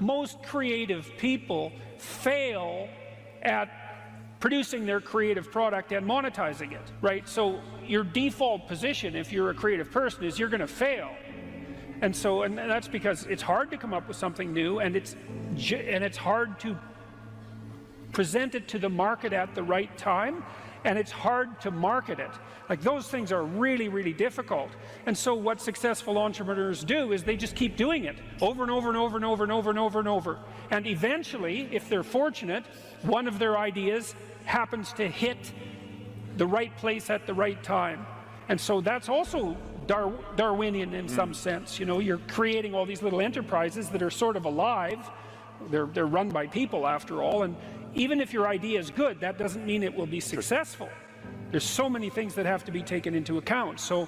Most creative people fail at producing their creative product and monetizing it, right? So your default position, if you're a creative person, is you're going to fail. And that's because it's hard to come up with something new, and it's hard to present it to the market at the right time, and it's hard to market it. Like, those things are really, really difficult. And so what successful entrepreneurs do is they just keep doing it over and over and over and over and over and over and over. And eventually, if they're fortunate, one of their ideas happens to hit the right place at the right time. And so that's also Darwinian in some sense. You know, you're creating all these little enterprises that are sort of alive. They're run by people, after all, and even if your idea is good, that doesn't mean it will be successful. There's so many things that have to be taken into account. So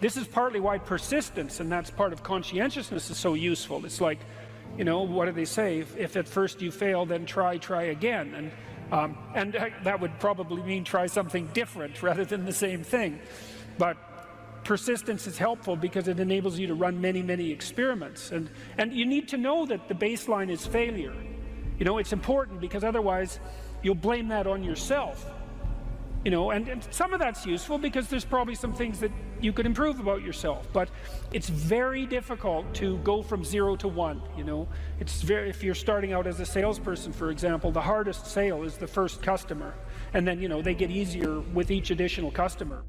this is partly why persistence, and that's part of conscientiousness, is so useful. It's like, you know, what do they say? If at first you fail, then try again. And that would probably mean try something different rather than the same thing. But persistence is helpful because it enables you to run many, many experiments. And you need to know that the baseline is failure. You know, it's important, because otherwise you'll blame that on yourself. You know, and some of that's useful because there's probably some things that you could improve about yourself. But it's very difficult to go from 0 to 1, you know. If you're starting out as a salesperson, for example, the hardest sale is the first customer. And then, you know, they get easier with each additional customer.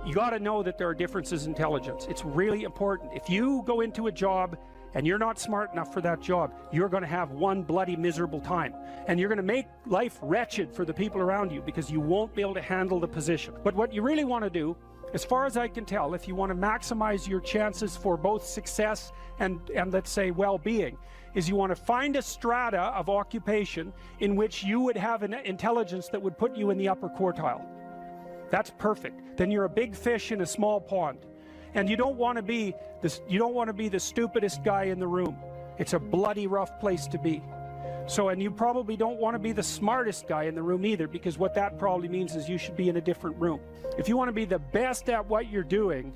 You got to know that there are differences in intelligence. It's really important. If you go into a job and you're not smart enough for that job, you're going to have one bloody miserable time. And you're going to make life wretched for the people around you because you won't be able to handle the position. But what you really want to do, as far as I can tell, if you want to maximize your chances for both success and let's say well-being, is you want to find a strata of occupation in which you would have an intelligence that would put you in the upper quartile. That's perfect. Then you're a big fish in a small pond. And you don't want to be the stupidest guy in the room. It's a bloody rough place to be. So, and you probably don't want to be the smartest guy in the room either, because what that probably means is you should be in a different room. If you want to be the best at what you're doing,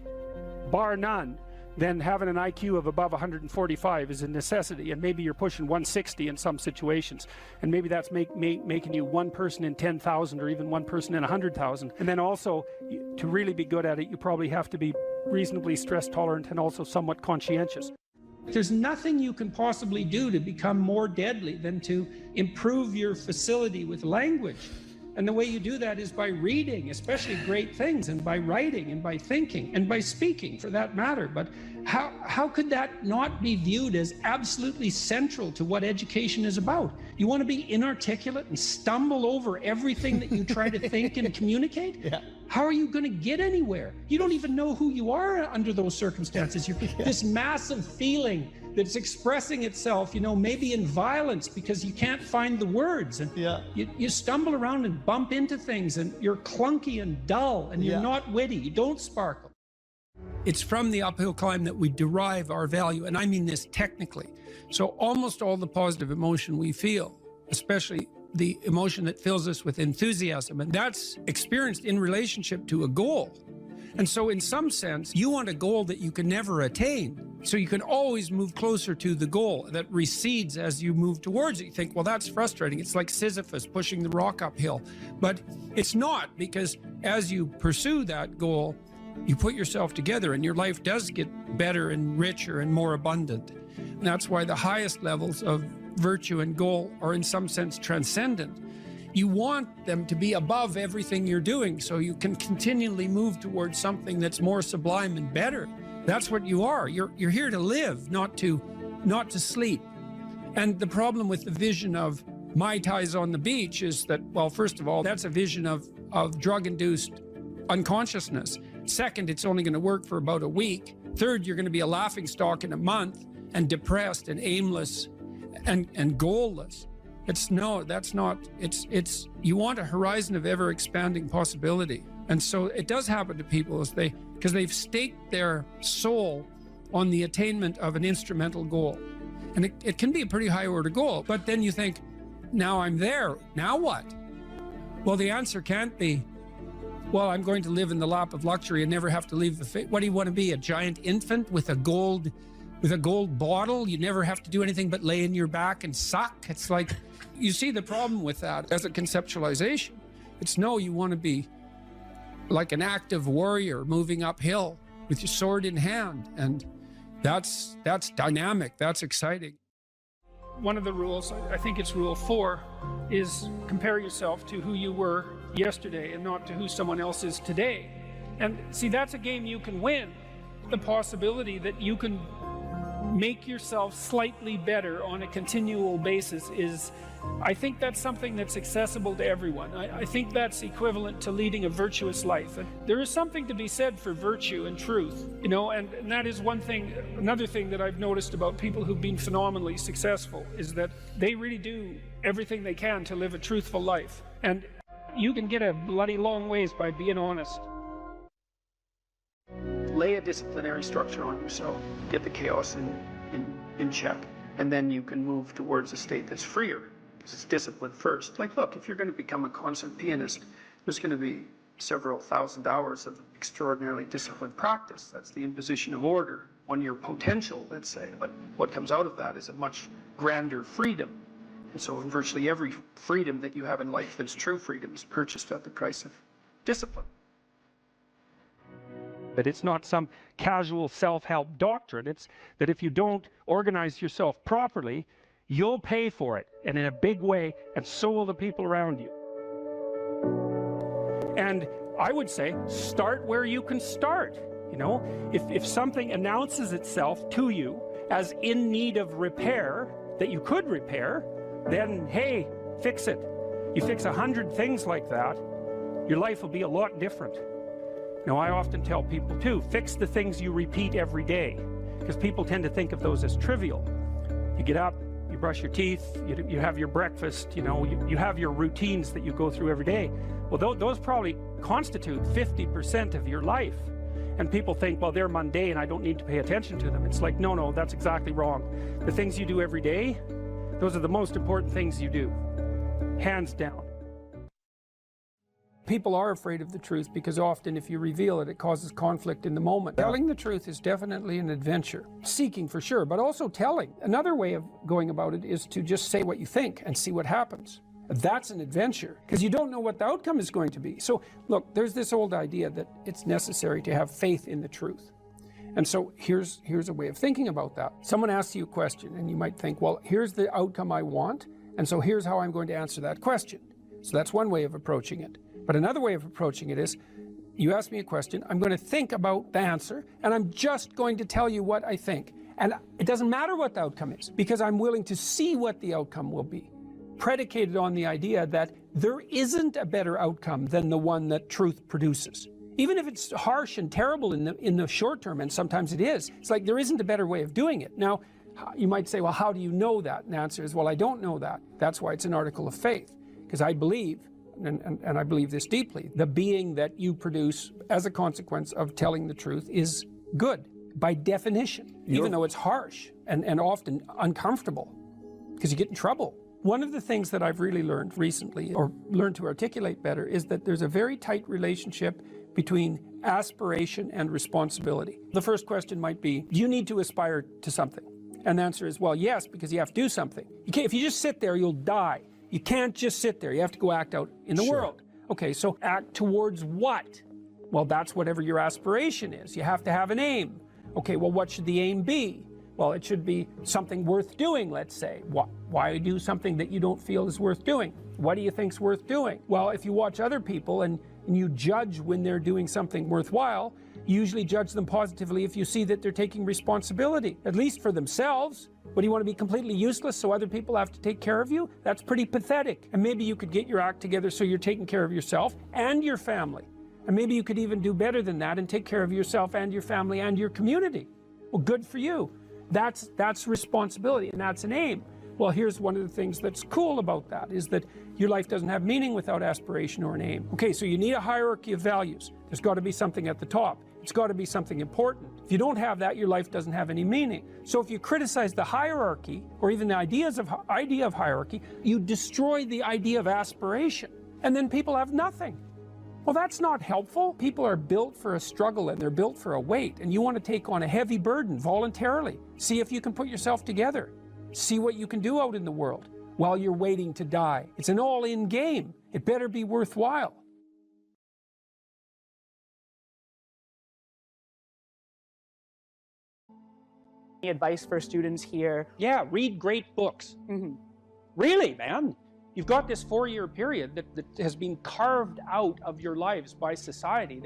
bar none, then having an IQ of above 145 is a necessity, and maybe you're pushing 160 in some situations, and maybe that's making you one person in 10,000 or even one person in 100,000. And then also, to really be good at it, you probably have to be reasonably stress tolerant and also somewhat conscientious. There's nothing you can possibly do to become more deadly than to improve your facility with language. And the way you do that is by reading, especially great things, and by writing, and by thinking, and by speaking, for that matter. But how could that not be viewed as absolutely central to what education is about? You want to be inarticulate and stumble over everything that you try to think and communicate? Yeah. How are you going to get anywhere? You don't even know who you are under those circumstances. You're this massive feeling that's expressing itself, you know, maybe in violence because you can't find the words, and you stumble around and bump into things, and you're clunky and dull, and you're not witty, you don't sparkle. It's from the uphill climb that we derive our value, and I mean this technically. So almost all the positive emotion we feel, especially the emotion that fills us with enthusiasm, and that's experienced in relationship to a goal. And so in some sense, you want a goal that you can never attain. So you can always move closer to the goal that recedes as you move towards it. You think, well, that's frustrating. It's like Sisyphus pushing the rock uphill. But it's not, because as you pursue that goal, you put yourself together and your life does get better and richer and more abundant. And that's why the highest levels of virtue and goal are in some sense transcendent. You want them to be above everything you're doing so you can continually move towards something that's more sublime and better. That's what you are. You're here to live, not to sleep. And the problem with the vision of Mai Tais on the beach is that, well, first of all, that's a vision of drug-induced unconsciousness. Second, it's only going to work for about a week. Third, you're going to be a laughingstock in a month, and depressed and aimless and goalless. You want a horizon of ever expanding possibility. And so it does happen to people because they've staked their soul on the attainment of an instrumental goal. And it can be a pretty high order goal, but then you think, now I'm there, now what? Well, the answer can't be, well, I'm going to live in the lap of luxury and never have to leave the what do you want to be, a giant infant with a gold with a gold bottle. You never have to do anything but lay in your back and suck. It's like, you see the problem with that as a conceptualization. It's no, you want to be like an active warrior moving uphill with your sword in hand. And that's dynamic, that's exciting. One of the rules, I think it's rule 4, is compare yourself to who you were yesterday and not to who someone else is today. And see, that's a game you can win. The possibility that you can make yourself slightly better on a continual basis is, I think that's something that's accessible to everyone. I think that's equivalent to leading a virtuous life. And there is something to be said for virtue and truth, you know, and that is one thing. Another thing that I've noticed about people who've been phenomenally successful is that they really do everything they can to live a truthful life. And you can get a bloody long ways by being honest. Lay a disciplinary structure on yourself, get the chaos in check, and then you can move towards a state that's freer. It's discipline first. Like, look, if you're going to become a concert pianist, there's going to be several thousand hours of extraordinarily disciplined practice. That's the imposition of order on your potential, let's say. But what comes out of that is a much grander freedom. And so virtually every freedom that you have in life that's true freedom is purchased at the price of discipline. But it's not some casual self-help doctrine. It's that if you don't organize yourself properly, you'll pay for it, and in a big way, and so will the people around you. And I would say, start where you can start. You know, if something announces itself to you as in need of repair, that you could repair, then hey, fix it. You fix 100 things like that, your life will be a lot different. Now, I often tell people too, fix the things you repeat every day, because people tend to think of those as trivial. You get up, you brush your teeth, you have your breakfast, you know, you have your routines that you go through every day. Well, those probably constitute 50% of your life. And people think, well, they're mundane, I don't need to pay attention to them. It's like, no, that's exactly wrong. The things you do every day, those are the most important things you do, hands down. People are afraid of the truth because often if you reveal it, it causes conflict in the moment. Telling the truth is definitely an adventure. Seeking for sure, but also telling. Another way of going about it is to just say what you think and see what happens. That's an adventure because you don't know what the outcome is going to be. So look, there's this old idea that it's necessary to have faith in the truth. And so here's a way of thinking about that. Someone asks you a question and you might think, well, here's the outcome I want, and so here's how I'm going to answer that question. So that's one way of approaching it. But another way of approaching it is, you ask me a question, I'm going to think about the answer, and I'm just going to tell you what I think. And it doesn't matter what the outcome is, because I'm willing to see what the outcome will be, predicated on the idea that there isn't a better outcome than the one that truth produces. Even if it's harsh and terrible in the short term, and sometimes it is, it's like there isn't a better way of doing it. Now, you might say, well, how do you know that? And the answer is, well, I don't know that. That's why it's an article of faith, because I believe, and I believe this deeply, the being that you produce as a consequence of telling the truth is good by definition, even though it's harsh and often uncomfortable because you get in trouble. One of the things that I've really learned recently, or learned to articulate better, is that there's a very tight relationship between aspiration and responsibility. The first question might be, do you need to aspire to something? And the answer is, well, yes, because you have to do something. If you just sit there, you'll die. You can't just sit there. You have to go act out in the world. Okay, so act towards what? Well, that's whatever your aspiration is. You have to have an aim. Okay, well, what should the aim be? Well, it should be something worth doing, let's say. Why do something that you don't feel is worth doing? What do you think's worth doing? Well, if you watch other people and you judge when they're doing something worthwhile, you usually judge them positively if you see that they're taking responsibility, at least for themselves. What, do you want to be completely useless so other people have to take care of you? That's pretty pathetic. And maybe you could get your act together so you're taking care of yourself and your family. And maybe you could even do better than that and take care of yourself and your family and your community. Well, good for you. That's responsibility, and that's an aim. Well, here's one of the things that's cool about that, is that your life doesn't have meaning without aspiration or an aim. Okay, so you need a hierarchy of values. There's got to be something at the top. It's got to be something important. If you don't have that, your life doesn't have any meaning. So if you criticize the hierarchy, or even the idea of hierarchy, you destroy the idea of aspiration. And then people have nothing. Well, that's not helpful. People are built for a struggle and they're built for a weight, and you want to take on a heavy burden voluntarily. See if you can put yourself together. See what you can do out in the world while you're waiting to die. It's an all-in game. It better be worthwhile. Any advice for students here? Yeah, read great books. Really, man. You've got this 4-year period that has been carved out of your lives by society.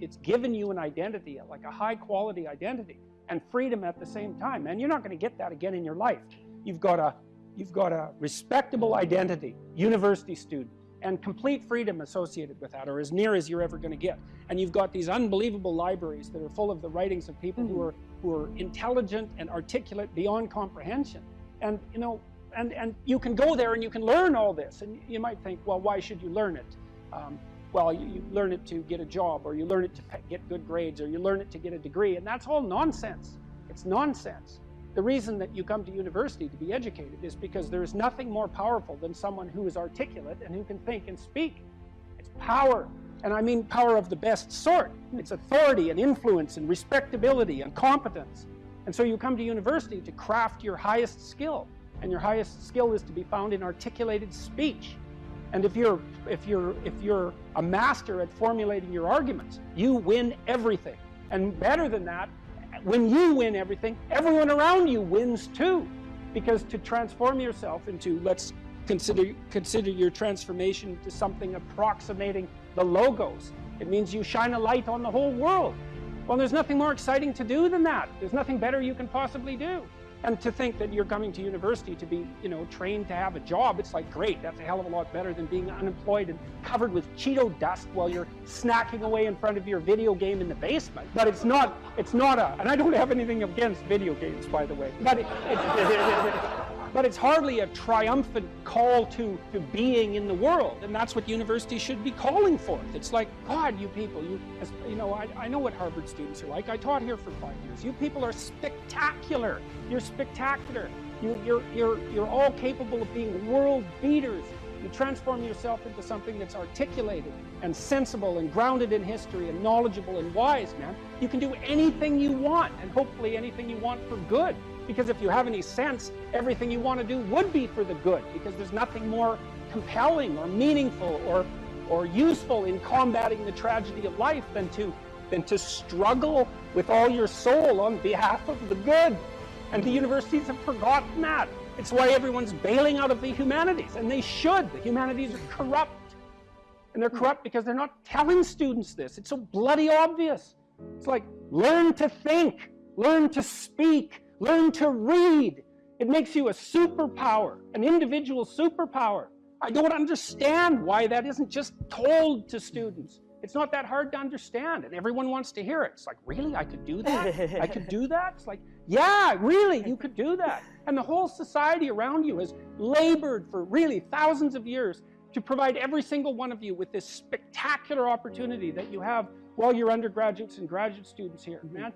It's given you an identity, like a high-quality identity, and freedom at the same time. And you're not going to get that again in your life. You've got a respectable identity, university student, and complete freedom associated with that, or as near as you're ever going to get. And you've got these unbelievable libraries that are full of the writings of people who are intelligent and articulate beyond comprehension. And you know, and you can go there and you can learn all this. And you might think, well, why should you learn it? Well, you learn it to get a job, or you learn it to get good grades, or you learn it to get a degree, and that's all nonsense. It's nonsense. The reason that you come to university to be educated is because there is nothing more powerful than someone who is articulate and who can think and speak. It's power, and I mean power of the best sort. It's authority and influence and respectability and competence. And so you come to university to craft your highest skill, and your highest skill is to be found in articulated speech. And if you're a master at formulating your arguments, you win everything. And better than that, when you win everything, everyone around you wins too. Because to transform yourself into, let's consider your transformation to something approximating the logos. It means you shine a light on the whole world. Well, there's nothing more exciting to do than that. There's nothing better you can possibly do. And to think that you're coming to university to be, trained to have a job, it's like, great, that's a hell of a lot better than being unemployed and covered with Cheeto dust while you're snacking away in front of your video game in the basement. But it's not and I don't have anything against video games, by the way, but it's hardly a triumphant call to being in the world, and that's what university should be calling forth. It's like, God, you people, I know what Harvard students are like. I taught here for 5 years. You people are spectacular. You're spectacular. You're all capable of being world beaters. You transform yourself into something that's articulated and sensible and grounded in history and knowledgeable and wise, man. You can do anything you want, and hopefully anything you want for good. Because if you have any sense, everything you want to do would be for the good, because there's nothing more compelling or meaningful or useful in combating the tragedy of life than to struggle with all your soul on behalf of the good. And the universities have forgotten that. It's why everyone's bailing out of the humanities, and they should. The humanities are corrupt. And they're corrupt because they're not telling students this. It's so bloody obvious. It's like, learn to think, learn to speak, learn to read. It makes you a superpower, an individual superpower. I don't understand why that isn't just told to students. It's not that hard to understand, and everyone wants to hear it. It's like, really? I could do that? I could do that? It's like, yeah, really, you could do that. And the whole society around you has labored for really thousands of years to provide every single one of you with this spectacular opportunity that you have while you're undergraduates and graduate students here, man.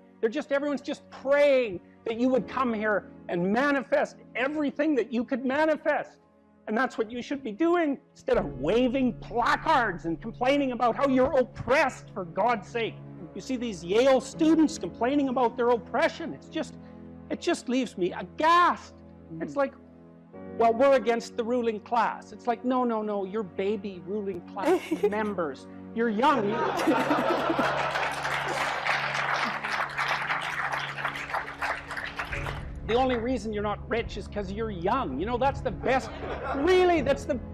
Everyone's just praying that you would come here and manifest everything that you could manifest. And that's what you should be doing, instead of waving placards and complaining about how you're oppressed, for God's sake. You see these Yale students complaining about their oppression. It just leaves me aghast. It's like, well, we're against the ruling class. It's like, no, you're baby ruling class members. You're young. The only reason you're not rich is because you're young. That's the best. Really,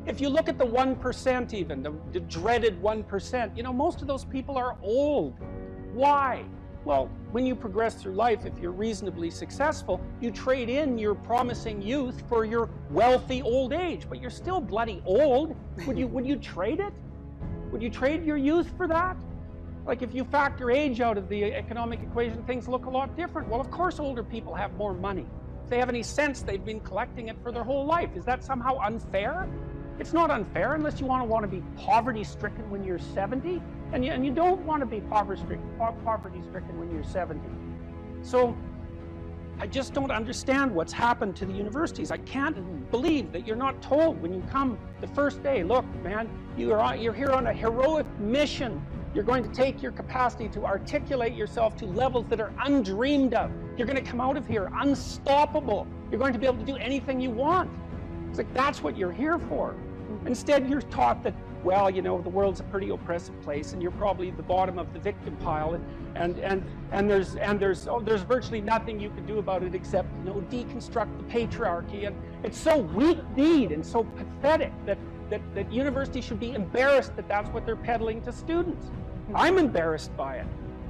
if you look at the 1% even, the dreaded 1%, most of those people are old. Why? Well, when you progress through life, if you're reasonably successful, you trade in your promising youth for your wealthy old age, but you're still bloody old. Would you trade it? Would you trade your youth for that? Like, if you factor age out of the economic equation, things look a lot different. Well, of course older people have more money. If they have any sense, they've been collecting it for their whole life. Is that somehow unfair? It's not unfair unless you want to be poverty-stricken when you're 70, and you don't want to be poverty-stricken when you're 70. So I just don't understand what's happened to the universities. I can't believe that you're not told when you come the first day, look, man, you're here on a heroic mission. You're going to take your capacity to articulate yourself to levels that are undreamed of. You're going to come out of here unstoppable. You're going to be able to do anything you want. It's like, that's what you're here for. Instead, you're taught that, well, you know, the world's a pretty oppressive place, and you're probably at the bottom of the victim pile, and there's virtually nothing you can do about it except, you know, deconstruct the patriarchy. And it's so weak-kneed and so pathetic that universities should be embarrassed that that's what they're peddling to students. I'm embarrassed by it.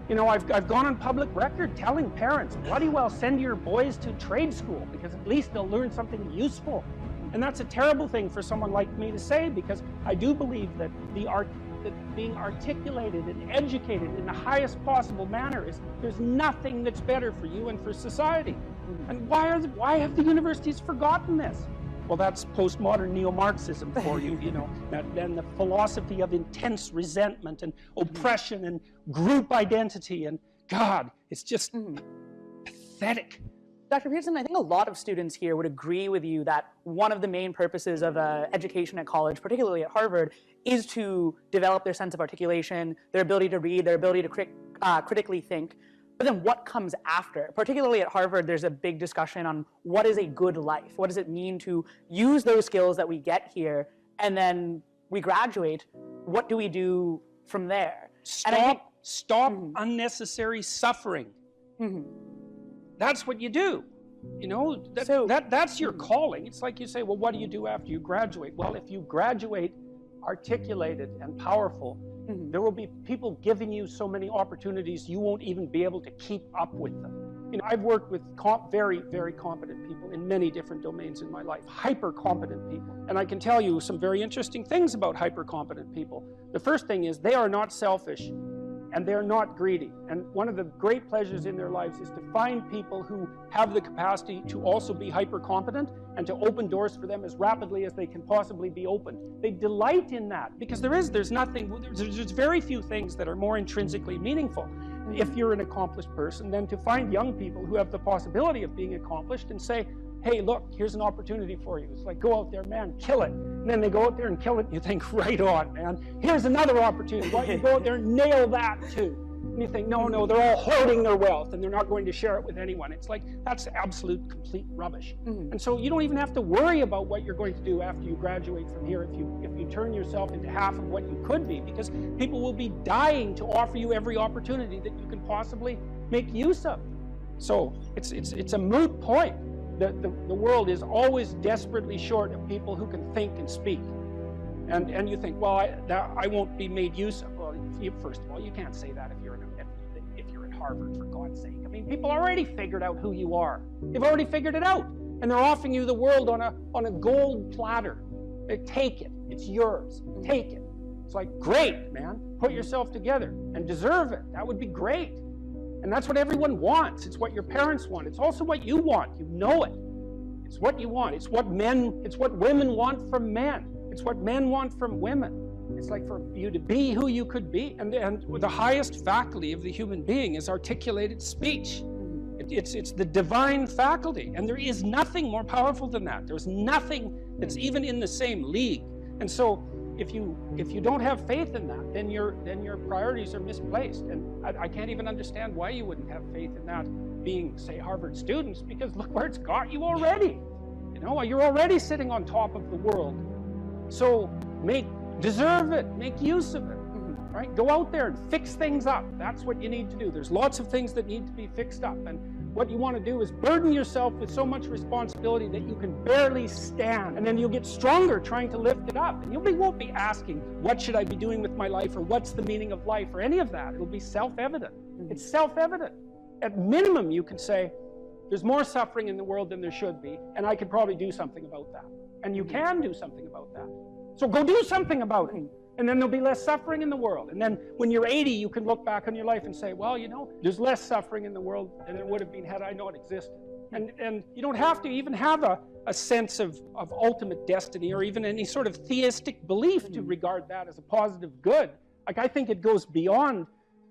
You know, I've gone on public record telling parents, bloody well send your boys to trade school, because at least they'll learn something useful. And that's a terrible thing for someone like me to say, because I do believe that being articulated and educated in the highest possible manner there's nothing that's better for you and for society. And why have the universities forgotten this? Well, that's postmodern neo-Marxism for you, you know, and the philosophy of intense resentment and oppression and group identity, and God, it's just pathetic. Dr. Peterson, I think a lot of students here would agree with you that one of the main purposes of education at college, particularly at Harvard, is to develop their sense of articulation, their ability to read, their ability to critically think. But then what comes after? Particularly at Harvard, there's a big discussion on what is a good life? What does it mean to use those skills that we get here, and then we graduate? What do we do from there? Stop unnecessary suffering. That's what you do. You know, that's your calling. It's like you say, well, what do you do after you graduate? Well, if you graduate articulated and powerful, there will be people giving you so many opportunities you won't even be able to keep up with them. You know, I've worked with very, very competent people in many different domains in my life, hyper-competent people. And I can tell you some very interesting things about hyper-competent people. The first thing is they are not selfish, and they're not greedy. And one of the great pleasures in their lives is to find people who have the capacity to also be hyper-competent and to open doors for them as rapidly as they can possibly be opened. They delight in that, because there's very few things that are more intrinsically meaningful if you're an accomplished person than to find young people who have the possibility of being accomplished and say, hey, look, here's an opportunity for you. It's like, go out there, man, kill it. And then they go out there and kill it, and you think, right on, man. Here's another opportunity. Why don't you go out there and nail that too? And you think, no, they're all hoarding their wealth, and they're not going to share it with anyone. It's like, that's absolute, complete rubbish. And so you don't even have to worry about what you're going to do after you graduate from here if you turn yourself into half of what you could be, because people will be dying to offer you every opportunity that you can possibly make use of. So it's a moot point. The world is always desperately short of people who can think and speak. And you think, well, I won't be made use of. Well, first of all, you can't say that if you're at Harvard, for God's sake. I mean, people already figured out who you are. They've already figured it out. And they're offering you the world on a gold platter. Take it. It's yours. Take it. It's like, great, man. Put yourself together and deserve it. That would be great. And that's what everyone wants. It's what your parents want. It's also what you want. You know it. It's what you want. It's what women want from men. It's what men want from women. It's like for you to be who you could be. And the highest faculty of the human being is articulated speech. It's the divine faculty. And there is nothing more powerful than that. There's nothing that's even in the same league. And so if you don't have faith in that, then your priorities are misplaced. And I can't even understand why you wouldn't have faith in that being, say, Harvard students, because look where it's got you already. You know, you're already sitting on top of the world. So deserve it, make use of it, right? Go out there and fix things up. That's what you need to do. There's lots of things that need to be fixed up. And what you want to do is burden yourself with so much responsibility that you can barely stand. And then you'll get stronger trying to lift it up. And you won't be asking, what should I be doing with my life, or what's the meaning of life, or any of that. It'll be self-evident. It's self-evident. At minimum, you can say, there's more suffering in the world than there should be, and I could probably do something about that. And you can do something about that. So go do something about it. And then there'll be less suffering in the world. And then when you're 80, you can look back on your life and say, well, you know, there's less suffering in the world than there would have been had I not existed. And you don't have to even have a sense of ultimate destiny or even any sort of theistic belief to regard that as a positive good. Like, I think it goes beyond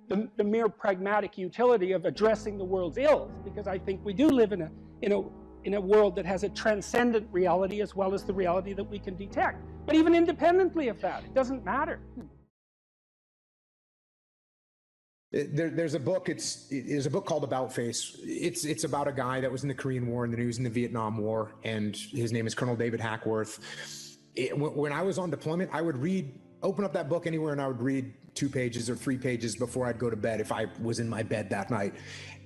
the mere pragmatic utility of addressing the world's ills, because I think we do live in a world that has a transcendent reality as well as the reality that we can detect. But even independently of that, it doesn't matter. There's a book. It's a book called About Face. It's about a guy that was in the Korean War and then he was in the Vietnam War, and his name is Colonel David Hackworth. When I was on deployment, I would open up that book anywhere, and I would read 2 pages or 3 pages before I'd go to bed if I was in my bed that night.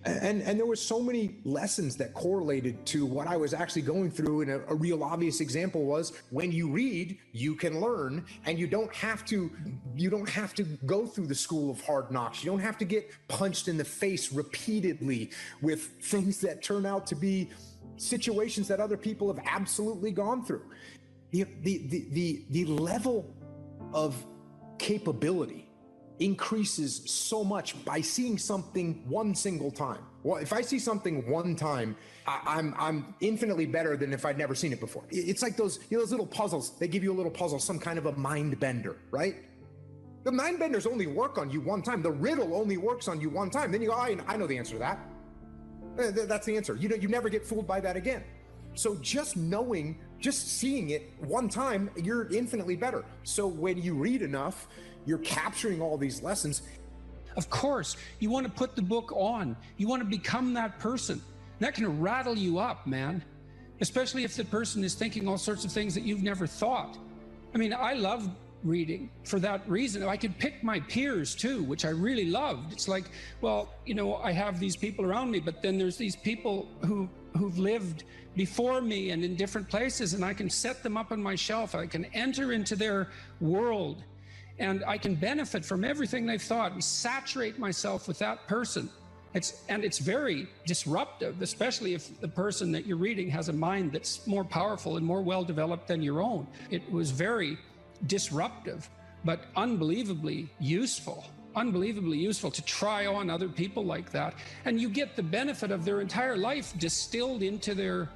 And there were so many lessons that correlated to what I was actually going through. And a real obvious example was, when you read, you can learn, and you don't have to go through the school of hard knocks. You don't have to get punched in the face repeatedly with things that turn out to be situations that other people have absolutely gone through. The level of capability increases so much by seeing something one single time. Well, if I see something one time, I'm infinitely better than if I'd never seen it before. It's like those little puzzles. They give you a little puzzle, some kind of a mind bender, right? The mind benders only work on you one time. The riddle only works on you one time. Then you go, I know the answer to that. That's the answer. You never get fooled by that again. So just seeing it one time, you're infinitely better. So when you read enough, you're capturing all these lessons. Of course, you want to put the book on. You want to become that person. That can rattle you up, man. Especially if the person is thinking all sorts of things that you've never thought. I mean, I love reading for that reason. I could pick my peers too, which I really loved. It's like, well, I have these people around me, but then there's these people who've lived before me and in different places, and I can set them up on my shelf. I can enter into their world, and I can benefit from everything they've thought and saturate myself with that person. It's very disruptive, especially if the person that you're reading has a mind that's more powerful and more well-developed than your own. It was very disruptive, but unbelievably useful to try on other people like that. And you get the benefit of their entire life distilled into their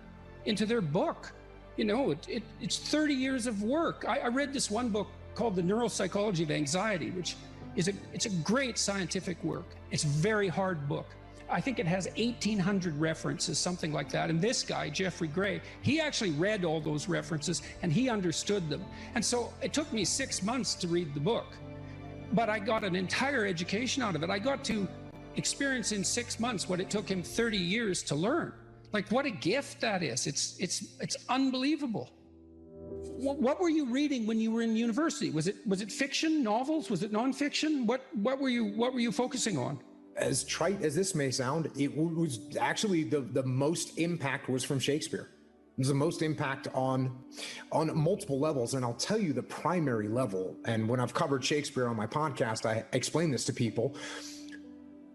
book. It's 30 years of work. I read this one book called The Neuropsychology of Anxiety, which it's a great scientific work. It's a very hard book. I think it has 1,800 references, something like that. And this guy, Jeffrey Gray, he actually read all those references and he understood them. And so it took me 6 months to read the book, but I got an entire education out of it. I got to experience in 6 months what it took him 30 years to learn. Like, what a gift that is. It's unbelievable. What were you reading when you were in university? Was it fiction, novels? Was it nonfiction? What were you focusing on? As trite as this may sound, it was actually the most impact was from Shakespeare. It was the most impact on multiple levels. And I'll tell you the primary level. And when I've covered Shakespeare on my podcast, I explain this to people.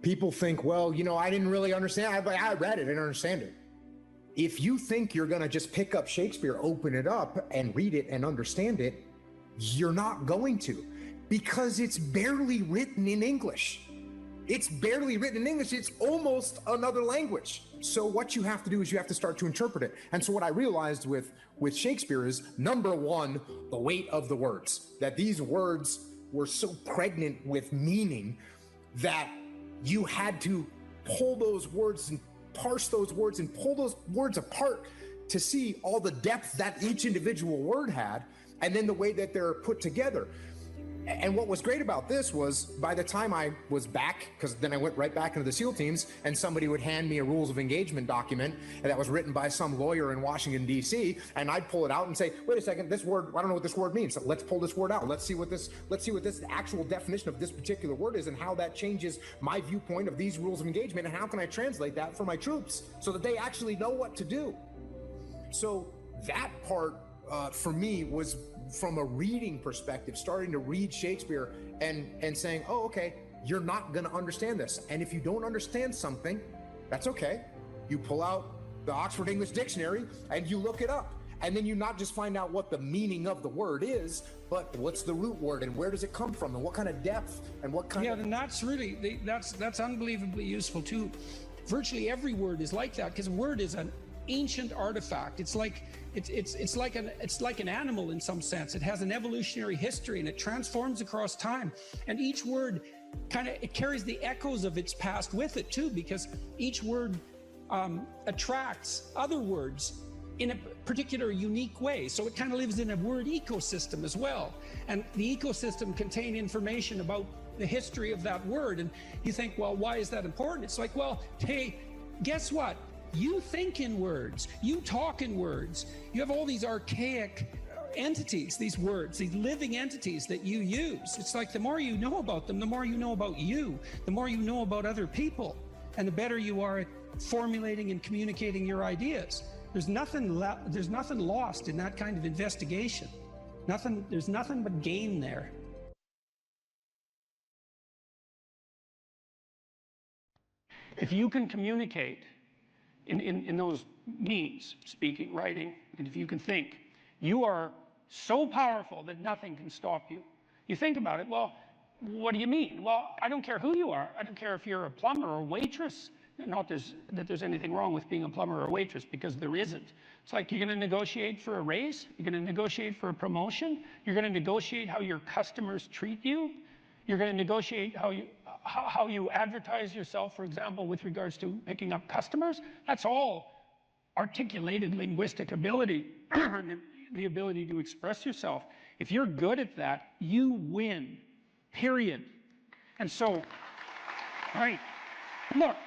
People think, well, I didn't really understand. I read it, I didn't understand it. If you think you're going to just pick up Shakespeare, open it up and read it and understand it, you're not going to, because it's barely written in English. It's barely written in English. It's almost another language. So what you have to do is you have to start to interpret it. And so what I realized with Shakespeare is, number one, the weight of the words, that these words were so pregnant with meaning that you had to pull those words and parse those words and pull those words apart to see all the depth that each individual word had, and then the way that they're put together. And what was great about this was, by the time I was back, because then I went right back into the SEAL teams, and somebody would hand me a rules of engagement document that was written by some lawyer in Washington, D.C., and I'd pull it out and say, wait a second, this word, I don't know what this word means. So let's pull this word out. Let's see what this actual definition of this particular word is, and how that changes my viewpoint of these rules of engagement, and how can I translate that for my troops so that they actually know what to do. So that part for me was, from a reading perspective, starting to read Shakespeare and saying, oh, okay, you're not going to understand this. And if you don't understand something, that's okay. You pull out the Oxford English Dictionary and you look it up. And then you not just find out what the meaning of the word is, but what's the root word and where does it come from and what kind of depth and what kind of... Yeah, and that's really, that's unbelievably useful too. Virtually every word is like that, because a word is an ancient artifact. It's like an animal in some sense. It has an evolutionary history and it transforms across time. And each word it carries the echoes of its past with it too, because each word attracts other words in a particular unique way. So it kind of lives in a word ecosystem as well. And the ecosystem contains information about the history of that word. And you think, well, why is that important? It's like, well, hey, guess what? You think in words, you talk in words, you have all these archaic entities, these words, these living entities that you use. It's like the more you know about them, the more you know about you, the more you know about other people, and the better you are at formulating and communicating your ideas. There's nothing lost in that kind of investigation. There's nothing but gain there. If you can communicate in those means, speaking, writing, and if you can think, you are so powerful that nothing can stop you. You think about it, well, what do you mean? Well, I don't care who you are. I don't care if you're a plumber or a waitress. Not that there's anything wrong with being a plumber or a waitress, because there isn't. It's like you're going to negotiate for a raise. You're going to negotiate for a promotion. You're going to negotiate how your customers treat you. You're going to negotiate how you advertise yourself, for example, with regards to picking up customers. That's all articulated linguistic ability, the ability to express yourself. If you're good at that, you win, period. And so, right, look,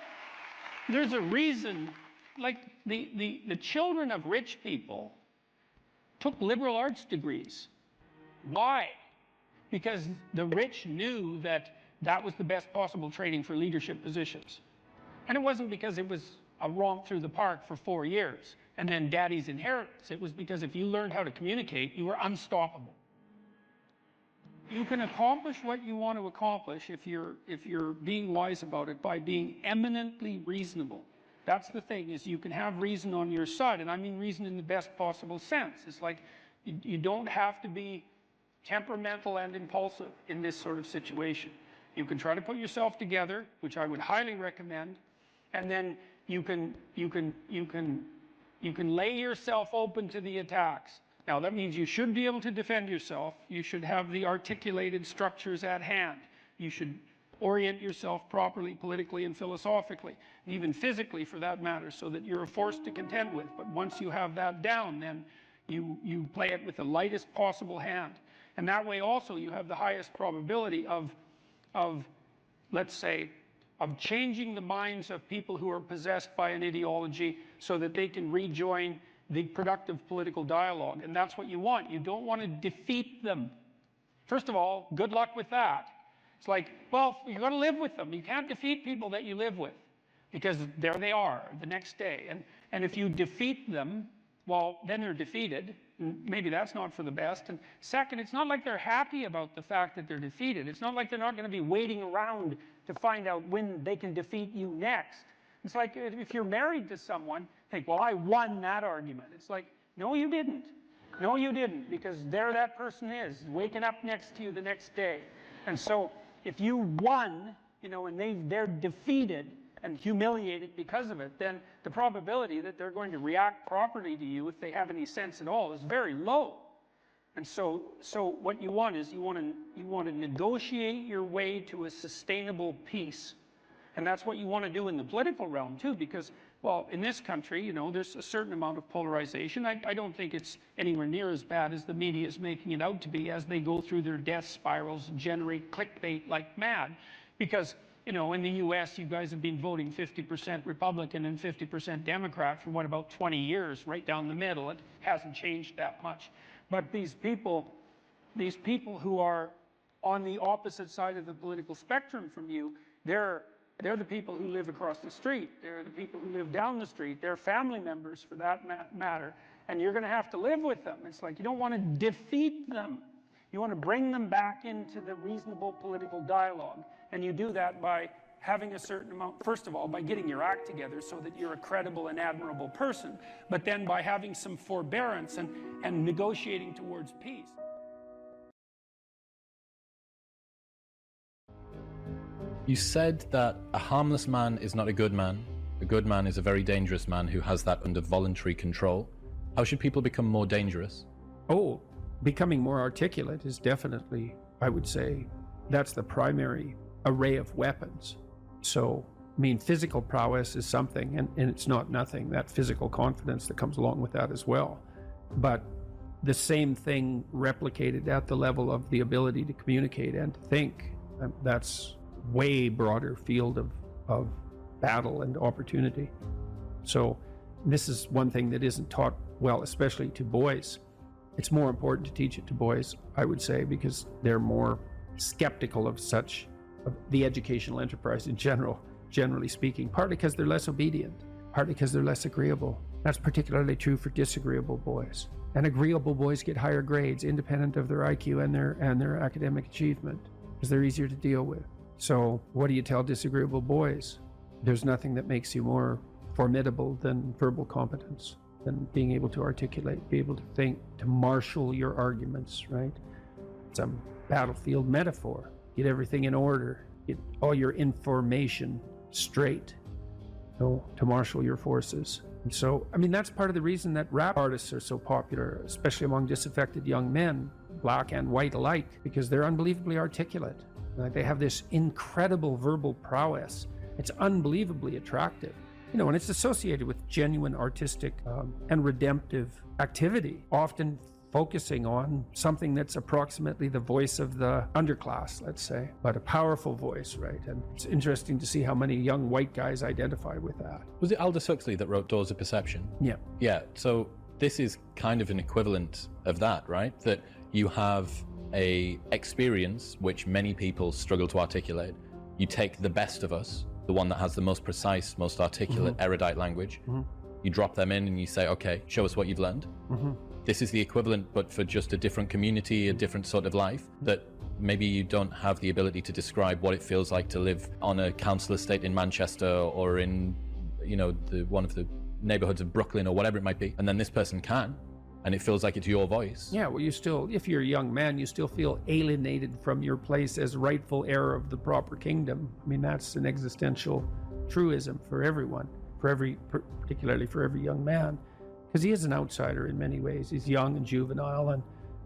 there's a reason, like the children of rich people took liberal arts degrees. Why? Because the rich knew that that was the best possible training for leadership positions. And it wasn't because it was a romp through the park for 4 years and then daddy's inheritance. It was because if you learned how to communicate, you were unstoppable. You can accomplish what you want to accomplish if you're being wise about it by being eminently reasonable. That's the thing, is you can have reason on your side, and I mean reason in the best possible sense. It's like you don't have to be temperamental and impulsive in this sort of situation. You can try to put yourself together, which I would highly recommend, and then you can lay yourself open to the attacks. Now that means you should be able to defend yourself. You should have the articulated structures at hand. You should orient yourself properly, politically and philosophically, and even physically for that matter, so that you're a force to contend with. But once you have that down, then you play it with the lightest possible hand. And that way also you have the highest probability of let's say, of changing the minds of people who are possessed by an ideology so that they can rejoin the productive political dialogue. And that's what you want. You don't want to defeat them. First of all, good luck with that. It's like, well, you've got to live with them. You can't defeat people that you live with, because there they are the next day. And if you defeat them, well, then they're defeated. And maybe that's not for the best. And second, it's not like they're happy about the fact that they're defeated. It's not like they're not going to be waiting around to find out when they can defeat you next. It's like if you're married to someone, think, well, I won that argument. It's like, no, you didn't. No, you didn't, because there that person is, waking up next to you the next day. And so if you won, you know, and they're defeated and humiliated because of it, then the probability that they're going to react properly to you, if they have any sense at all, is very low. And so what you want is you want to negotiate your way to a sustainable peace. And that's what you want to do in the political realm too, because, well, in this country, you know, there's a certain amount of polarization. I don't think it's anywhere near as bad as the media is making it out to be, as they go through their death spirals and generate clickbait like mad. Because, you know, in the US, you guys have been voting 50% Republican and 50% Democrat for what, about 20 years, right down the middle. It hasn't changed that much. But these people who are on the opposite side of the political spectrum from you, they're the people who live across the street. They're the people who live down the street. They're family members, for that matter. And you're going to have to live with them. It's like you don't want to defeat them. You want to bring them back into the reasonable political dialogue. And you do that by having a certain amount, first of all, by getting your act together so that you're a credible and admirable person, but then by having some forbearance and negotiating towards peace. You said that a harmless man is not a good man. A good man is a very dangerous man who has that under voluntary control. How should people become more dangerous? Oh, becoming more articulate is definitely, I would say, that's the primary array of weapons. So, I mean, physical prowess is something, and it's not nothing, that physical confidence that comes along with that as well. But the same thing replicated at the level of the ability to communicate and to think, that's way broader field of battle and opportunity. So this is one thing that isn't taught well, especially to boys. It's more important to teach it to boys, I would say, because they're more skeptical of the educational enterprise in general, generally speaking, partly because they're less obedient, partly because they're less agreeable. That's particularly true for disagreeable boys. And agreeable boys get higher grades independent of their IQ and their academic achievement, because they're easier to deal with. So what do you tell disagreeable boys? There's nothing that makes you more formidable than verbal competence, than being able to articulate, be able to think, to marshal your arguments, right? It's a battlefield metaphor. Get everything in order, get all your information straight, to marshal your forces. And so, I mean, that's part of the reason that rap artists are so popular, especially among disaffected young men, black and white alike, because they're unbelievably articulate. Like, they have this incredible verbal prowess. It's unbelievably attractive, and it's associated with genuine artistic and redemptive activity, often focusing on something that's approximately the voice of the underclass, let's say, but a powerful voice, right? And it's interesting to see how many young white guys identify with that. Was it Aldous Huxley that wrote Doors of Perception? Yeah. Yeah, so this is kind of an equivalent of that, right? That you have a experience which many people struggle to articulate. You take the best of us, the one that has the most precise, most articulate, erudite language. You drop them in and you say, okay, show us what you've learned. This is the equivalent, but for just a different community, a different sort of life, that maybe you don't have the ability to describe what it feels like to live on a council estate in Manchester or in, one of the neighborhoods of Brooklyn or whatever it might be. And then this person can, and it feels like it's your voice. Yeah, well, you still, if you're a young man, you still feel alienated from your place as rightful heir of the proper kingdom. I mean, that's an existential truism for everyone, particularly for every young man. Because he is an outsider in many ways. He's young and juvenile and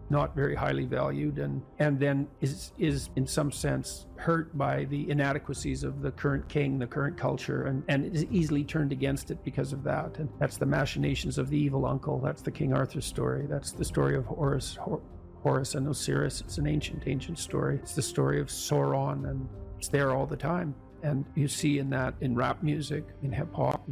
not very highly valued, and then is in some sense hurt by the inadequacies of the current king, the current culture, and is easily turned against it because of that. And that's the machinations of the evil uncle. That's the King Arthur story. That's the story of Horus and Osiris. It's an ancient story. It's the story of Sauron, and it's there all the time. And you see in rap music, in hip hop,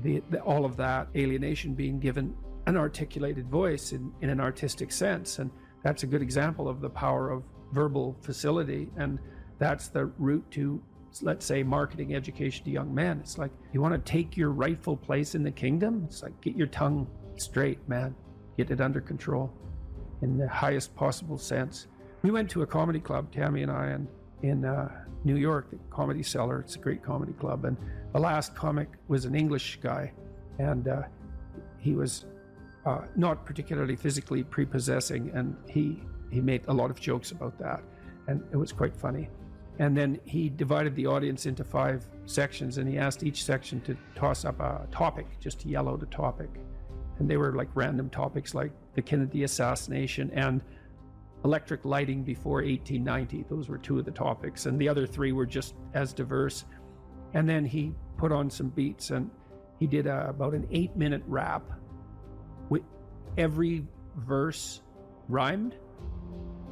all of that alienation being given an articulated voice in an artistic sense. And that's a good example of the power of verbal facility. And that's the route to, let's say, marketing education to young men. It's like, you want to take your rightful place in the kingdom? It's like, get your tongue straight, man. Get it under control in the highest possible sense. We went to a comedy club, Tammy and I, in New York, the Comedy Cellar. It's a great comedy club. And the last comic was an English guy. And he was not particularly physically prepossessing, and he made a lot of jokes about that, and it was quite funny. And then he divided the audience into 5 sections, and he asked each section to toss up a topic, just to yell out a topic. And they were like random topics, like the Kennedy assassination and electric lighting before 1890. Those were 2 of the topics, and the other 3 were just as diverse. And then he put on some beats, and he did about an 8-minute rap. Every verse rhymed,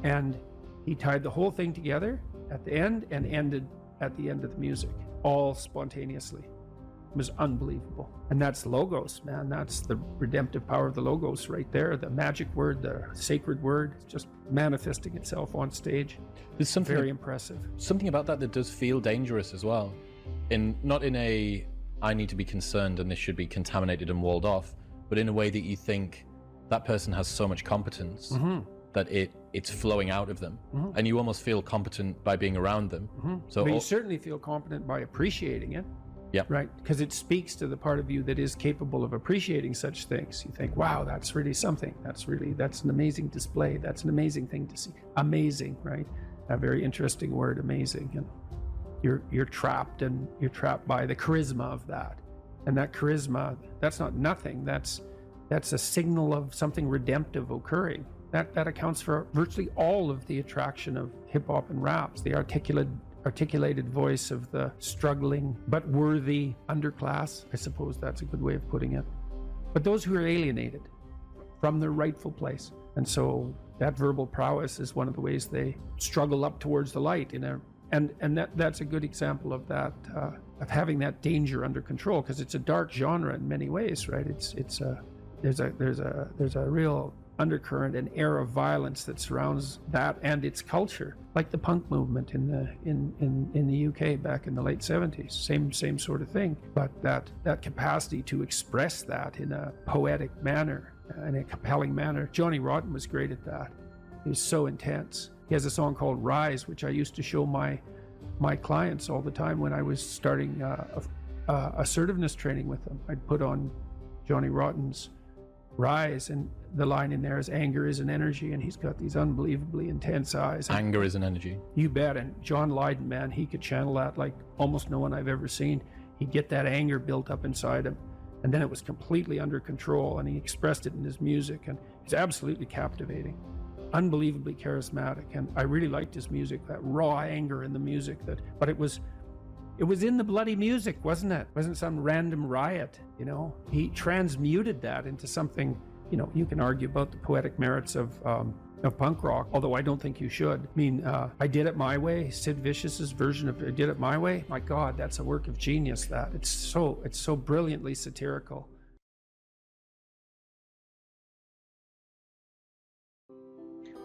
and he tied the whole thing together at the end and ended at the end of the music, all spontaneously. It was unbelievable. And that's logos, man. That's the redemptive power of the logos right there. The magic word, the sacred word, just manifesting itself on stage. There's something very impressive. Something about that does feel dangerous as well. Not in a, I need to be concerned and this should be contaminated and walled off, but in a way that you think, that person has so much competence that it's flowing out of them, and you almost feel competent by being around them. So you certainly feel competent by appreciating it. Yeah. Right? Because it speaks to the part of you that is capable of appreciating such things. You think, wow, that's really something. That's an amazing display. That's an amazing thing to see. Amazing, right? A very interesting word, amazing. And you're trapped by the charisma of that. And that charisma, that's not nothing. That's a signal of something redemptive occurring. That accounts for virtually all of the attraction of hip hop and raps, the articulated voice of the struggling but worthy underclass. I suppose that's a good way of putting it. But those who are alienated from their rightful place. And so that verbal prowess is one of the ways they struggle up towards the light and that's a good example of that, of having that danger under control, because it's a dark genre in many ways, right? There's a real undercurrent and air of violence that surrounds that and its culture, like the punk movement in the UK back in the late 70s. Same sort of thing, but that capacity to express that in a poetic manner, in a compelling manner. Johnny Rotten was great at that. He was so intense. He has a song called Rise, which I used to show my clients all the time when I was starting assertiveness training with them. I'd put on Johnny Rotten's Rise, and the line in there is anger is an energy, and he's got these unbelievably intense eyes. Anger is an energy. You bet. And John Lydon, man, he could channel that like almost no one I've ever seen. He'd get that anger built up inside him, and then it was completely under control, and he expressed it in his music, and it's absolutely captivating, unbelievably charismatic. And I really liked his music, that raw anger in the music. But it was in the bloody music, wasn't it? It wasn't some random riot, you know? He transmuted that into something, you know, you can argue about the poetic merits of punk rock, although I don't think you should. I mean, I Did It My Way, Sid Vicious's version of I Did It My Way. My God, that's a work of genius, that. It's so brilliantly satirical.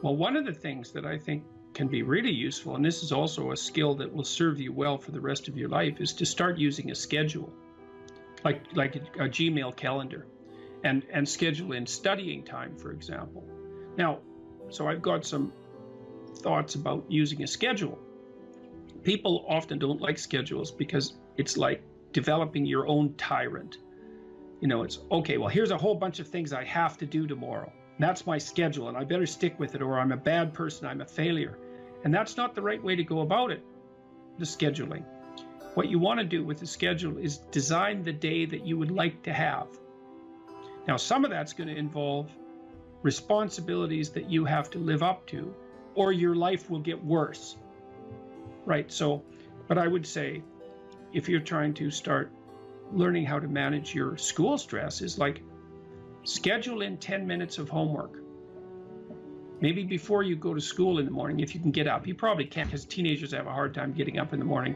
Well, one of the things that I think can be really useful, and this is also a skill that will serve you well for the rest of your life, is to start using a schedule, like a Gmail calendar, and schedule in studying time, for example. Now, so I've got some thoughts about using a schedule. People often don't like schedules because it's like developing your own tyrant. You know, it's, okay, well, here's a whole bunch of things I have to do tomorrow. That's my schedule, and I better stick with it, or I'm a bad person, I'm a failure. And that's not the right way to go about it, the scheduling. What you want to do with the schedule is design the day that you would like to have. Now, some of that's going to involve responsibilities that you have to live up to, or your life will get worse, right? So, but I would say, if you're trying to start learning how to manage your school stress, is like, schedule in 10 minutes of homework. Maybe before you go to school in the morning, if you can get up. You probably can't, because teenagers have a hard time getting up in the morning.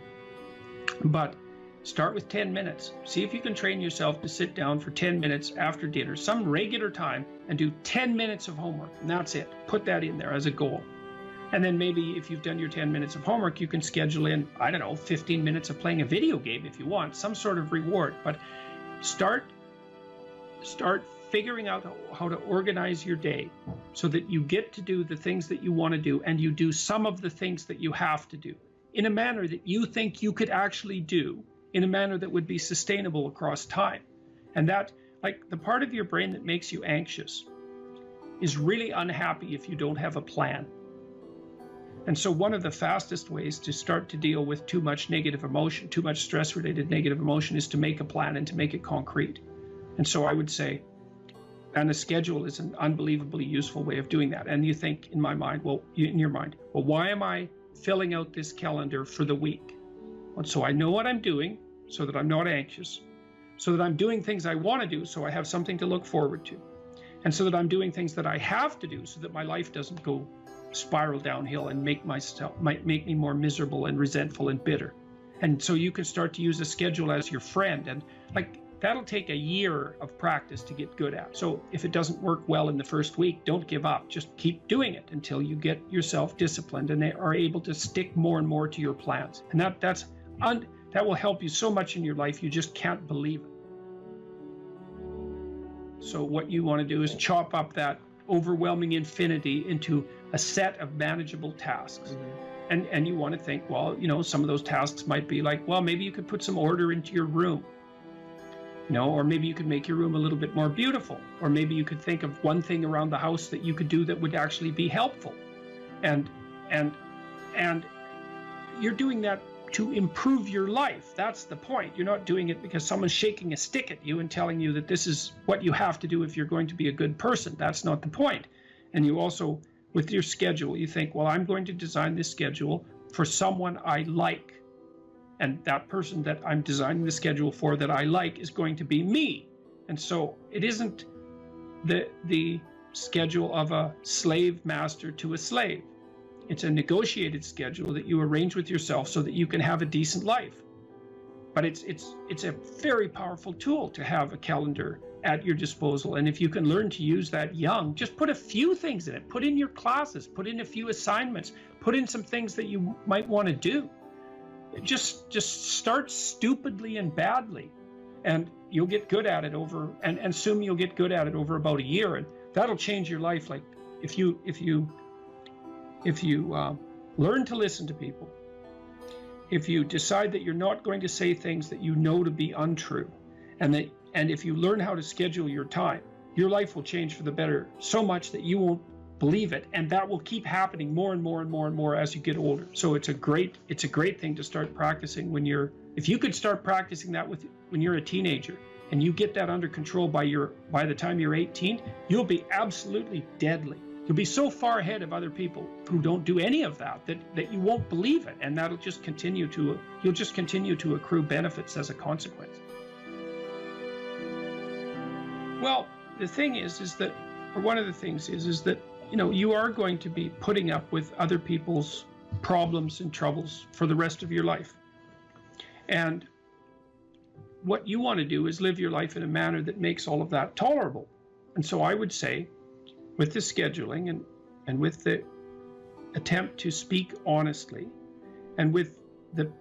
But start with 10 minutes. See if you can train yourself to sit down for 10 minutes after dinner, some regular time, and do 10 minutes of homework. And that's it. Put that in there as a goal. And then maybe if you've done your 10 minutes of homework, you can schedule in, I don't know, 15 minutes of playing a video game if you want, some sort of reward. But start figuring out how to organize your day so that you get to do the things that you want to do, and you do some of the things that you have to do in a manner that you think you could actually do, in a manner that would be sustainable across time. And that, like, the part of your brain that makes you anxious is really unhappy if you don't have a plan. And so one of the fastest ways to start to deal with too much negative emotion, too much stress-related negative emotion, is to make a plan and to make it concrete. And so I would say, and a schedule is an unbelievably useful way of doing that. And you think, in my mind, well, in your mind, well, why am I filling out this calendar for the week? Well, so I know what I'm doing, so that I'm not anxious, so that I'm doing things I want to do, so I have something to look forward to, and so that I'm doing things that I have to do, so that my life doesn't go spiral downhill and make me more miserable and resentful and bitter. And so you can start to use a schedule as your friend, and like, that'll take a year of practice to get good at. So if it doesn't work well in the first week, don't give up. Just keep doing it until you get yourself disciplined and they are able to stick more and more to your plans. And that will help you so much in your life, you just can't believe it. So what you want to do is chop up that overwhelming infinity into a set of manageable tasks. Mm-hmm. And you want to think, well, you know, some of those tasks might be like, well, maybe you could put some order into your room. You know, or maybe you could make your room a little bit more beautiful, or maybe you could think of one thing around the house that you could do that would actually be helpful, and you're doing that to improve your life. That's the point. You're not doing it because someone's shaking a stick at you and telling you that this is what you have to do if you're going to be a good person. That's not the point. And you also, with your schedule, you think, well, I'm going to design this schedule for someone I like. And that person that I'm designing the schedule for that I like is going to be me. And so it isn't the schedule of a slave master to a slave. It's a negotiated schedule that you arrange with yourself so that you can have a decent life. But it's a very powerful tool to have a calendar at your disposal. And if you can learn to use that young, just put a few things in it. Put in your classes, put in a few assignments, put in some things that you might want to do. Just start stupidly and badly, and you'll get good at it and assume you'll get good at it over about a year, and that'll change your life. Like if you learn to listen to people, if you decide that you're not going to say things that you know to be untrue, and if you learn how to schedule your time, your life will change for the better so much that you won't believe it, and that will keep happening more and more and more and more as you get older. So it's a great thing to start practicing if you could start practicing that when you're a teenager, and you get that under control by the time you're 18, you'll be absolutely deadly. You'll be so far ahead of other people who don't do any of that you won't believe it, and you'll just continue to accrue benefits as a consequence. Well, the thing is that, or one of the things is that, you are going to be putting up with other people's problems and troubles for the rest of your life. And what you want to do is live your life in a manner that makes all of that tolerable. And so I would say, with the scheduling and with the attempt to speak honestly, and with the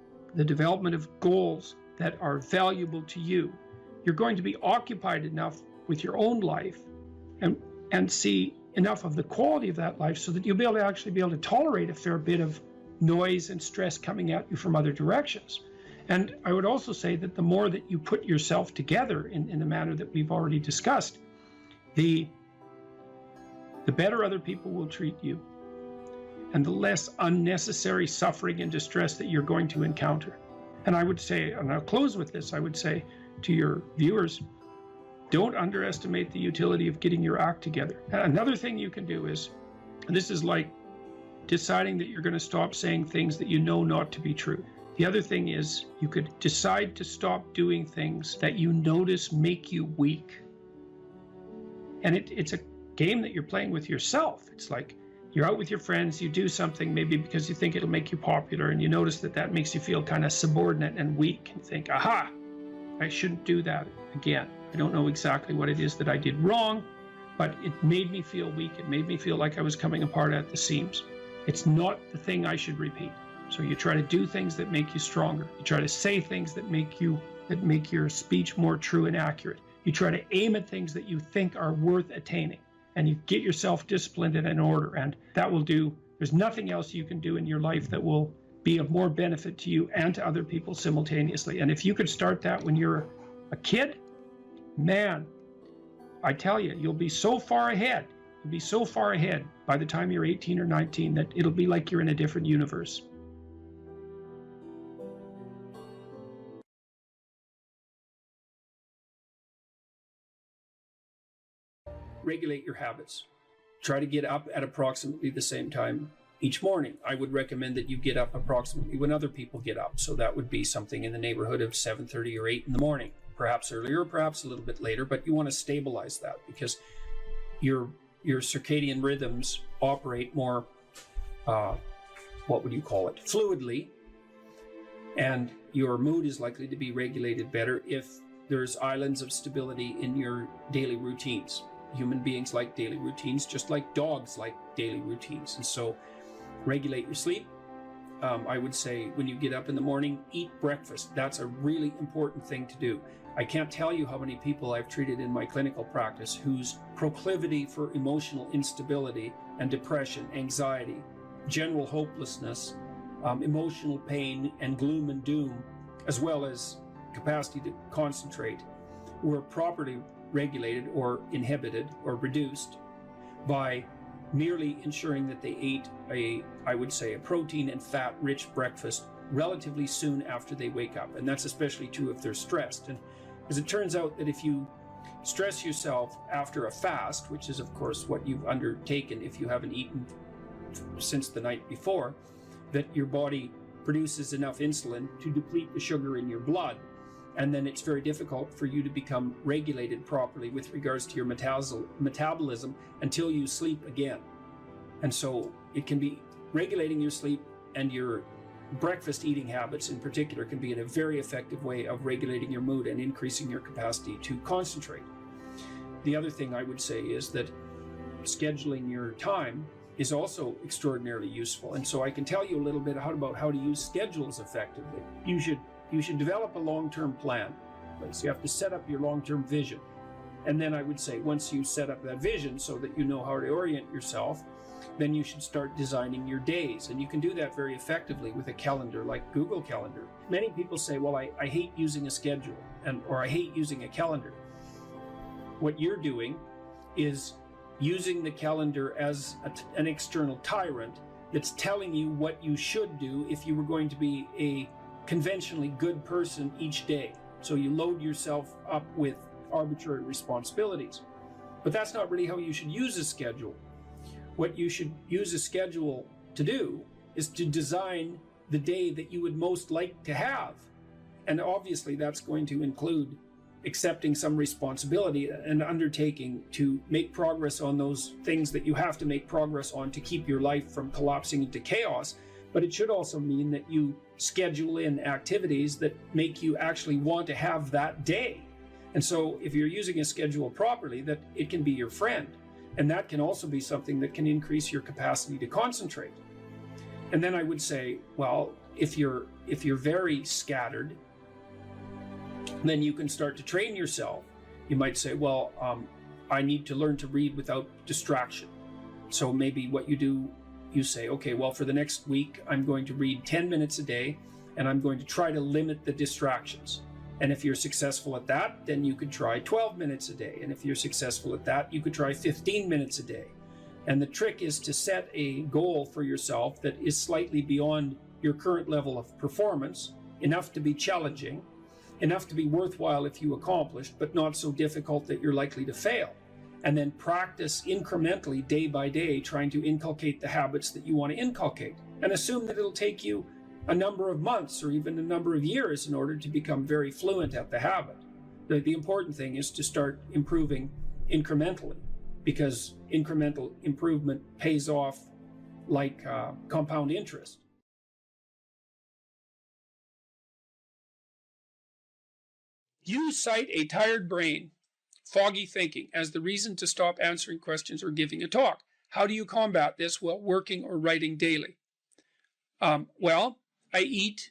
development of goals that are valuable to you, you're going to be occupied enough with your own life and see enough of the quality of that life so that you'll be able to tolerate a fair bit of noise and stress coming at you from other directions. And I would also say that the more that you put yourself together in the manner that we've already discussed, the better other people will treat you, and the less unnecessary suffering and distress that you're going to encounter. And I would say, and I'll close with this, I would say to your viewers, don't underestimate the utility of getting your act together. Another thing you can do is, and this is like deciding that you're going to stop saying things that you know not to be true. The other thing is, you could decide to stop doing things that you notice make you weak. And it's a game that you're playing with yourself. It's like you're out with your friends, you do something maybe because you think it'll make you popular, and you notice that makes you feel kind of subordinate and weak, and think, aha, I shouldn't do that again. I don't know exactly what it is that I did wrong, but it made me feel weak. It made me feel like I was coming apart at the seams. It's not the thing I should repeat. So you try to do things that make you stronger. You try to say things that make your speech more true and accurate. You try to aim at things that you think are worth attaining, and you get yourself disciplined and in order, and that will do. There's nothing else you can do in your life that will be of more benefit to you and to other people simultaneously. And if you could start that when you're a kid, man, I tell you, you'll be so far ahead. You'll be so far ahead by the time you're 18 or 19 that it'll be like you're in a different universe. Regulate your habits. Try to get up at approximately the same time each morning. I would recommend that you get up approximately when other people get up. So that would be something in the neighborhood of 7:30 or 8 in the morning. Perhaps earlier, perhaps a little bit later, but you want to stabilize that because your circadian rhythms operate more, fluidly, and your mood is likely to be regulated better if there's islands of stability in your daily routines. Human beings like daily routines, just like dogs like daily routines. And so regulate your sleep. I would say when you get up in the morning, eat breakfast. That's a really important thing to do. I can't tell you how many people I've treated in my clinical practice whose proclivity for emotional instability and depression, anxiety, general hopelessness, emotional pain and gloom and doom, as well as capacity to concentrate, were properly regulated or inhibited or reduced by merely ensuring that they ate a protein and fat rich breakfast relatively soon after they wake up. And that's especially true if they're stressed. And as it turns out that if you stress yourself after a fast, which is of course what you've undertaken if you haven't eaten since the night before, that your body produces enough insulin to deplete the sugar in your blood. And then it's very difficult for you to become regulated properly with regards to your metabolism until you sleep again. And so it can be regulating your sleep, and your breakfast eating habits in particular can be in a very effective way of regulating your mood and increasing your capacity to concentrate. The other thing I would say is that scheduling your time is also extraordinarily useful. And so I can tell you a little bit about how to use schedules effectively. You should develop a long-term plan. Right? So you have to set up your long-term vision. And then I would say, once you set up that vision so that you know how to orient yourself, then you should start designing your days. And you can do that very effectively with a calendar like Google Calendar. Many people say, well, I hate using a schedule, or I hate using a calendar. What you're doing is using the calendar as an external tyrant that's telling you what you should do if you were going to be a conventionally good person each day. So you load yourself up with arbitrary responsibilities. But that's not really how you should use a schedule. What you should use a schedule to do is to design the day that you would most like to have. And obviously that's going to include accepting some responsibility and undertaking to make progress on those things that you have to make progress on to keep your life from collapsing into chaos. But it should also mean that you schedule in activities that make you actually want to have that day. And so if you're using a schedule properly, that it can be your friend. And that can also be something that can increase your capacity to concentrate. And then I would say, well, if you're very scattered, then you can start to train yourself. You might say, well, I need to learn to read without distraction. So maybe what you do, you say, okay, well, for the next week, I'm going to read 10 minutes a day, and I'm going to try to limit the distractions. And if you're successful at that, then you could try 12 minutes a day. And if you're successful at that, you could try 15 minutes a day. And the trick is to set a goal for yourself that is slightly beyond your current level of performance, enough to be challenging, enough to be worthwhile if you accomplish, but not so difficult that you're likely to fail. And then practice incrementally, day by day, trying to inculcate the habits that you want to inculcate. And assume that it'll take you a number of months or even a number of years in order to become very fluent at the habit. The important thing is to start improving incrementally, because incremental improvement pays off like compound interest. You cite a tired brain, foggy thinking, as the reason to stop answering questions or giving a talk. How do you combat this while working or writing daily? Well, I eat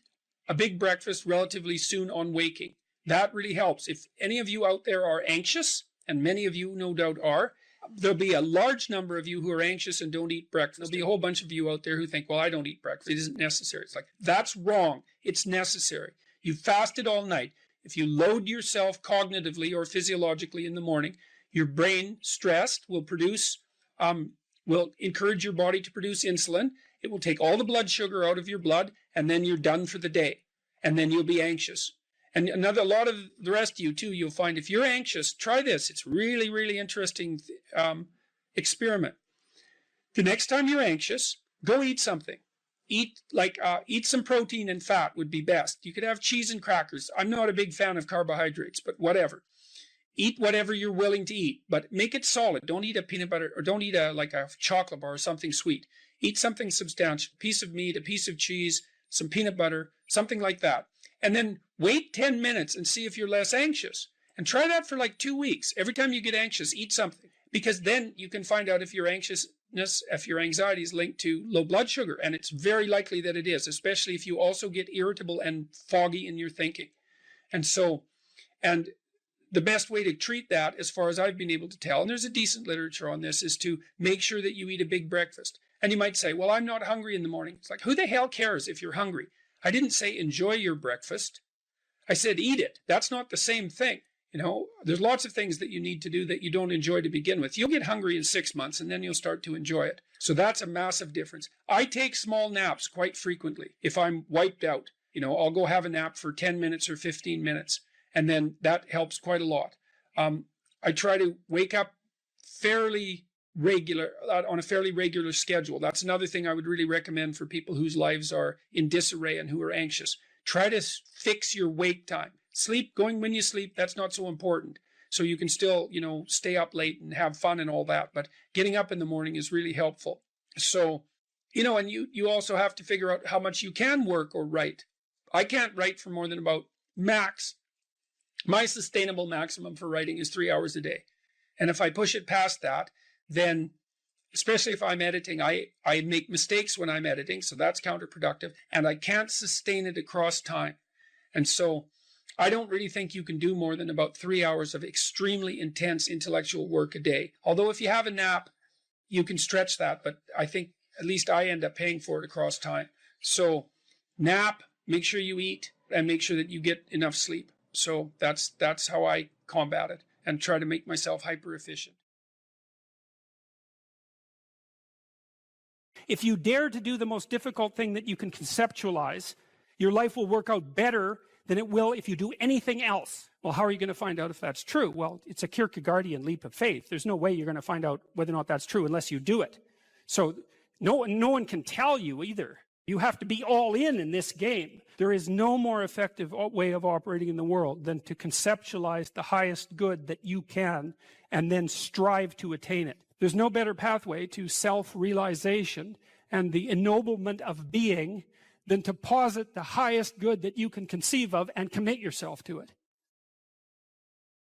a big breakfast relatively soon on waking. That really helps. If any of you out there are anxious, and many of you no doubt are, there'll be a large number of you who are anxious and don't eat breakfast. There'll be a whole bunch of you out there who think, well, I don't eat breakfast. It isn't necessary. It's like, that's wrong. It's necessary. You fasted all night. If you load yourself cognitively or physiologically in the morning, your brain, stressed, will encourage your body to produce insulin. It will take all the blood sugar out of your blood, and then you're done for the day. And then you'll be anxious. And a lot of the rest of you too, you'll find if you're anxious, try this. It's really, really interesting experiment. The next time you're anxious, go eat something. Eat some protein and fat would be best. You could have cheese and crackers. I'm not a big fan of carbohydrates, but whatever. Eat whatever you're willing to eat, but make it solid. Don't eat a peanut butter, or don't eat a chocolate bar or something sweet. Eat something substantial, a piece of meat, a piece of cheese, some peanut butter, something like that. And then wait 10 minutes and see if you're less anxious. And try that for like 2 weeks. Every time you get anxious, eat something. Because then you can find out if your anxiety is linked to low blood sugar. And it's very likely that it is, especially if you also get irritable and foggy in your thinking. And the best way to treat that, as far as I've been able to tell, and there's a decent literature on this, is to make sure that you eat a big breakfast. And you might say, well, I'm not hungry in the morning. It's like, who the hell cares if you're hungry? I didn't say enjoy your breakfast. I said eat it. That's not the same thing. You know, there's lots of things that you need to do that you don't enjoy to begin with. You'll get hungry in 6 months and then you'll start to enjoy it. So that's a massive difference. I take small naps quite frequently. If I'm wiped out, I'll go have a nap for 10 minutes or 15 minutes. And then that helps quite a lot. I try to wake up fairly on a fairly regular schedule. That's another thing I would really recommend for people whose lives are in disarray and who are anxious. Try to fix your wake time. Sleep, going when you sleep, that's not so important. So you can still, stay up late and have fun and all that, but getting up in the morning is really helpful. So, and you also have to figure out how much you can work or write. I can't write for more than about my sustainable maximum for writing is 3 hours a day. And if I push it past that, then especially if I'm editing, I make mistakes when I'm editing, so that's counterproductive, and I can't sustain it across time. And so I don't really think you can do more than about 3 hours of extremely intense intellectual work a day. Although if you have a nap, you can stretch that, but I think at least I end up paying for it across time. So nap, make sure you eat, and make sure that you get enough sleep. So that's how I combat it and try to make myself hyper efficient. If you dare to do the most difficult thing that you can conceptualize, your life will work out better than it will if you do anything else. Well, how are you going to find out if that's true? Well, it's a Kierkegaardian leap of faith. There's no way you're going to find out whether or not that's true unless you do it. So no one can tell you either. You have to be all in this game. There is no more effective way of operating in the world than to conceptualize the highest good that you can and then strive to attain it. There's no better pathway to self-realization and the ennoblement of being than to posit the highest good that you can conceive of and commit yourself to it.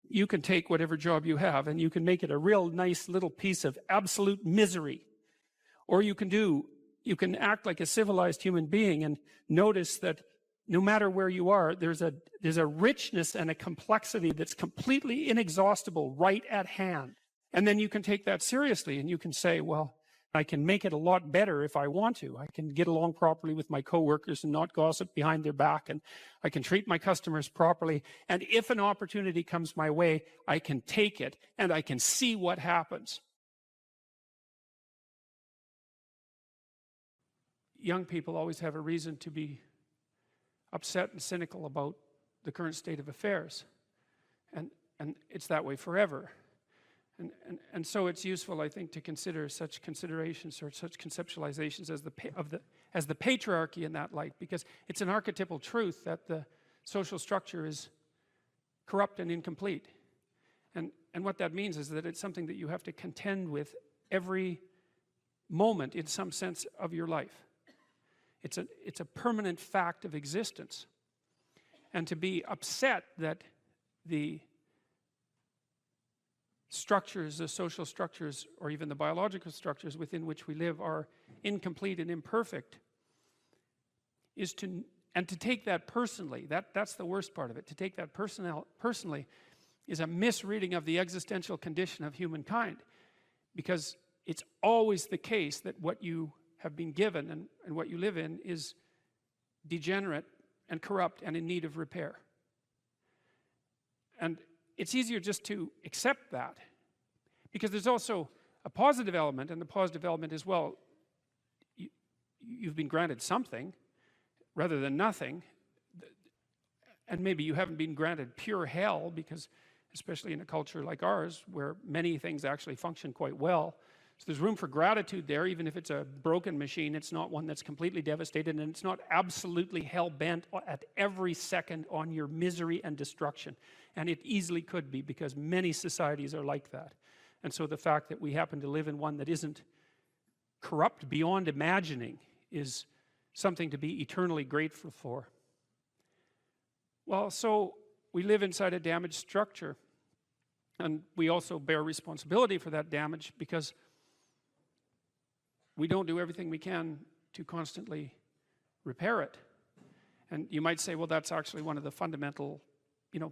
You can take whatever job you have and you can make it a real nice little piece of absolute misery. Or you can act like a civilized human being and notice that no matter where you are, there's a richness and a complexity that's completely inexhaustible right at hand. And then you can take that seriously and you can say, well, I can make it a lot better if I want to. I can get along properly with my coworkers and not gossip behind their back, and I can treat my customers properly. And if an opportunity comes my way, I can take it and I can see what happens. Young people always have a reason to be upset and cynical about the current state of affairs. And it's that way forever. And so it's useful, I think, to consider such considerations or such conceptualizations as the patriarchy in that light, because it's an archetypal truth that the social structure is corrupt and incomplete. And what that means is that it's something that you have to contend with every moment in some sense of your life. It's a permanent fact of existence. And to be upset that the structures, the social structures, or even the biological structures within which we live are incomplete and imperfect, to take that personally, that's the worst part of it. To take that personally is a misreading of the existential condition of humankind, because it's always the case that what you have been given and what you live in is degenerate and corrupt and in need of repair. And it's easier just to accept that, because there's also a positive element, and the positive element is, well, you've been granted something rather than nothing, and maybe you haven't been granted pure hell, because especially in a culture like ours where many things actually function quite well, so there's room for gratitude there. Even if it's a broken machine, it's not one that's completely devastated, and it's not absolutely hell-bent at every second on your misery and destruction. And it easily could be, because many societies are like that. And so the fact that we happen to live in one that isn't corrupt beyond imagining is something to be eternally grateful for. Well, so we live inside a damaged structure, and we also bear responsibility for that damage, because we don't do everything we can to constantly repair it. And you might say, well, that's actually one of the fundamental,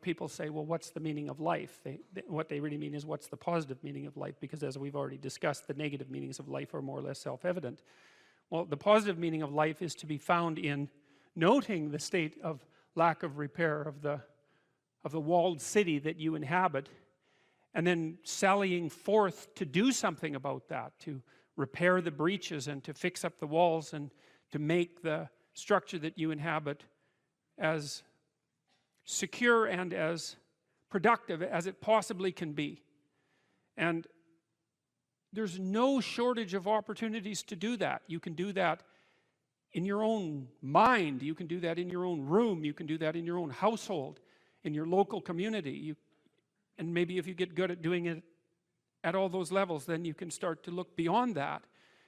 people say, well, what's the meaning of life? What they really mean is, what's the positive meaning of life? Because as we've already discussed, the negative meanings of life are more or less self-evident. Well, the positive meaning of life is to be found in noting the state of lack of repair of the walled city that you inhabit, and then sallying forth to do something about that, to repair the breaches and to fix up the walls and to make the structure that you inhabit as secure and as productive as it possibly can be. And there's no shortage of opportunities to do that. You can do that in your own mind. You can do that in your own room. You can do that in your own household, in your local community. And maybe if you get good at doing it at all those levels, then you can start to look beyond that.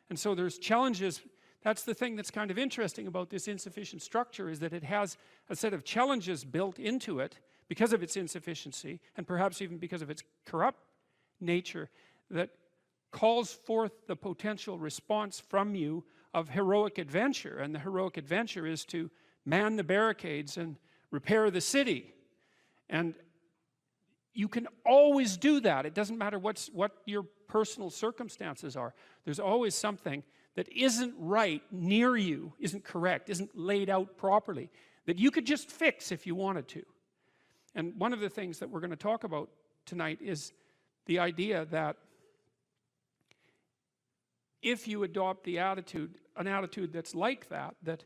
And so there's challenges. That's the thing that's kind of interesting about this insufficient structure, is that it has a set of challenges built into it because of its insufficiency, and perhaps even because of its corrupt nature, that calls forth the potential response from you of heroic adventure. And the heroic adventure is to man the barricades and repair the city. And you can always do that. It doesn't matter what your personal circumstances are. There's always something that isn't right near you, isn't correct, isn't laid out properly, that you could just fix if you wanted to. And one of the things that we're going to talk about tonight is the idea that if you adopt an attitude that's like that, that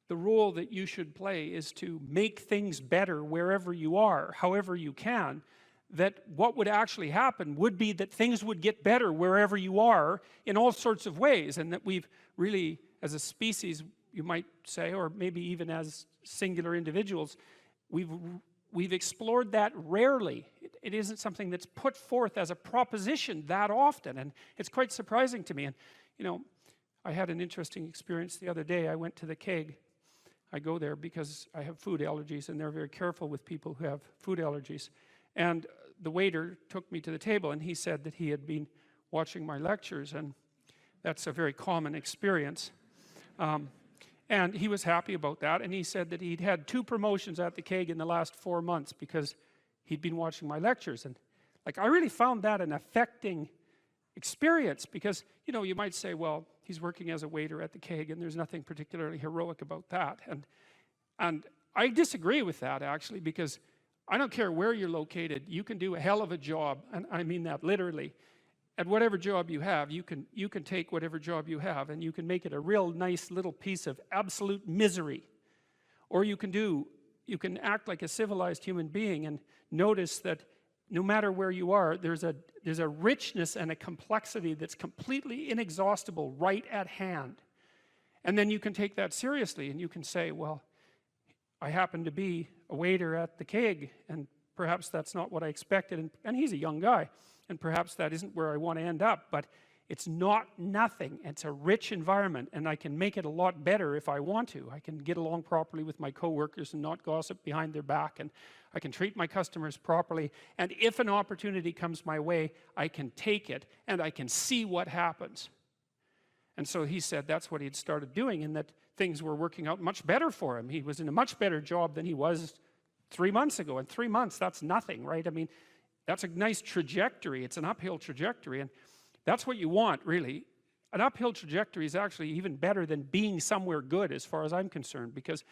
the role that you should play is to make things better wherever you are, however you can, that what would actually happen would be that things would get better wherever you are in all sorts of ways, and that we've really, as a species, you might say, or maybe even as singular individuals, we've explored that rarely. It isn't something that's put forth as a proposition that often, and it's quite surprising to me. And you know, I had an interesting experience the other day. I went to the keg. I go there because I have food allergies, and they're very careful with people who have food allergies. And the waiter took me to the table, and he said that he had been watching my lectures, and that's a very common experience. And he was happy about that, and he said that he'd had 2 promotions at the keg in the last 4 months because he'd been watching my lectures. And like, I really found that an affecting experience, because you know, you might say, well, he's working as a waiter at the keg and there's nothing particularly heroic about that. And I disagree with that, actually, because I don't care where you're located, you can do a hell of a job, and I mean that literally. At whatever job you have, you can take whatever job you have and you can make it a real nice little piece of absolute misery. Or you can act like a civilized human being and notice that no matter where you are, there's a richness and a complexity that's completely inexhaustible right at hand. And then you can take that seriously, and you can say, well, I happen to be a waiter at the keg, and perhaps that's not what I expected, and he's a young guy, and perhaps that isn't where I want to end up, but it's not nothing. It's a rich environment, and I can make it a lot better if I want to. I can get along properly with my coworkers and not gossip behind their back, and I can treat my customers properly, and if an opportunity comes my way, I can take it, and I can see what happens. And so he said that's what he had started doing, and that things were working out much better for him. He was in a much better job than he was 3 months ago. In 3 months, that's nothing, right? I mean, that's a nice trajectory. It's an uphill trajectory, and that's what you want, really. An uphill trajectory is actually even better than being somewhere good, as far as I'm concerned, because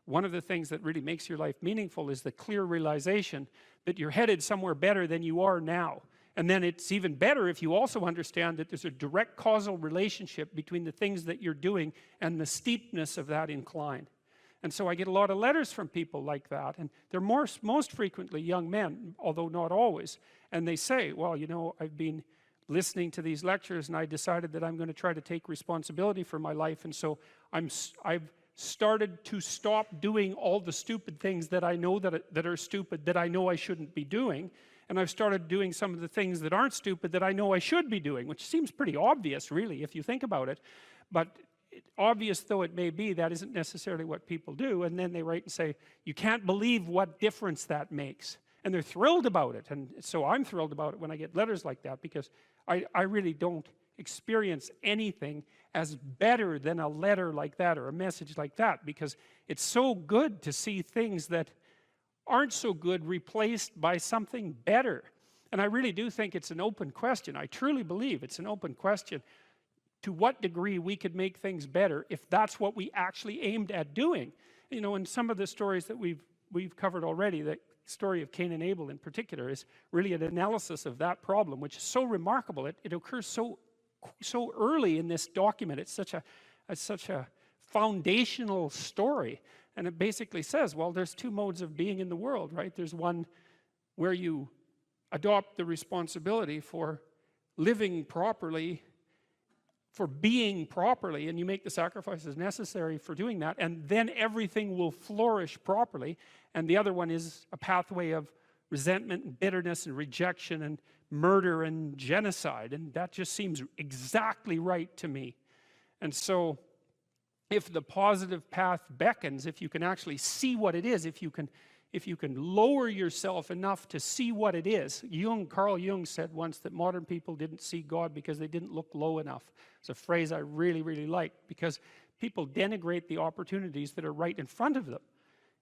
one of the things that really makes your life meaningful is the clear realization that you're headed somewhere better than you are now. And then it's even better if you also understand that there's a direct causal relationship between the things that you're doing and the steepness of that incline. And so I get a lot of letters from people like that, and they're most frequently young men, although not always. And they say, well, you know, I've been listening to these lectures, and I decided that I'm going to try to take responsibility for my life, and so I've started to stop doing all the stupid things that I know that are stupid, that I know I shouldn't be doing, and I've started doing some of the things that aren't stupid that I know I should be doing, which seems pretty obvious, really, if you think about it. But obvious though it may be, that isn't necessarily what people do. And then they write and say, you can't believe what difference that makes. And they're thrilled about it. And so I'm thrilled about it when I get letters like that, because I really don't experience anything as better than a letter like that or a message like that, because it's so good to see things that aren't so good replaced by something better. And I really do think it's an open question. I truly believe it's an open question to what degree we could make things better if that's what we actually aimed at doing. You know, in some of the stories that we've covered already, the story of Cain and Abel in particular is really an analysis of that problem, which is so remarkable. It occurs so early in this document. It's such a foundational story. And it basically says, well, there's 2 modes of being in the world, right? There's one where you adopt the responsibility for living properly, for being properly, and you make the sacrifices necessary for doing that, and then everything will flourish properly. And the other one is a pathway of resentment and bitterness and rejection and murder and genocide, and that just seems exactly right to me. And so if the positive path beckons, if you can actually see what it is, if you can lower yourself enough to see what it is. Carl Jung said once that modern people didn't see God because they didn't look low enough. It's a phrase I really, really like, because people denigrate the opportunities that are right in front of them.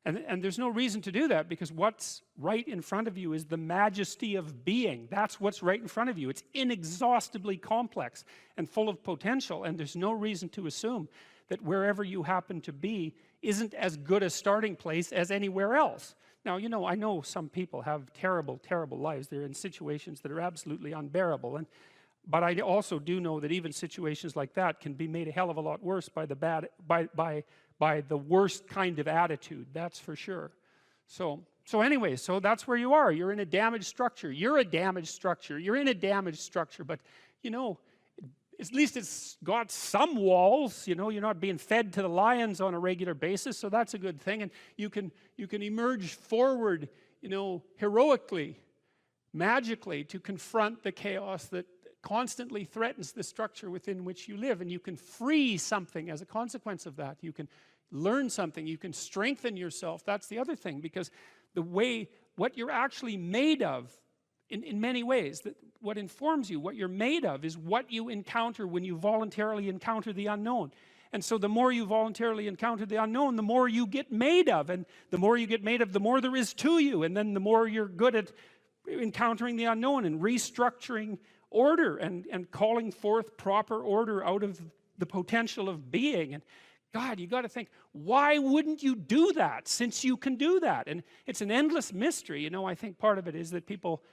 And there's no reason to do that, because what's right in front of you is the majesty of being. That's what's right in front of you. It's inexhaustibly complex and full of potential, and there's no reason to assume that wherever you happen to be isn't as good a starting place as anywhere else. Now, you know, I know some people have terrible, terrible lives. They're in situations that are absolutely unbearable. But I also do know that even situations like that can be made a hell of a lot worse by the worst kind of attitude. That's for sure. So anyway, so that's where you are. You're in a damaged structure. You're a damaged structure. You're in a damaged structure. But, you know, at least it's got some walls. You know, you're not being fed to the lions on a regular basis, so that's a good thing. And you can emerge forward, you know, heroically, magically, to confront the chaos that constantly threatens the structure within which you live. And you can free something as a consequence of that. You can learn something. You can strengthen yourself. That's the other thing, because what you're actually made of, in many ways, that what informs you, what you're made of, is what you encounter when you voluntarily encounter the unknown. And so the more you voluntarily encounter the unknown, the more you get made of. And the more you get made of, the more there is to you. And then the more you're good at encountering the unknown and restructuring order and calling forth proper order out of the potential of being. And God, you got to think, why wouldn't you do that, since you can do that? And it's an endless mystery. You know, I think part of it is that people,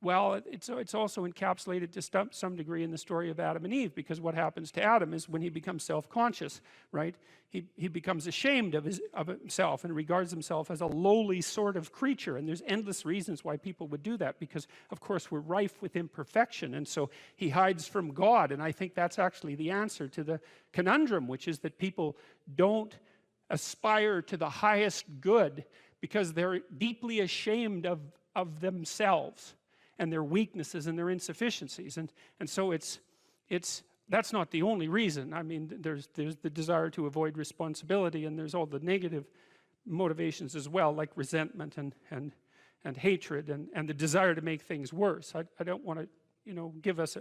well, it's also encapsulated to some degree in the story of Adam and Eve, because what happens to Adam is when he becomes self-conscious, right? He becomes ashamed of himself and regards himself as a lowly sort of creature. And there's endless reasons why people would do that, because, of course, we're rife with imperfection. And so he hides from God. And I think that's actually the answer to the conundrum, which is that people don't aspire to the highest good because they're deeply ashamed of themselves and their weaknesses and their insufficiencies. And so that's not the only reason. I mean, there's the desire to avoid responsibility, and there's all the negative motivations as well, like resentment and hatred and the desire to make things worse. I don't want to, you know, give us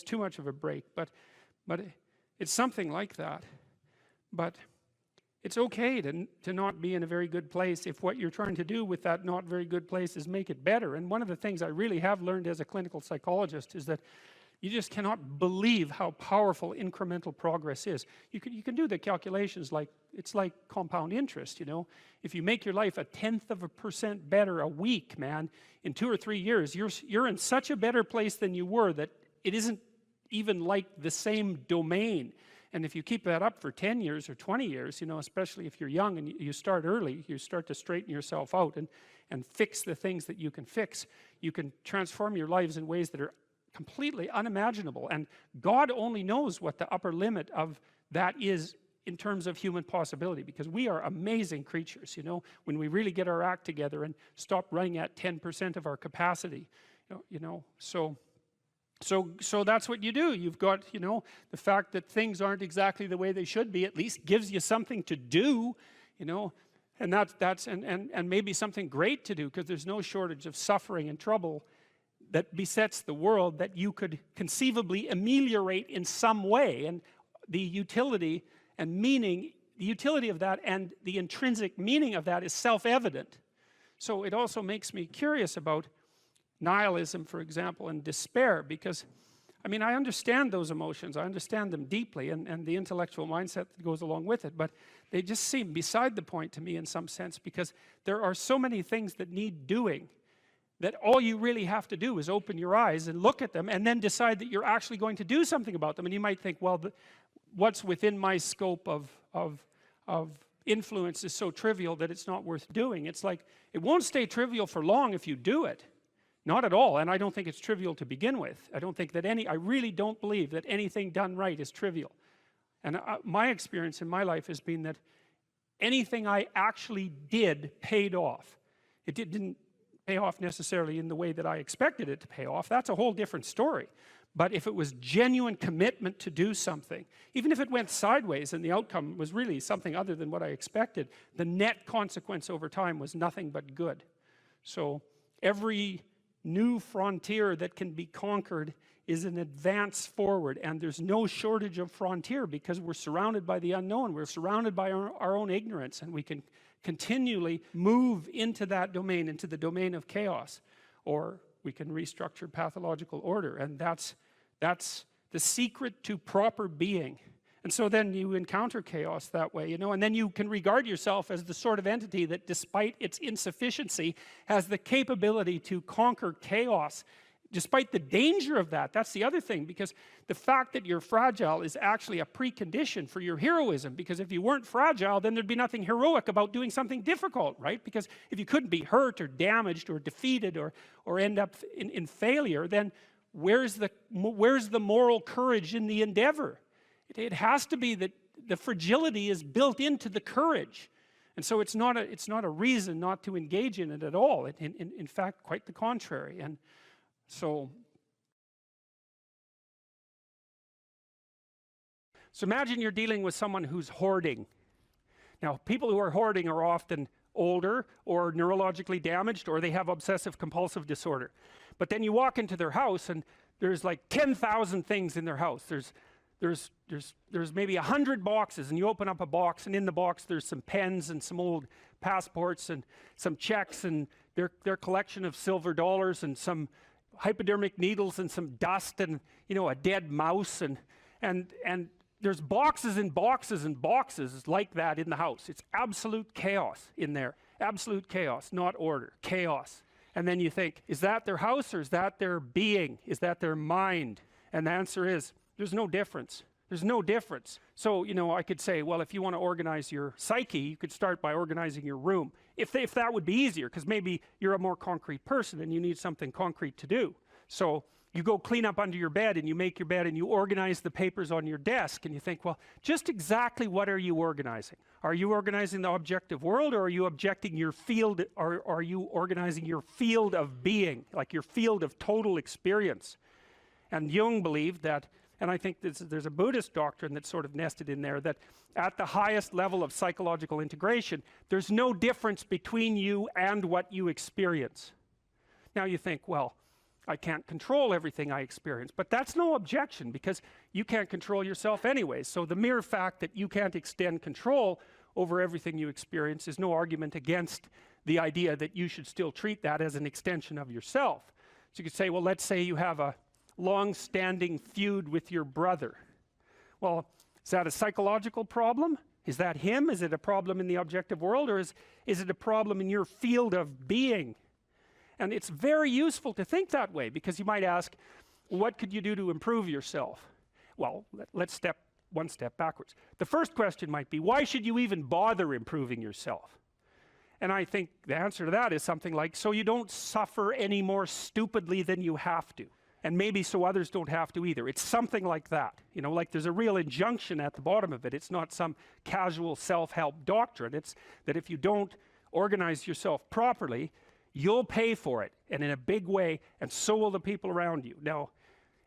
too much of a break, but it's something like that. But it's okay to not be in a very good place if what you're trying to do with that not very good place is make it better. And one of the things I really have learned as a clinical psychologist is that you just cannot believe how powerful incremental progress is. You can do the calculations like, it's like compound interest, you know. If you make your life 0.1% better a week, man, in 2 or 3 years, you're in such a better place than you were that it isn't even like the same domain. And if you keep that up for 10 years or 20 years, you know, especially if you're young and you start early, you start to straighten yourself out and fix the things that you can fix. You can transform your lives in ways that are completely unimaginable. And God only knows what the upper limit of that is in terms of human possibility, because we are amazing creatures, you know, when we really get our act together and stop running at 10% of our capacity, you know. So that's what you do. You've got, you know, the fact that things aren't exactly the way they should be at least gives you something to do, you know, and that's maybe something great to do, because there's no shortage of suffering and trouble that besets the world that you could conceivably ameliorate in some way. And the utility and meaning, the utility of that and the intrinsic meaning of that is self-evident. So it also makes me curious about nihilism, for example, and despair, because, I mean, I understand those emotions, I understand them deeply, and the intellectual mindset that goes along with it, but they just seem beside the point to me in some sense, because there are so many things that need doing that all you really have to do is open your eyes and look at them and then decide that you're actually going to do something about them. And you might think, well, what's within my scope of influence is so trivial that it's not worth doing. It's like, it won't stay trivial for long if you do it. Not at all, and I don't think it's trivial to begin with. I really don't believe that anything done right is trivial. And my experience in my life has been that anything I actually did paid off. It didn't pay off necessarily in the way that I expected it to pay off. That's a whole different story. But if it was genuine commitment to do something, even if it went sideways and the outcome was really something other than what I expected, the net consequence over time was nothing but good. So every new frontier that can be conquered is an advance forward, and there's no shortage of frontier because we're surrounded by the unknown. We're surrounded by our own ignorance, and we can continually move into that domain, into the domain of chaos, or we can restructure pathological order, and that's the secret to proper being. And so then you encounter chaos that way, you know, and then you can regard yourself as the sort of entity that, despite its insufficiency, has the capability to conquer chaos, despite the danger of that. That's the other thing, because the fact that you're fragile is actually a precondition for your heroism, because if you weren't fragile, then there'd be nothing heroic about doing something difficult, right? Because if you couldn't be hurt or damaged or defeated or end up in failure, then where's the moral courage in the endeavor? It has to be that the fragility is built into the courage. And so it's not a reason not to engage in it at all. In fact, quite the contrary. And so imagine you're dealing with someone who's hoarding. Now, people who are hoarding are often older or neurologically damaged, or they have obsessive compulsive disorder. But then you walk into their house and there's like 10,000 things in their house. There's maybe 100 boxes, and you open up a box, and in the box there's some pens and some old passports and some checks and their collection of silver dollars and some hypodermic needles and some dust and, you know, a dead mouse, and there's boxes and boxes and boxes like that in the house. It's absolute chaos in there. Absolute chaos, not order, chaos. And then you think, is that their house, or is that their being? Is that their mind? And the answer is, there's no difference. There's no difference. So, you know, I could say, well, if you want to organize your psyche, you could start by organizing your room. If that would be easier, because maybe you're a more concrete person and you need something concrete to do. So you go clean up under your bed, and you make your bed, and you organize the papers on your desk, and you think, well, just exactly what are you organizing? Are you organizing the objective world, or are you objecting your field, or are you organizing your field of being, like your field of total experience? And Jung believed that, and I think there's a Buddhist doctrine that's sort of nested in there, that at the highest level of psychological integration, there's no difference between you and what you experience. Now you think, well, I can't control everything I experience, but that's no objection, because you can't control yourself anyway. So the mere fact that you can't extend control over everything you experience is no argument against the idea that you should still treat that as an extension of yourself. So you could say, well, let's say you have a long-standing feud with your brother. Well, is that a psychological problem? Is that him? Is it a problem in the objective world, or is it a problem in your field of being? And it's very useful to think that way, because you might ask, what could you do to improve yourself? Well, let's step one step backwards. The first question might be, why should you even bother improving yourself? And I think the answer to that is something like, so you don't suffer any more stupidly than you have to. And maybe so others don't have to either. It's something like that. You know, like there's a real injunction at the bottom of it. It's not some casual self-help doctrine. It's that if you don't organize yourself properly, you'll pay for it, and in a big way, and so will the people around you. Now,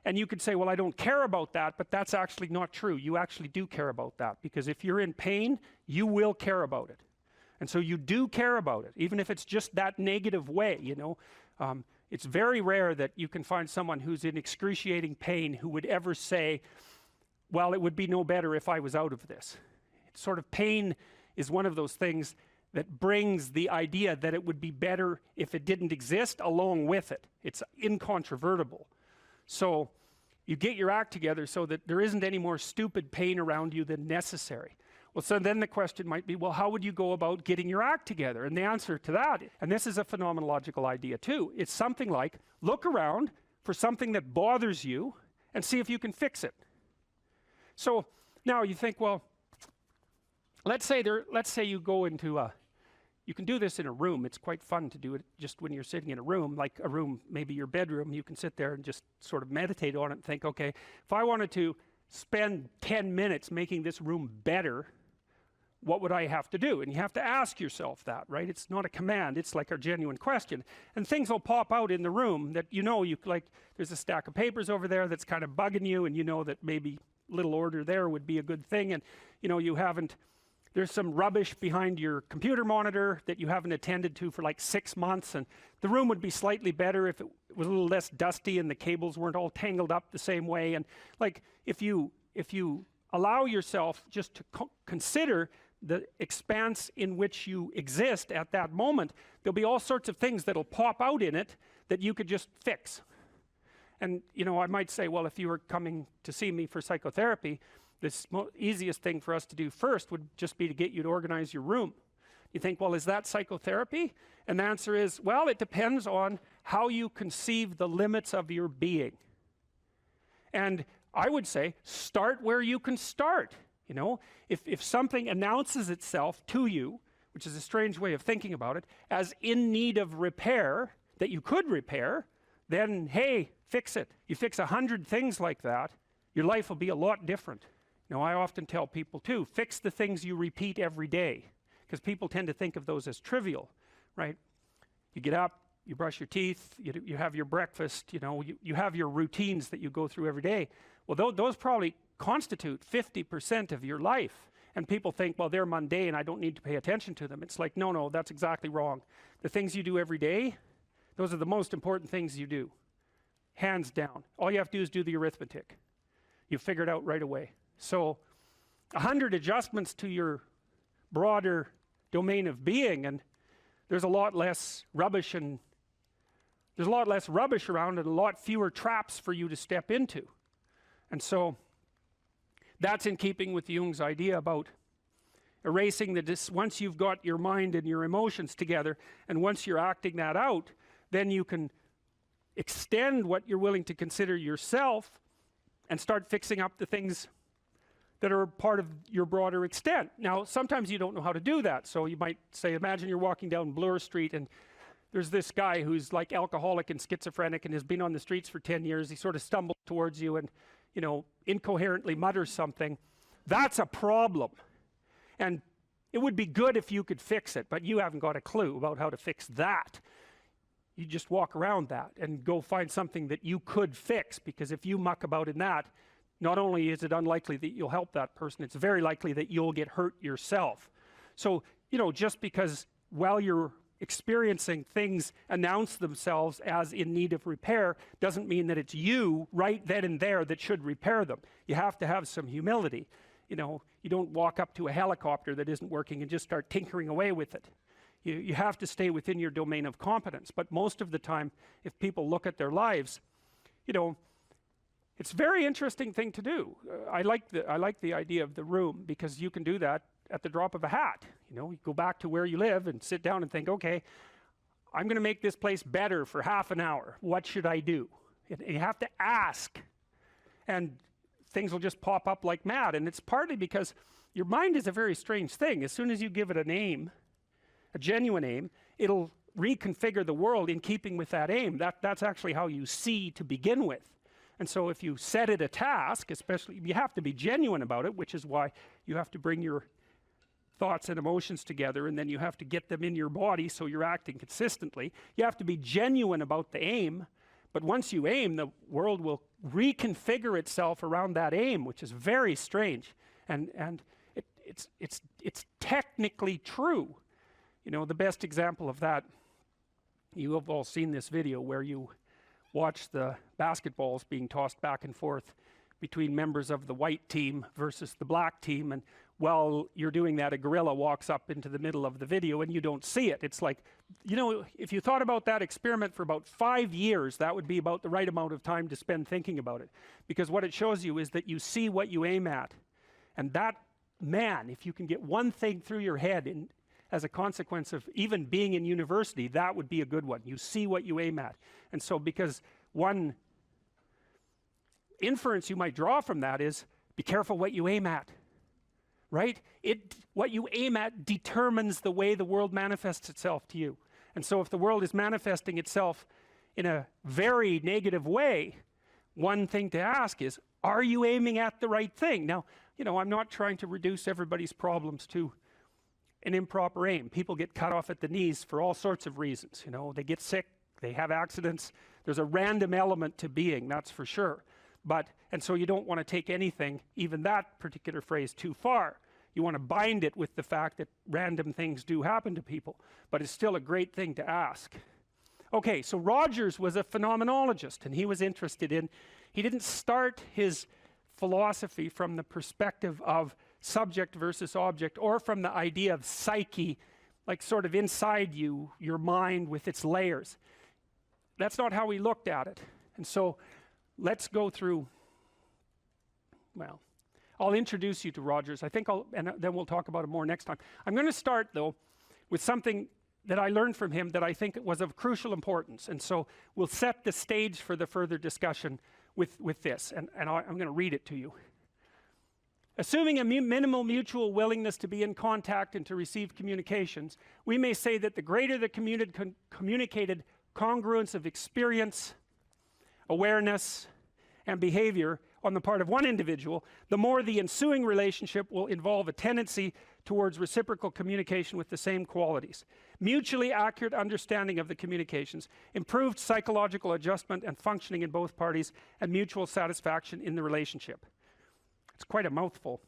and you could say, well, I don't care about that, but that's actually not true. You actually do care about that, because if you're in pain, you will care about it. And so you do care about it, even if it's just that negative way, you know. It's very rare that you can find someone who's in excruciating pain who would ever say, well, it would be no better if I was out of this. It's sort of, pain is one of those things that brings the idea that it would be better if it didn't exist along with it. It's incontrovertible. So you get your act together so that there isn't any more stupid pain around you than necessary. Well, so then the question might be, well, how would you go about getting your act together? And the answer to that, and this is a phenomenological idea too, it's something like, look around for something that bothers you and see if you can fix it. So now you think, well, let's say you go into you can do this in a room. It's quite fun to do it just when you're sitting in a room, like a room, maybe your bedroom. You can sit there and just sort of meditate on it and think, okay, if I wanted to spend 10 minutes making this room better, what would I have to do? And you have to ask yourself that, right? It's not a command, it's like a genuine question. And things will pop out in the room that you like, there's a stack of papers over there that's kind of bugging you, and you know that maybe little order there would be a good thing, and there's some rubbish behind your computer monitor that you haven't attended to for like 6 months, and the room would be slightly better if it was a little less dusty and the cables weren't all tangled up the same way. And like, if you allow yourself just to consider the expanse in which you exist at that moment, there'll be all sorts of things that'll pop out in it that you could just fix. And I might say, well, if you were coming to see me for psychotherapy, the easiest thing for us to do first would just be to get you to organize your room. You think, well, is that psychotherapy? And the answer is, well, it depends on how you conceive the limits of your being. And I would say, start where you can start. If something announces itself to you, which is a strange way of thinking about it, as in need of repair, that you could repair, then, hey, fix it. You fix 100 things like that, your life will be a lot different. I often tell people too, fix the things you repeat every day, because people tend to think of those as trivial, right? You get up, you brush your teeth, you have your breakfast, you have your routines that you go through every day. Well, those probably constitute 50% of your life. And people think, well, they're mundane, I don't need to pay attention to them. It's like, no, that's exactly wrong. The things you do every day, those are the most important things you do. Hands down. All you have to do is do the arithmetic. You figure it out right away. So 100 adjustments to your broader domain of being, and there's a lot less rubbish around, and a lot fewer traps for you to step into. And so that's in keeping with Jung's idea about erasing once you've got your mind and your emotions together, and once you're acting that out, then you can extend what you're willing to consider yourself and start fixing up the things that are part of your broader extent. Now, sometimes you don't know how to do that. So you might say, imagine you're walking down Bloor Street and there's this guy who's like alcoholic and schizophrenic and has been on the streets for 10 years. He sort of stumbles towards you and, incoherently mutters something. That's a problem. And it would be good if you could fix it, but you haven't got a clue about how to fix that. You just walk around that and go find something that you could fix, because if you muck about in that, not only is it unlikely that you'll help that person, it's very likely that you'll get hurt yourself. So, just because while you're experiencing things announce themselves as in need of repair, doesn't mean that it's you right then and there that should repair them. You have to have some humility. You don't walk up to a helicopter that isn't working and just start tinkering away with it. You have to stay within your domain of competence. But most of the time, if people look at their lives, it's a very interesting thing to do. I like the idea of the room, because you can do that at the drop of a hat. You go back to where you live and sit down and think, okay, I'm going to make this place better for half an hour. What should I do? And you have to ask, and things will just pop up like mad. And it's partly because your mind is a very strange thing. As soon as you give it an aim, a genuine aim, it'll reconfigure the world in keeping with that aim. That's actually how you see to begin with. And so if you set it a task, especially, you have to be genuine about it, which is why you have to bring your thoughts and emotions together, and then you have to get them in your body so you're acting consistently. You have to be genuine about the aim, but once you aim, the world will reconfigure itself around that aim, which is very strange. And it's technically true. The best example of that, you have all seen this video where you watch the basketballs being tossed back and forth between members of the white team versus the black team, and while you're doing that, a gorilla walks up into the middle of the video and you don't see it. It's like, if you thought about that experiment for about 5 years, that would be about the right amount of time to spend thinking about it, because what it shows you is that you see what you aim at. And that, man, if you can get one thing through your head as a consequence of even being in university, that would be a good one. You see what you aim at. And so, because one inference you might draw from that is, be careful what you aim at. right? What you aim at determines the way the world manifests itself to you. And so if the world is manifesting itself in a very negative way, one thing to ask is, are you aiming at the right thing? Now, you know, I'm not trying to reduce everybody's problems to an improper aim. People get cut off at the knees for all sorts of reasons. You know, they get sick, they have accidents. There's a random element to being, that's for sure. And so you don't want to take anything, even that particular phrase, too far. You want to bind it with the fact that random things do happen to people, but it's still a great thing to ask. Okay, so Rogers was a phenomenologist, and he was interested in, he didn't start his philosophy from the perspective of subject versus object, or from the idea of psyche, like sort of inside you, your mind with its layers. That's not how he looked at it. And so let's go through, well, I'll introduce you to Rogers. I think and then we'll talk about it more next time. I'm going to start, though, with something that I learned from him that I think was of crucial importance. And so we'll set the stage for the further discussion with this. And I'm going to read it to you. Assuming a minimal mutual willingness to be in contact and to receive communications, we may say that the greater the communicated congruence of experience, awareness, and behavior on the part of one individual, the more the ensuing relationship will involve a tendency towards reciprocal communication with the same qualities, mutually accurate understanding of the communications, improved psychological adjustment and functioning in both parties, and mutual satisfaction in the relationship. It's quite a mouthful.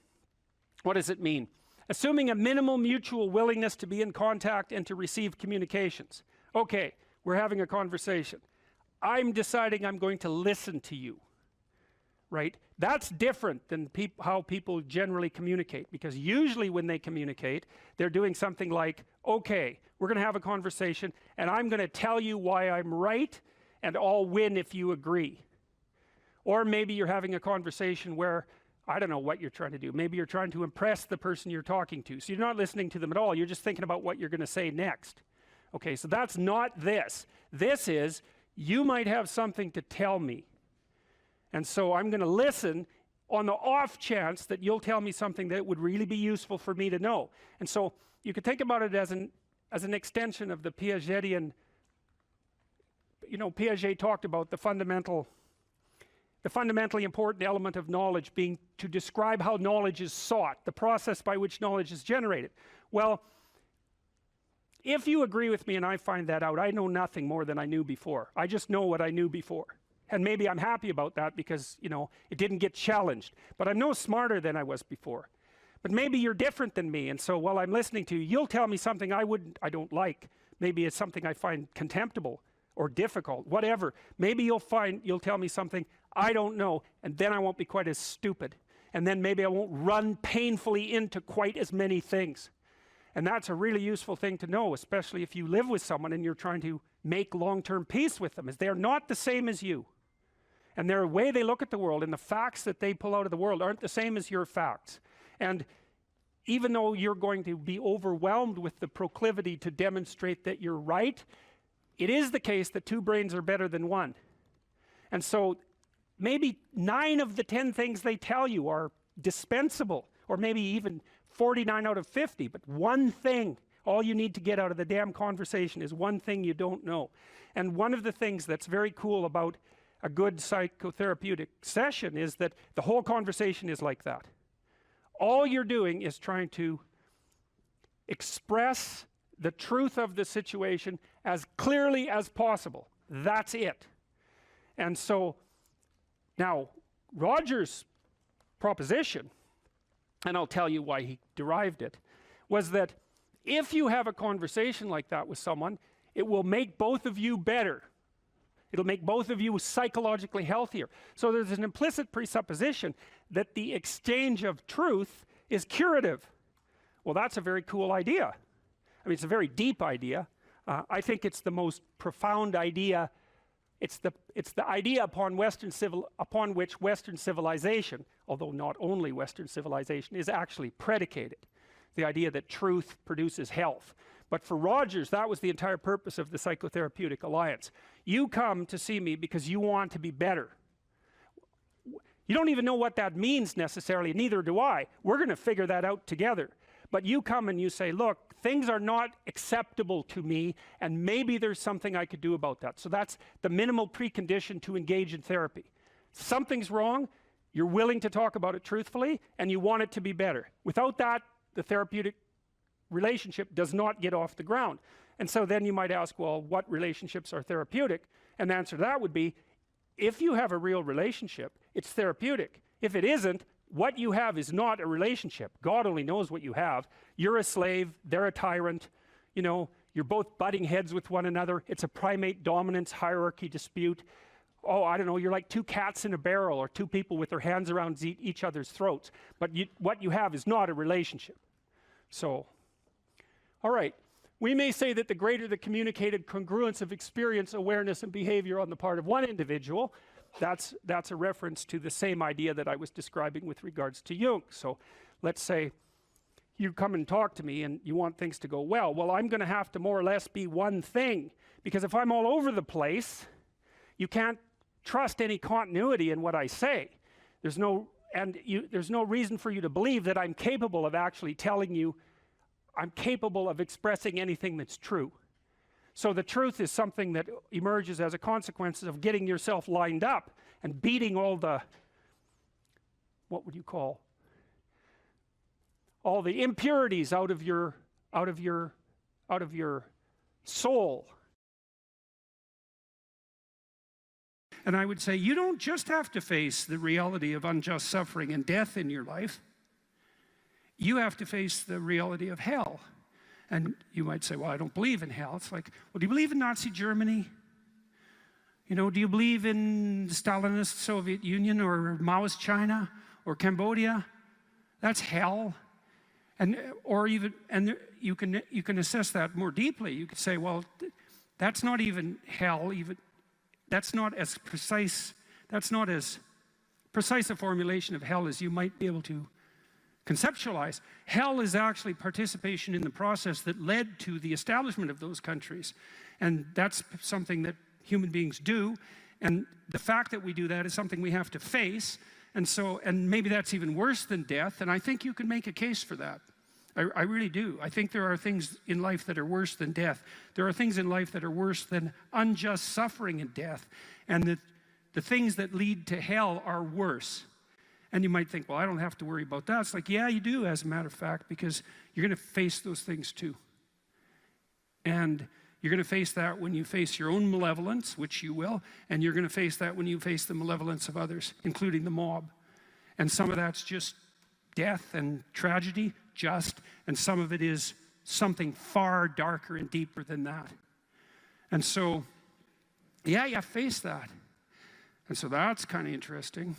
What does it mean? Assuming a minimal mutual willingness to be in contact and to receive communications. Okay, we're having a conversation. I'm deciding I'm going to listen to you. Right? That's different than how people generally communicate, because usually when they communicate, they're doing something like, okay, we're going to have a conversation and I'm going to tell you why I'm right and I'll win if you agree. Or maybe you're having a conversation where, I don't know what you're trying to do. Maybe you're trying to impress the person you're talking to. So you're not listening to them at all. You're just thinking about what you're going to say next. Okay, so that's not this. This is, you might have something to tell me. And so I'm going to listen on the off chance that you'll tell me something that would really be useful for me to know. And so you could think about it as an extension of the Piagetian, you know, Piaget talked about the fundamentally important element of knowledge being to describe how knowledge is sought, the process by which knowledge is generated. Well, if you agree with me and I find that out, I know nothing more than I knew before. I just know what I knew before. And maybe I'm happy about that because, you know, it didn't get challenged. But I'm no smarter than I was before. But maybe you're different than me. And so while I'm listening to you, you'll tell me something I don't like. Maybe it's something I find contemptible or difficult, whatever. Maybe you'll tell me something I don't know, and then I won't be quite as stupid. And then maybe I won't run painfully into quite as many things. And that's a really useful thing to know, especially if you live with someone and you're trying to make long-term peace with them, is they're not the same as you. And their way they look at the world and the facts that they pull out of the world aren't the same as your facts. And even though you're going to be overwhelmed with the proclivity to demonstrate that you're right, it is the case that two brains are better than one. And so maybe 9 of the 10 things they tell you are dispensable, or maybe even 49 out of 50, but one thing, all you need to get out of the damn conversation is one thing you don't know. And one of the things that's very cool about a good psychotherapeutic session is that the whole conversation is like that. All you're doing is trying to express the truth of the situation as clearly as possible. That's it. And so now Rogers' proposition, and I'll tell you why he derived it, was that if you have a conversation like that with someone, it will make both of you better. It'll make both of you psychologically healthier. So there's an implicit presupposition that the exchange of truth is curative. Well, that's a very cool idea. I mean, it's a very deep idea. I think it's the most profound idea. It's the idea upon which Western civilization, although not only Western civilization, is actually predicated. The idea that truth produces health. But for Rogers, that was the entire purpose of the Psychotherapeutic Alliance. You come to see me because you want to be better. You don't even know what that means necessarily, neither do I. We're going to figure that out together. But you come and you say, look, things are not acceptable to me, and maybe there's something I could do about that. So that's the minimal precondition to engage in therapy. Something's wrong, you're willing to talk about it truthfully, and you want it to be better. Without that, the therapeutic relationship does not get off the ground. And so then you might ask, well, what relationships are therapeutic? And the answer to that would be, if you have a real relationship, it's therapeutic. If it isn't, what you have is not a relationship. God only knows what you have. You're a slave, they're a tyrant, you know, you're both butting heads with one another. It's a primate dominance hierarchy dispute. Oh, I don't know, you're like two cats in a barrel, or two people with their hands around each other's throats. But what you have is not a relationship. So, all right. We may say that the greater the communicated congruence of experience, awareness, and behavior on the part of one individual, that's a reference to the same idea that I was describing with regards to Jung. So let's say you come and talk to me and you want things to go well. Well, I'm going to have to more or less be one thing, because if I'm all over the place, you can't trust any continuity in what I say. There's no reason for you to believe that I'm capable of actually telling you, I'm capable of expressing anything that's true. So the truth is something that emerges as a consequence of getting yourself lined up and beating all the, what would you call, all the impurities out of your soul. And I would say, you don't just have to face the reality of unjust suffering and death in your life. You have to face the reality of hell. And you might say, well, I don't believe in hell. It's like, well, do you believe in Nazi Germany? You know, do you believe in the Stalinist Soviet Union or Maoist China or Cambodia? That's hell. And you can assess that more deeply. You could say, well, that's not even hell. That's not as precise a formulation of hell as you might be able to conceptualize. Hell is actually participation in the process that led to the establishment of those countries. And that's something that human beings do. And the fact that we do that is something we have to face. And maybe that's even worse than death. And I think you can make a case for that. I really do. I think there are things in life that are worse than death. There are things in life that are worse than unjust suffering and death. And the things that lead to hell are worse. And you might think, well, I don't have to worry about that. It's like, yeah, you do, as a matter of fact, because you're going to face those things too. And you're going to face that when you face your own malevolence, which you will, and you're going to face that when you face the malevolence of others, including the mob. And some of that's just death and tragedy, and some of it is something far darker and deeper than that. And so, yeah, you face that. And so that's kind of interesting.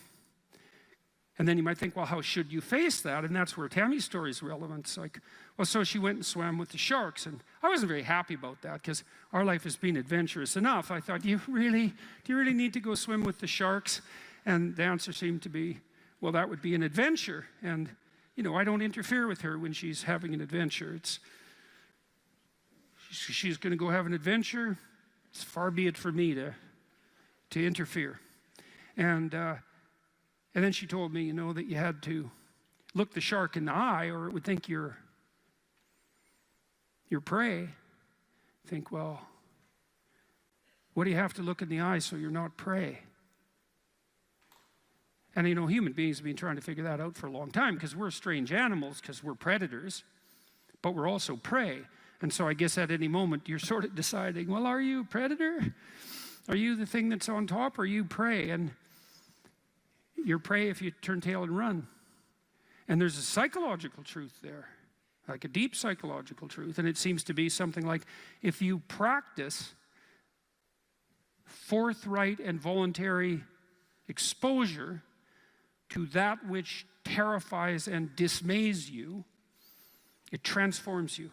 And then you might think, well, how should you face that? And that's where Tammy's story is relevant. It's like, well, so she went and swam with the sharks. And I wasn't very happy about that, because our life has been adventurous enough. I thought, do you really need to go swim with the sharks? And the answer seemed to be, well, that would be an adventure. And, you know, I don't interfere with her when she's having an adventure. She's going to go have an adventure. It's far be it for me to interfere. And then she told me, you know, that you had to look the shark in the eye or it would think you're prey. Think, well, what do you have to look in the eye so you're not prey? And, you know, human beings have been trying to figure that out for a long time, because we're strange animals, because we're predators, but we're also prey. And so I guess at any moment you're sort of deciding, well, are you a predator? Are you the thing that's on top, or are you prey? And you're prey if you turn tail and run. And there's a psychological truth there, like a deep psychological truth. And it seems to be something like, if you practice forthright and voluntary exposure to that which terrifies and dismays you, it transforms you.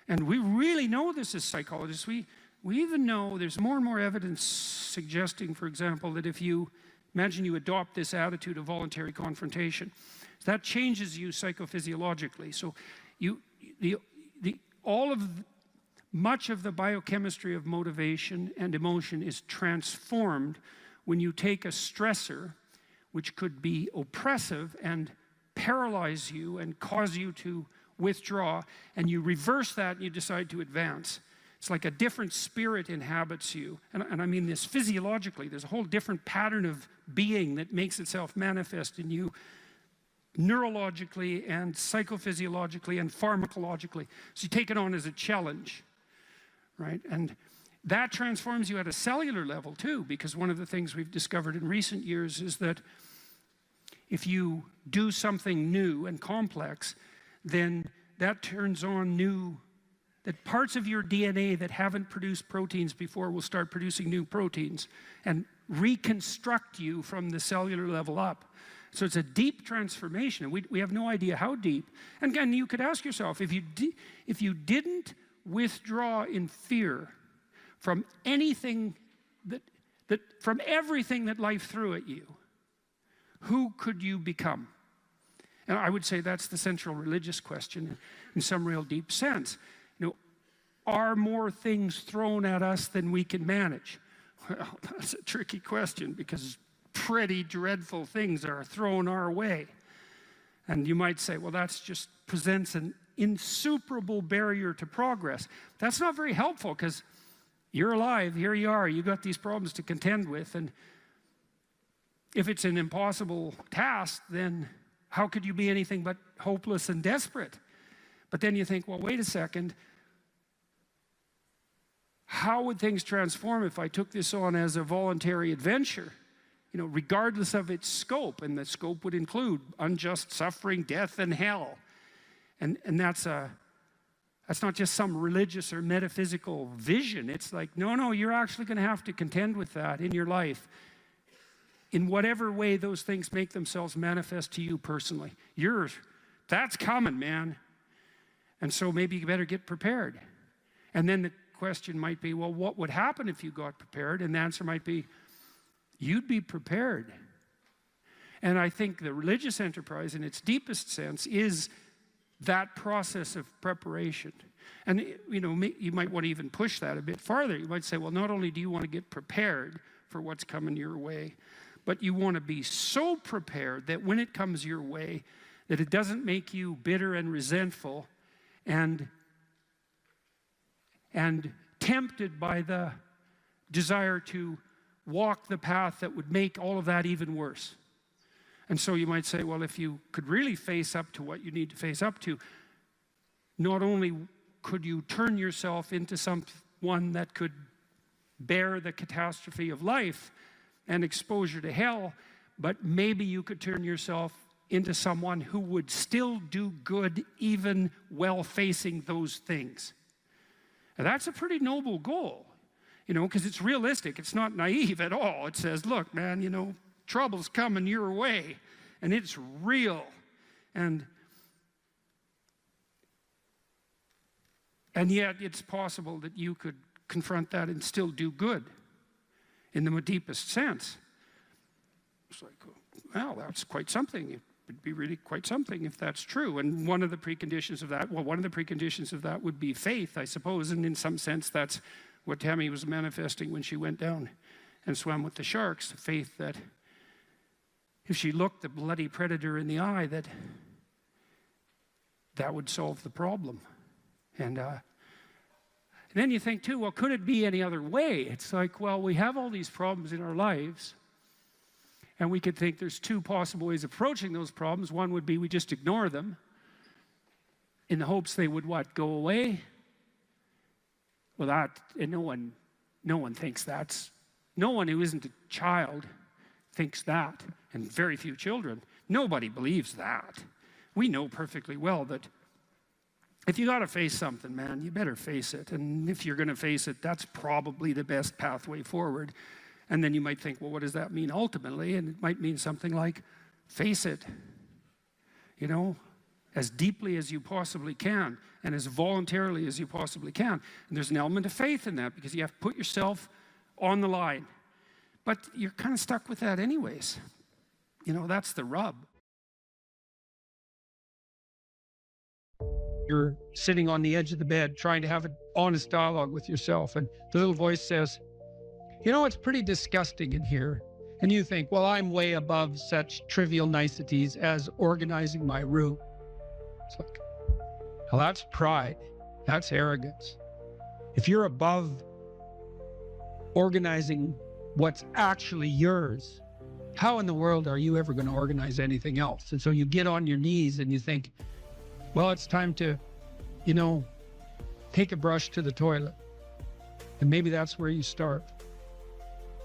And we really know this as psychologists. We even know there's more and more evidence suggesting, for example, that if you imagine you adopt this attitude of voluntary confrontation, that changes you psychophysiologically. So much of the biochemistry of motivation and emotion is transformed when you take a stressor which could be oppressive and paralyze you and cause you to withdraw, and you reverse that and you decide to advance. It's like a different spirit inhabits you. And I mean this physiologically. There's a whole different pattern of being that makes itself manifest in you neurologically and psychophysiologically and pharmacologically. So you take it on as a challenge, right? And that transforms you at a cellular level too, because one of the things we've discovered in recent years is that if you do something new and complex, then that turns on that parts of your DNA that haven't produced proteins before will start producing new proteins and reconstruct you from the cellular level up. So it's a deep transformation, and we have no idea how deep. And again, you could ask yourself, if you didn't withdraw in fear from anything from everything that life threw at you, who could you become? And I would say that's the central religious question in some real deep sense. You know, are more things thrown at us than we can manage? Well, that's a tricky question, because pretty dreadful things are thrown our way. And you might say, well, that's just presents an insuperable barrier to progress. That's not very helpful, because you're alive, here you are, you got these problems to contend with, and if it's an impossible task, then how could you be anything but hopeless and desperate? But then you think, well, wait a second, how would things transform if I took this on as a voluntary adventure? You know, regardless of its scope, and the scope would include unjust suffering, death, and hell. And that's not just some religious or metaphysical vision. It's like, no, you're actually going to have to contend with that in your life, in whatever way those things make themselves manifest to you personally. That's coming, man. And so maybe you better get prepared. And then the question might be, well, what would happen if you got prepared? And the answer might be, you'd be prepared. And I think the religious enterprise in its deepest sense is that process of preparation. And you know, you might want to even push that a bit farther. You might say, well, not only do you want to get prepared for what's coming your way, but you want to be so prepared that when it comes your way, that it doesn't make you bitter and resentful and tempted by the desire to walk the path that would make all of that even worse. And so you might say, well, if you could really face up to what you need to face up to, not only could you turn yourself into someone that could bear the catastrophe of life and exposure to hell, but maybe you could turn yourself into someone who would still do good even while facing those things. And that's a pretty noble goal, you know, because it's realistic. It's not naive at all. It says, look, man, you know, trouble's coming your way, and it's real. And yet it's possible that you could confront that and still do good in the deepest sense. It's like, well, that's quite something. It would be really quite something if that's true. And one of the preconditions of that would be faith, I suppose. And in some sense, that's what Tammy was manifesting when she went down and swam with the sharks. Faith that if she looked the bloody predator in the eye, that would solve the problem. And then you think too, well, could it be any other way? It's like, well, we have all these problems in our lives, and we could think there's two possible ways of approaching those problems. One would be we just ignore them in the hopes they would what? Go away? Well, and no one thinks that's, no one who isn't a child thinks that, and very few children. Nobody believes that. We know perfectly well that if you got to face something, man, you better face it. And if you're going to face it, that's probably the best pathway forward. And then you might think, well, what does that mean ultimately? And it might mean something like, face it, you know, as deeply as you possibly can and as voluntarily as you possibly can. And there's an element of faith in that, because you have to put yourself on the line. But you're kind of stuck with that anyways. You know, that's the rub. You're sitting on the edge of the bed trying to have an honest dialogue with yourself, and the little voice says, you know, it's pretty disgusting in here. and you think, well, I'm way above such trivial niceties as organizing my room. It's like, well, that's pride. That's arrogance. If you're above organizing what's actually yours, how in the world are you ever going to organize anything else? And so you get on your knees and you think, well, it's time to, take a brush to the toilet. And maybe that's where you start.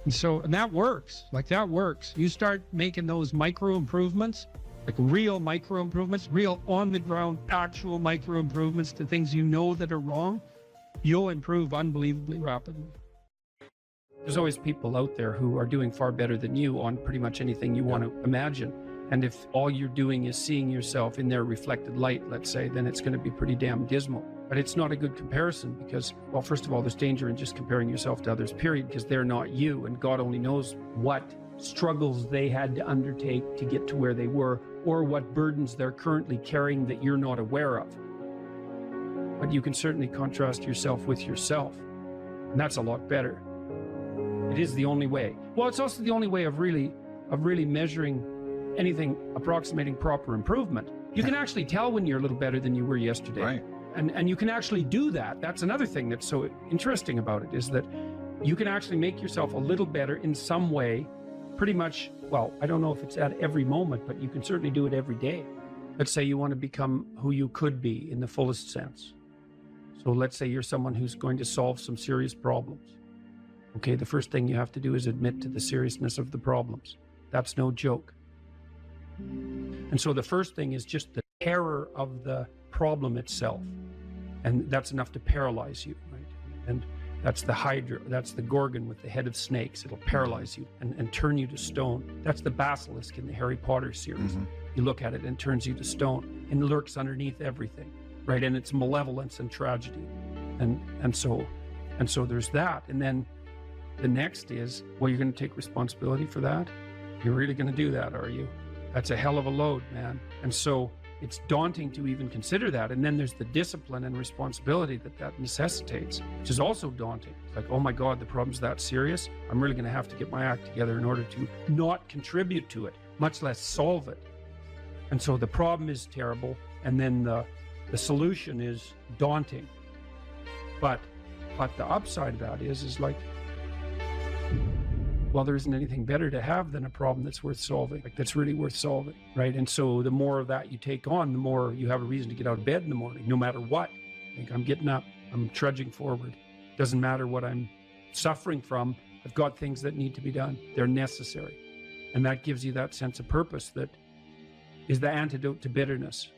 And that works. That works. You start making those micro improvements, like real micro improvements, real on the ground, actual micro improvements to things that are wrong, you'll improve unbelievably rapidly. There's always people out there who are doing far better than you on pretty much anything you want to imagine. And if all you're doing is seeing yourself in their reflected light, let's say, then it's going to be pretty damn dismal. But it's not a good comparison because, well, first of all, there's danger in just comparing yourself to others, period, because they're not you. And God only knows what struggles they had to undertake to get to where they were, or what burdens they're currently carrying that you're not aware of. But you can certainly contrast yourself with yourself. And that's a lot better. It is the only way. Well, it's also the only way of really measuring anything approximating proper improvement. You can actually tell when you're a little better than you were yesterday. Right. And you can actually do that. That's another thing that's so interesting about it, is that you can actually make yourself a little better in some way, pretty much, well, I don't know if it's at every moment, but you can certainly do it every day. Let's say you want to become who you could be in the fullest sense. So let's say you're someone who's going to solve some serious problems. Okay, the first thing you have to do is admit to the seriousness of the problems. That's no joke. And so the first thing is just the terror of the problem itself. And that's enough to paralyze you, right? And that's the Hydra, that's the Gorgon with the head of snakes. It'll paralyze you and turn you to stone. That's the basilisk in the Harry Potter series. Mm-hmm. You look at it and it turns you to stone and lurks underneath everything, right? And it's malevolence and tragedy. And so there's that. And then the next is, well, you're going to take responsibility for that? You're really going to do that, are you? That's a hell of a load, man. And so it's daunting to even consider that. And then there's the discipline and responsibility that necessitates, which is also daunting. It's like, oh my God, the problem's that serious. I'm really going to have to get my act together in order to not contribute to it, much less solve it. And so the problem is terrible. And then the solution is daunting. But the upside of that is like, well, there isn't anything better to have than a problem that's worth solving, like that's really worth solving, right? And so the more of that you take on, the more you have a reason to get out of bed in the morning, no matter what. Like, I'm getting up, I'm trudging forward. Doesn't matter what I'm suffering from. I've got things that need to be done. They're necessary. And that gives you that sense of purpose that is the antidote to bitterness.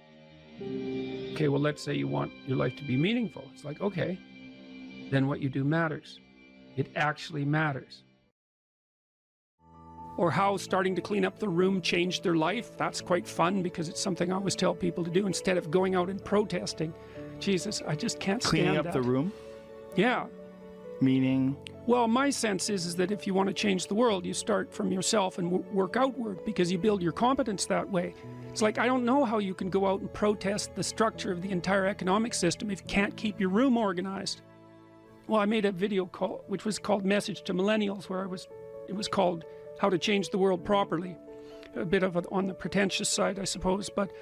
Okay, well, let's say you want your life to be meaningful. It's like, okay, then what you do matters. It actually matters. Or how starting to clean up the room changed their life. That's quite fun because it's something I always tell people to do instead of going out and protesting. Jesus, I just can't stand Cleaning that. up the room? Yeah. Meaning? Well, my sense is that if you want to change the world, you start from yourself and work outward because you build your competence that way. It's like, I don't know how you can go out and protest the structure of the entire economic system if you can't keep your room organized. Well, I made a video which was called Message to Millennials, where it was called How to Change the World Properly. A bit of on the pretentious side, I suppose, but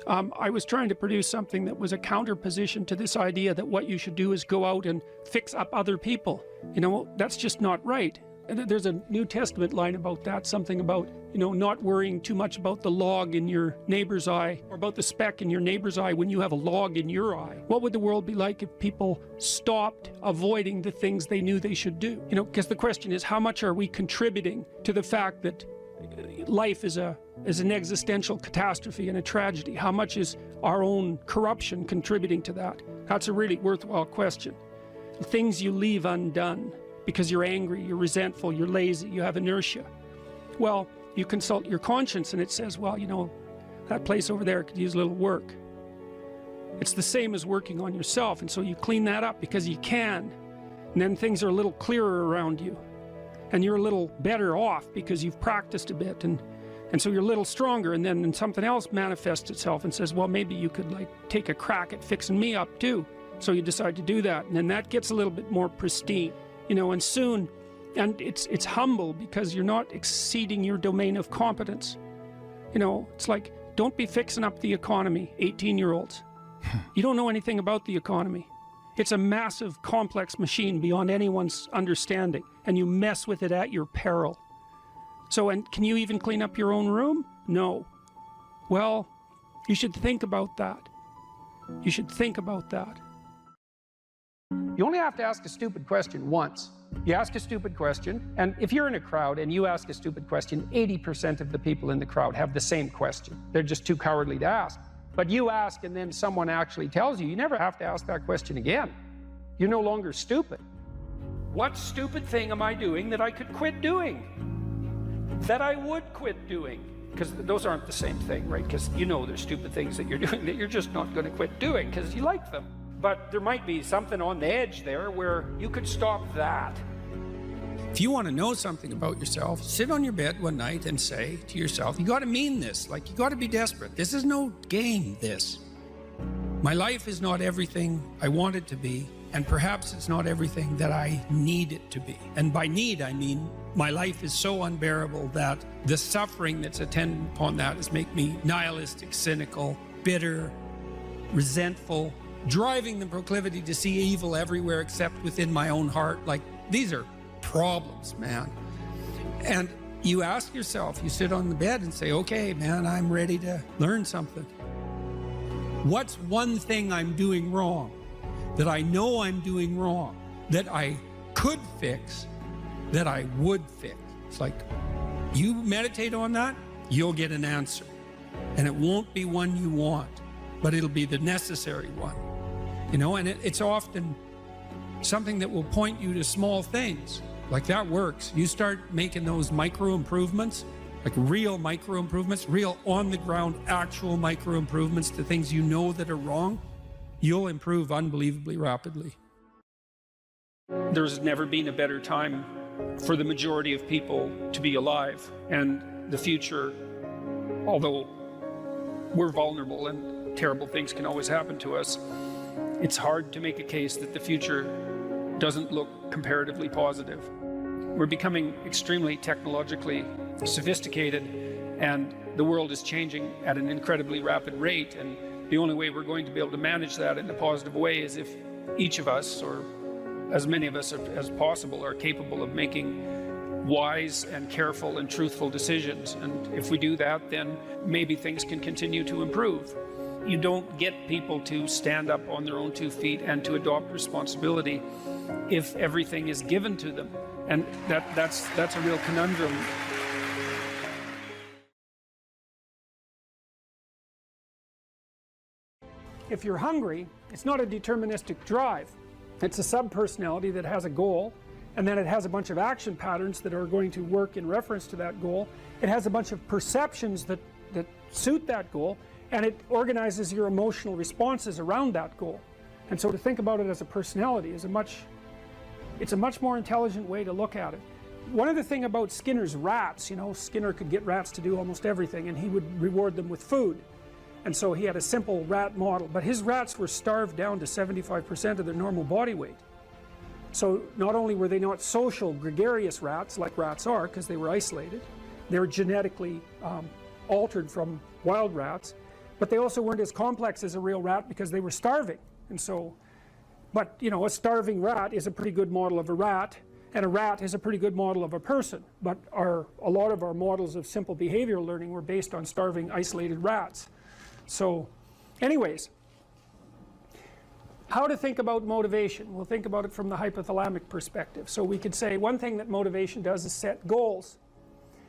I was trying to produce something that was a counterposition to this idea that what you should do is go out and fix up other people. You know, that's just not right. And there's a New Testament line about that, something about, you know, not worrying too much about the log in your neighbor's eye or about the speck in your neighbor's eye when you have a log in your eye. What would the world be like if people stopped avoiding the things they knew they should do? You know, because the question is, how much are we contributing to the fact that life is an existential catastrophe and a tragedy? How much is our own corruption contributing to that? That's a really worthwhile question. The things you leave undone because you're angry, you're resentful, you're lazy, you have inertia. Well, you consult your conscience and it says, well, you know, that place over there could use a little work. It's the same as working on yourself, and so you clean that up because you can. And then things are a little clearer around you. And you're a little better off because you've practiced a bit, and so you're a little stronger, and then something else manifests itself and says, well, maybe you could like take a crack at fixing me up too. So you decide to do that, and then that gets a little bit more pristine, you know, and soon And it's humble because you're not exceeding your domain of competence. You know, it's like, don't be fixing up the economy, 18-year-olds. You don't know anything about the economy. It's a massive, complex machine beyond anyone's understanding, and you mess with it at your peril. So, and can you even clean up your own room? No. Well, you should think about that. You should think about that. You only have to ask a stupid question once. You ask a stupid question, and if you're in a crowd and you ask a stupid question, 80% of the people in the crowd have the same question. They're just too cowardly to ask. But you ask and then someone actually tells you, you never have to ask that question again. You're no longer stupid. What stupid thing am I doing that I could quit doing? That I would quit doing? Because those aren't the same thing, right? Because you know there's stupid things that you're doing that you're just not going to quit doing because you like them. But there might be something on the edge there where you could stop that. If you want to know something about yourself, sit on your bed one night and say to yourself, you got to mean this, like you got to be desperate. This is no game, this. My life is not everything I want it to be, and perhaps it's not everything that I need it to be. And by need, I mean my life is so unbearable that the suffering that's attendant upon that is make me nihilistic, cynical, bitter, resentful, driving the proclivity to see evil everywhere except within my own heart. Like, these are problems, man. And you ask yourself, you sit on the bed and say, okay, man, I'm ready to learn something. What's one thing I'm doing wrong that I know I'm doing wrong that I could fix, that I would fix? It's like, you meditate on that, you'll get an answer. And it won't be one you want, but it'll be the necessary one. You know, and it's often something that will point you to small things. Like, that works. You start making those micro improvements, like real micro improvements, real on the ground, actual micro improvements to things you know that are wrong, you'll improve unbelievably rapidly. There's never been a better time for the majority of people to be alive. And the future, although we're vulnerable and terrible things can always happen to us, it's hard to make a case that the future doesn't look comparatively positive. We're becoming extremely technologically sophisticated, and the world is changing at an incredibly rapid rate, and the only way we're going to be able to manage that in a positive way is if each of us, or as many of us as possible, are capable of making wise and careful and truthful decisions. And if we do that, then maybe things can continue to improve. You don't get people to stand up on their own 2 feet and to adopt responsibility if everything is given to them. And that's a real conundrum. If you're hungry, it's not a deterministic drive. It's a subpersonality that has a goal, and then it has a bunch of action patterns that are going to work in reference to that goal. It has a bunch of perceptions that suit that goal, and it organizes your emotional responses around that goal. And so to think about it as a personality is it's a much more intelligent way to look at it. One other thing about Skinner's rats, you know, Skinner could get rats to do almost everything, and he would reward them with food. And so he had a simple rat model, but his rats were starved down to 75% of their normal body weight. So not only were they not social, gregarious rats like rats are, because they were isolated, they were genetically altered from wild rats, but they also weren't as complex as a real rat because they were starving. And so, but you know, a starving rat is a pretty good model of a rat, and a rat is a pretty good model of a person. But a lot of our models of simple behavioral learning were based on starving, isolated rats. So, anyways, how to think about motivation? We'll think about it from the hypothalamic perspective. So we could say one thing that motivation does is set goals.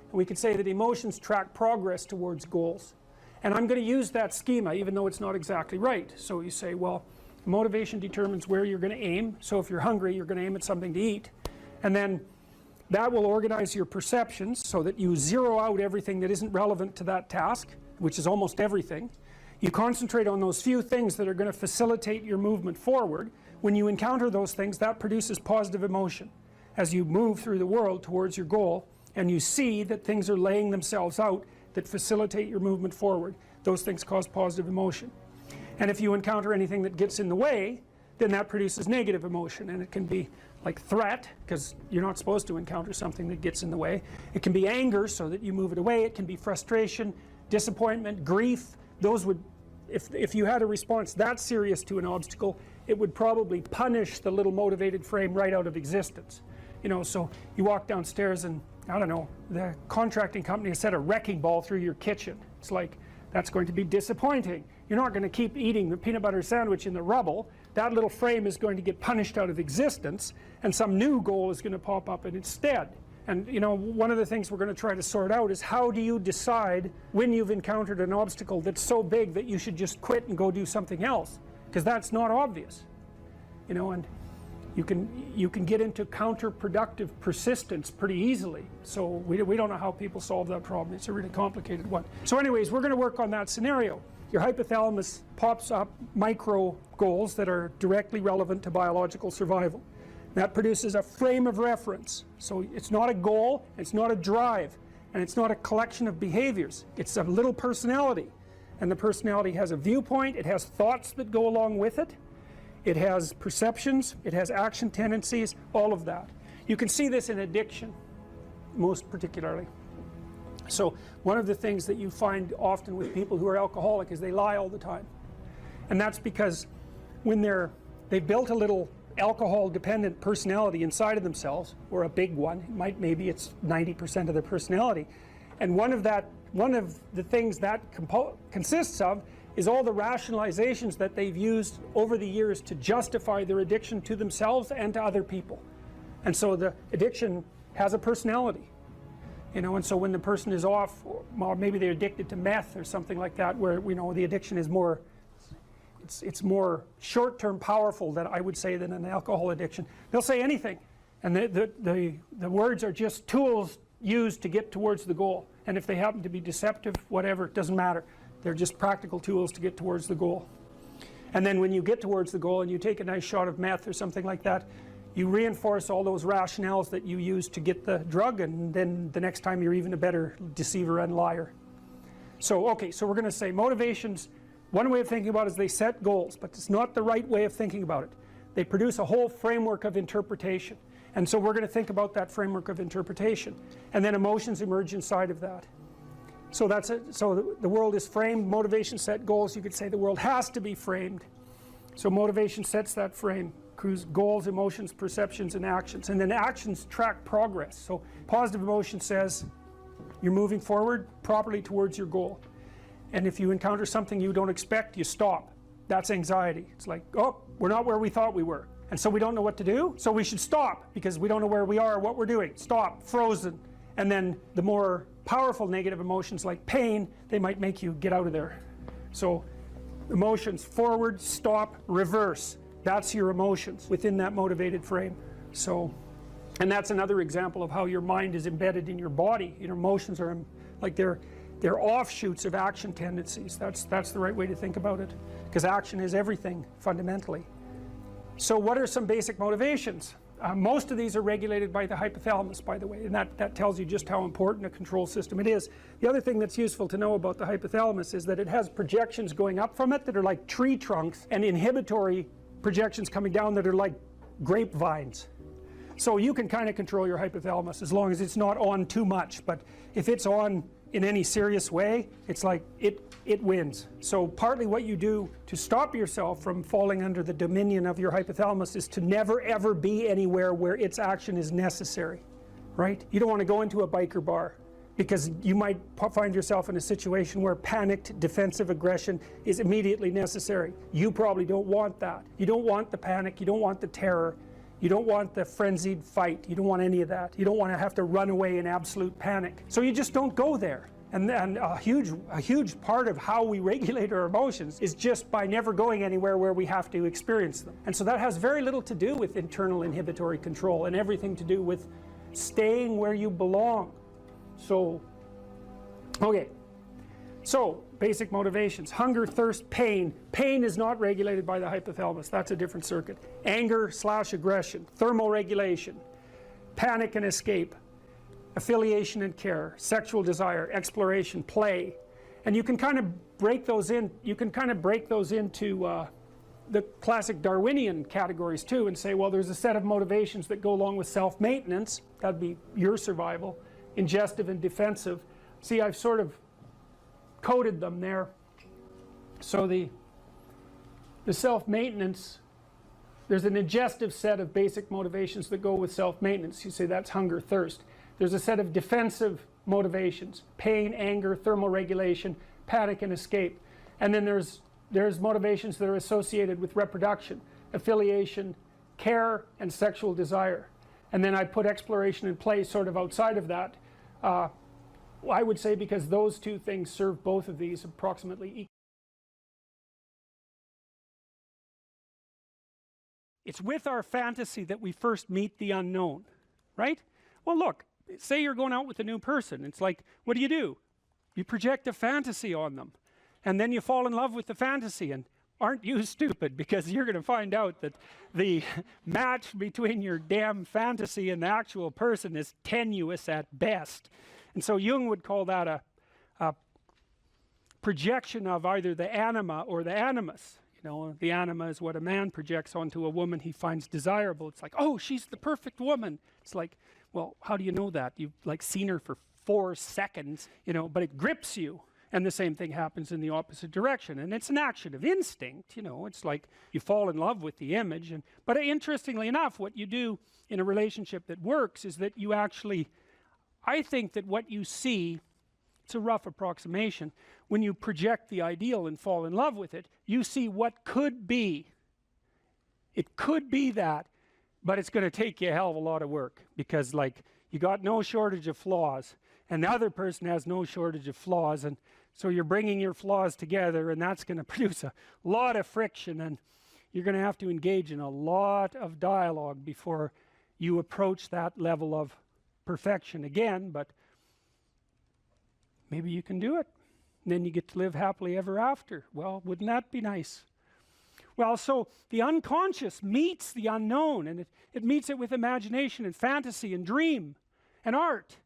And we could say that emotions track progress towards goals. And I'm going to use that schema even though it's not exactly right. So you say, well, motivation determines where you're going to aim. So if you're hungry, you're going to aim at something to eat. And then that will organize your perceptions so that you zero out everything that isn't relevant to that task, which is almost everything. You concentrate on those few things that are going to facilitate your movement forward. When you encounter those things, that produces positive emotion as you move through the world towards your goal, and you see that things are laying themselves out that facilitate your movement forward. Those things cause positive emotion. And if you encounter anything that gets in the way, then that produces negative emotion, and it can be like threat, because you're not supposed to encounter something that gets in the way. It can be anger, so that you move it away. It can be frustration, disappointment, grief. Those would, if you had a response that serious to an obstacle, it would probably punish the little motivated frame right out of existence. You know, so you walk downstairs and, I don't know, the contracting company has set a wrecking ball through your kitchen. It's like, that's going to be disappointing. You're not going to keep eating the peanut butter sandwich in the rubble. That little frame is going to get punished out of existence, and some new goal is going to pop up in its stead. And you know, one of the things we're going to try to sort out is, how do you decide when you've encountered an obstacle that's so big that you should just quit and go do something else? Because that's not obvious. You know, and you can get into counterproductive persistence pretty easily. So we don't know how people solve that problem. It's a really complicated one. So anyways, we're going to work on that scenario. Your hypothalamus pops up micro goals that are directly relevant to biological survival. That produces a frame of reference. So it's not a goal, it's not a drive, and it's not a collection of behaviors. It's a little personality. And the personality has a viewpoint, it has thoughts that go along with it. It has perceptions, it has action tendencies, all of that. You can see this in addiction, most particularly. So one of the things that you find often with people who are alcoholic is they lie all the time. And that's because when they've built a little alcohol-dependent personality inside of themselves, or a big one, maybe it's 90% of their personality, and one of the things that consists of is all the rationalizations that they've used over the years to justify their addiction to themselves and to other people. And so the addiction has a personality, you know, and so when the person is off, or maybe they're addicted to meth or something like that, where, you know, the addiction is more, it's more short-term powerful, than I would say, than an alcohol addiction. They'll say anything, and the words are just tools used to get towards the goal. And if they happen to be deceptive, whatever, it doesn't matter. They're just practical tools to get towards the goal. And then when you get towards the goal and you take a nice shot of meth or something like that, you reinforce all those rationales that you used to get the drug, and then the next time you're even a better deceiver and liar. So, okay, so we're going to say motivations, one way of thinking about it is they set goals, but it's not the right way of thinking about it. They produce a whole framework of interpretation. And so we're going to think about that framework of interpretation. And then emotions emerge inside of that. So that's it. So the world is framed, motivation set goals. You could say the world has to be framed. So motivation sets that frame. Goals, emotions, perceptions, and actions. And then actions track progress. So positive emotion says you're moving forward properly towards your goal. And if you encounter something you don't expect, you stop. That's anxiety. It's like, oh, we're not where we thought we were. And so we don't know what to do, so we should stop, because we don't know where we are or what we're doing. Stop, frozen. And then the more powerful negative emotions like pain, they might make you get out of there. So emotions, forward, stop, reverse. That's your emotions within that motivated frame. So, and that's another example of how your mind is embedded in your body. Your emotions are like they're offshoots of action tendencies. That's the right way to think about it, because action is everything fundamentally. So what are some basic motivations? Most of these are regulated by the hypothalamus, by the way, and that tells you just how important a control system it is. The other thing that's useful to know about the hypothalamus is that it has projections going up from it that are like tree trunks, and inhibitory projections coming down that are like grapevines. So you can kind of control your hypothalamus as long as it's not on too much, but if it's on in any serious way, it's like it wins. So partly what you do to stop yourself from falling under the dominion of your hypothalamus is to never ever be anywhere where its action is necessary, right? You don't want to go into a biker bar, because you might find yourself in a situation where panicked defensive aggression is immediately necessary. You probably don't want that. You don't want the panic, you don't want the terror, you don't want the frenzied fight, you don't want any of that. You don't want to have to run away in absolute panic. So you just don't go there. And a huge part of how we regulate our emotions is just by never going anywhere where we have to experience them. And so that has very little to do with internal inhibitory control and everything to do with staying where you belong. So, okay, so basic motivations: hunger, thirst, pain. Pain is not regulated by the hypothalamus. That's a different circuit. Anger / aggression, thermoregulation, panic and escape, affiliation and care, sexual desire, exploration, play. And you can kind of break those in. You can kind of break those into the classic Darwinian categories too and say, well, there's a set of motivations that go along with self-maintenance. That'd be your survival, ingestive and defensive. See, I've sort of coded them there. So the self-maintenance, there's an ingestive set of basic motivations that go with self-maintenance. You say that's hunger, thirst. There's a set of defensive motivations, pain, anger, thermoregulation, panic, and escape. And then there's motivations that are associated with reproduction, affiliation, care, and sexual desire. And then I put exploration and play sort of outside of that. I would say because those two things serve both of these approximately equally. It's with our fantasy that we first meet the unknown, right? Well, look, say you're going out with a new person. It's like, what do? You project a fantasy on them. And then you fall in love with the fantasy, and aren't you stupid? Because you're going to find out that the match between your damn fantasy and the actual person is tenuous at best. And so Jung would call that a projection of either the anima or the animus. You know, the anima is what a man projects onto a woman he finds desirable. It's like, oh, she's the perfect woman. It's like, well, how do you know that? You've like seen her for 4 seconds, you know, but it grips you. And the same thing happens in the opposite direction. And it's an action of instinct, you know. It's like you fall in love with the image. But interestingly enough, what you do in a relationship that works is that you actually, I think that what you see, it's a rough approximation, when you project the ideal and fall in love with it, you see what could be. It could be that, but it's going to take you a hell of a lot of work because, like, you got no shortage of flaws, and the other person has no shortage of flaws, and so you're bringing your flaws together, and that's going to produce a lot of friction, and you're going to have to engage in a lot of dialogue before you approach that level of perfection again. But maybe you can do it, and then you get to live happily ever after. Well, wouldn't that be nice? Well, so the unconscious meets the unknown, and it meets it with imagination and fantasy and dream and art.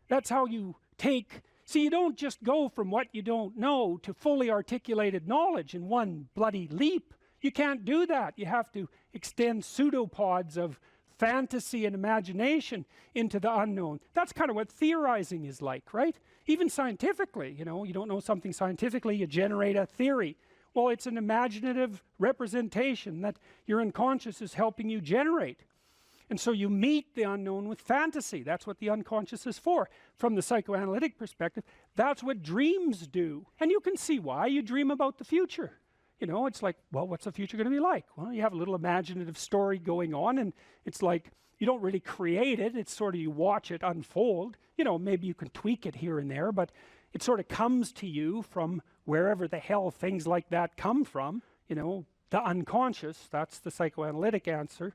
That's how you take. See, you don't just go from what you don't know to fully articulated knowledge in one bloody leap. You can't do that. You have to extend pseudopods of fantasy and imagination into the unknown. That's kind of what theorizing is like, right? Even scientifically, you know, you don't know something scientifically, you generate a theory. Well, it's an imaginative representation that your unconscious is helping you generate. And so you meet the unknown with fantasy. That's what the unconscious is for. From the psychoanalytic perspective, that's what dreams do. And you can see why. You dream about the future. You know, it's like, well, what's the future going to be like? Well, you have a little imaginative story going on, and it's like, you don't really create it. It's sort of, you watch it unfold. You know, maybe you can tweak it here and there, but it sort of comes to you from wherever the hell things like that come from. You know, the unconscious, that's the psychoanalytic answer.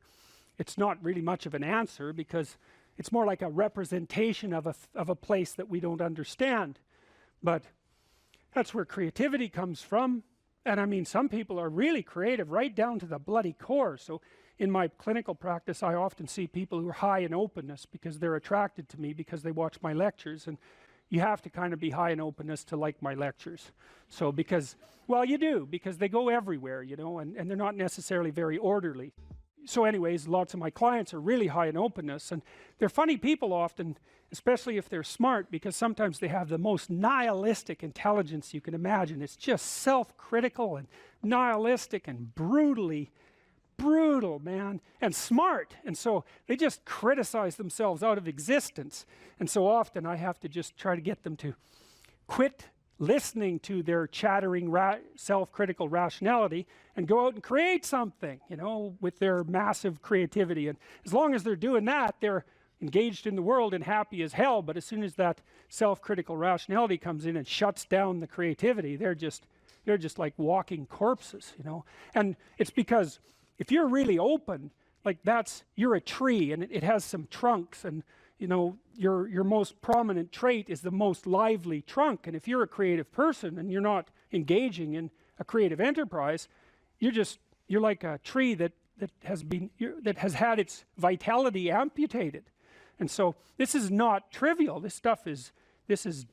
It's not really much of an answer because it's more like a representation of a place that we don't understand. But that's where creativity comes from. And I mean, some people are really creative right down to the bloody core. So in my clinical practice, I often see people who are high in openness because they're attracted to me because they watch my lectures. And you have to kind of be high in openness to like my lectures. So because, well, you do, because they go everywhere, you know, and they're not necessarily very orderly. So anyways, lots of my clients are really high in openness, and they're funny people often, especially if they're smart, because sometimes they have the most nihilistic intelligence you can imagine. It's just self-critical and nihilistic and brutally brutal, man, and smart. And so they just criticize themselves out of existence. And so often I have to just try to get them to quit listening to their chattering self-critical rationality and go out and create something, you know, with their massive creativity. And as long as they're doing that, they're engaged in the world and happy as hell. But as soon as that self-critical rationality comes in and shuts down the creativity, they're just like walking corpses, you know. And it's because if you're really open, like you're a tree, and it has some trunks, and you know, your most prominent trait is the most lively trunk. And if you're a creative person and you're not engaging in a creative enterprise, you're like a tree that has had its vitality amputated. And so this is not trivial. This is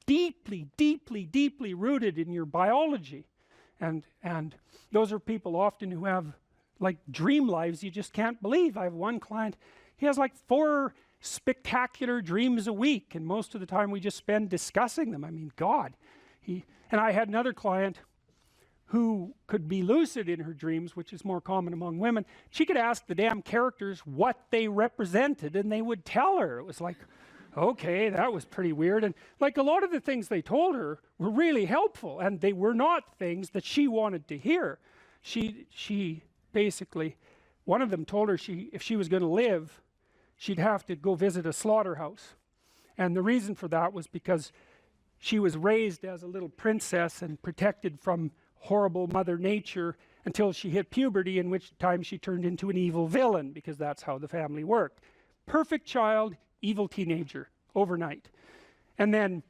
deeply, deeply, deeply rooted in your biology. And those are people often who have like dream lives you just can't believe. I have one client, he has like 4 spectacular dreams a week, and most of the time we just spend discussing them. I mean, God. And I had another client who could be lucid in her dreams, which is more common among women. She could ask the damn characters what they represented and they would tell her. It was like, okay, that was pretty weird. And like a lot of the things they told her were really helpful, and they were not things that she wanted to hear. She basically, one of them told her if she was going to live, she'd have to go visit a slaughterhouse. And the reason for that was because she was raised as a little princess and protected from horrible Mother Nature until she hit puberty, in which time she turned into an evil villain, because that's how the family worked. Perfect child, evil teenager, overnight. And then,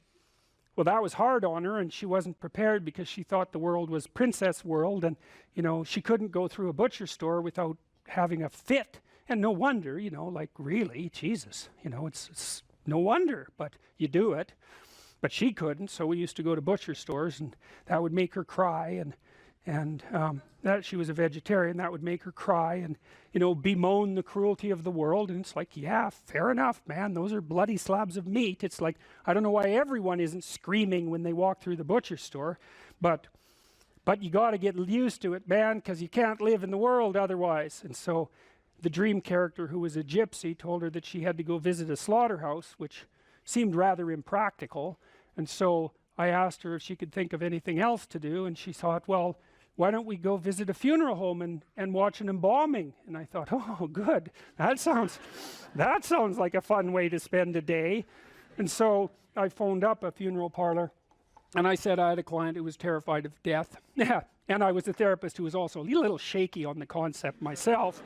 well, that was hard on her, and she wasn't prepared because she thought the world was princess world, and, you know, she couldn't go through a butcher store without having a fit. And no wonder, you know, like, really, Jesus, you know, it's no wonder, but you do it. But she couldn't, so we used to go to butcher stores, and that would make her cry, and that she was a vegetarian, that would make her cry, and, you know, bemoan the cruelty of the world. And it's like, yeah, fair enough, man, those are bloody slabs of meat. It's like, I don't know why everyone isn't screaming when they walk through the butcher store, but you got to get used to it, man, because you can't live in the world otherwise. And so the dream character, who was a gypsy, told her that she had to go visit a slaughterhouse, which seemed rather impractical. And so I asked her if she could think of anything else to do, and she thought, well, why don't we go visit a funeral home and watch an embalming? And I thought, oh, good, that sounds like a fun way to spend a day. And so I phoned up a funeral parlor, and I said I had a client who was terrified of death. Yeah, and I was a therapist who was also a little shaky on the concept myself.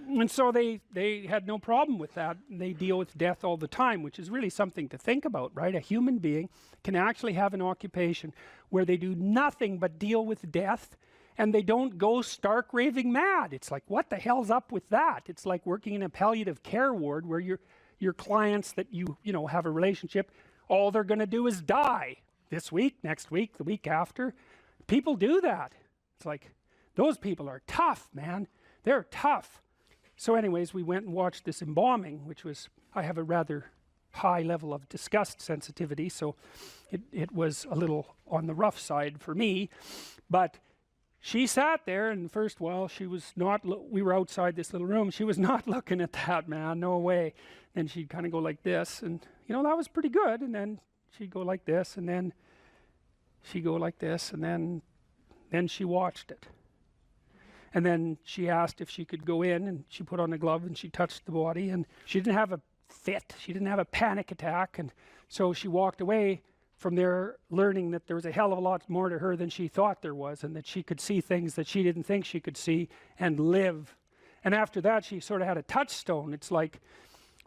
And so they had no problem with that. They deal with death all the time, which is really something to think about, right? A human being can actually have an occupation where they do nothing but deal with death, and they don't go stark raving mad. It's like, what the hell's up with that? It's like working in a palliative care ward where your clients that you know have a relationship, all they're going to do is die this week, next week, the week after. People do that. It's like, those people are tough, man. They're tough. So anyways, we went and watched this embalming, which was, I have a rather high level of disgust sensitivity, so it was a little on the rough side for me. But she sat there, and first while she was not, we were outside this little room, she was not looking at that, man, no way. Then she'd kind of go like this, and you know, that was pretty good. And then she'd go like this, and then she'd go like this, and then she watched it. And then she asked if she could go in, and she put on a glove and she touched the body, and she didn't have a fit, she didn't have a panic attack. And so she walked away from there learning that there was a hell of a lot more to her than she thought there was, and that she could see things that she didn't think she could see and live. And after that, she sort of had a touchstone. It's like,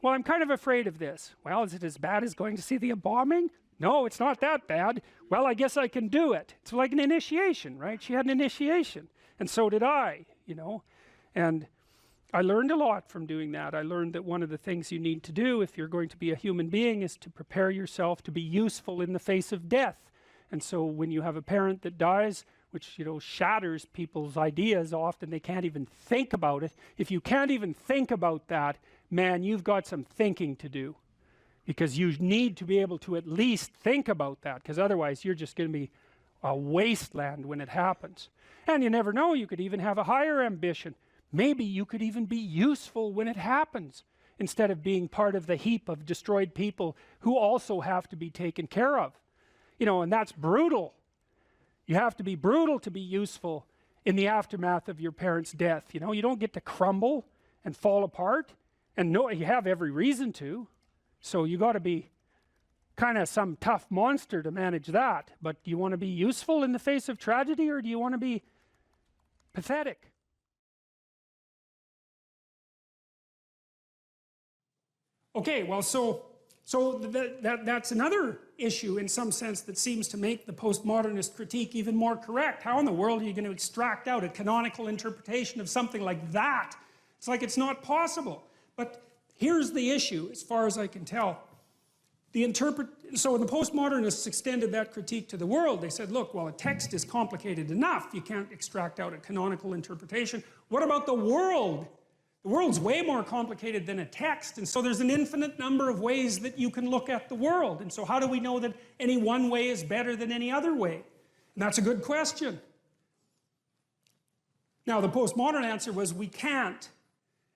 well, I'm kind of afraid of this. Well, is it as bad as going to see the embalming? No, it's not that bad. Well, I guess I can do it. It's like an initiation, right? She had an initiation. And so did I, you know, and I learned a lot from doing that. I learned that one of the things you need to do if you're going to be a human being is to prepare yourself to be useful in the face of death. And so when you have a parent that dies, which, you know, shatters people's ideas, often they can't even think about it. If you can't even think about that, man, you've got some thinking to do, because you need to be able to at least think about that, because otherwise you're just going to be a wasteland when it happens. And you never know, you could even have a higher ambition. Maybe you could even be useful when it happens, instead of being part of the heap of destroyed people who also have to be taken care of. You know, and that's brutal. You have to be brutal to be useful in the aftermath of your parents' death. You know, you don't get to crumble and fall apart, and no, you have every reason to. So you got to be kind of some tough monster to manage that. But do you want to be useful in the face of tragedy, or do you want to be pathetic? Okay, well, so that's another issue in some sense that seems to make the postmodernist critique even more correct. How in the world are you going to extract out a canonical interpretation of something like that? It's like it's not possible. But here's the issue, as far as I can tell. So the postmodernists extended that critique to the world. They said, look, well, a text is complicated enough. You can't extract out a canonical interpretation. What about the world? The world's way more complicated than a text, and so there's an infinite number of ways that you can look at the world. And so how do we know that any one way is better than any other way? And that's a good question. Now, the postmodern answer was we can't.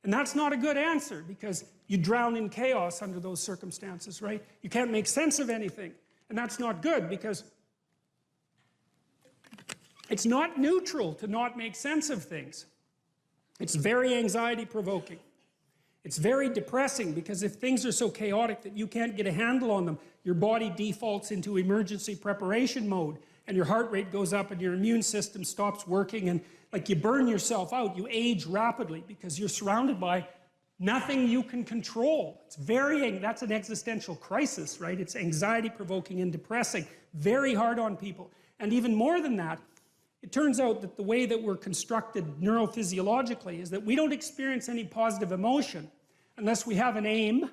And that's not a good answer, because you drown in chaos under those circumstances, right? You can't make sense of anything. And that's not good, because it's not neutral to not make sense of things. It's very anxiety-provoking. It's very depressing, because if things are so chaotic that you can't get a handle on them, your body defaults into emergency preparation mode, and your heart rate goes up and your immune system stops working, and like you burn yourself out, you age rapidly because you're surrounded by nothing you can control. That's an existential crisis, right? It's anxiety-provoking and depressing, very hard on people. And even more than that, it turns out that the way that we're constructed neurophysiologically is that we don't experience any positive emotion unless we have an aim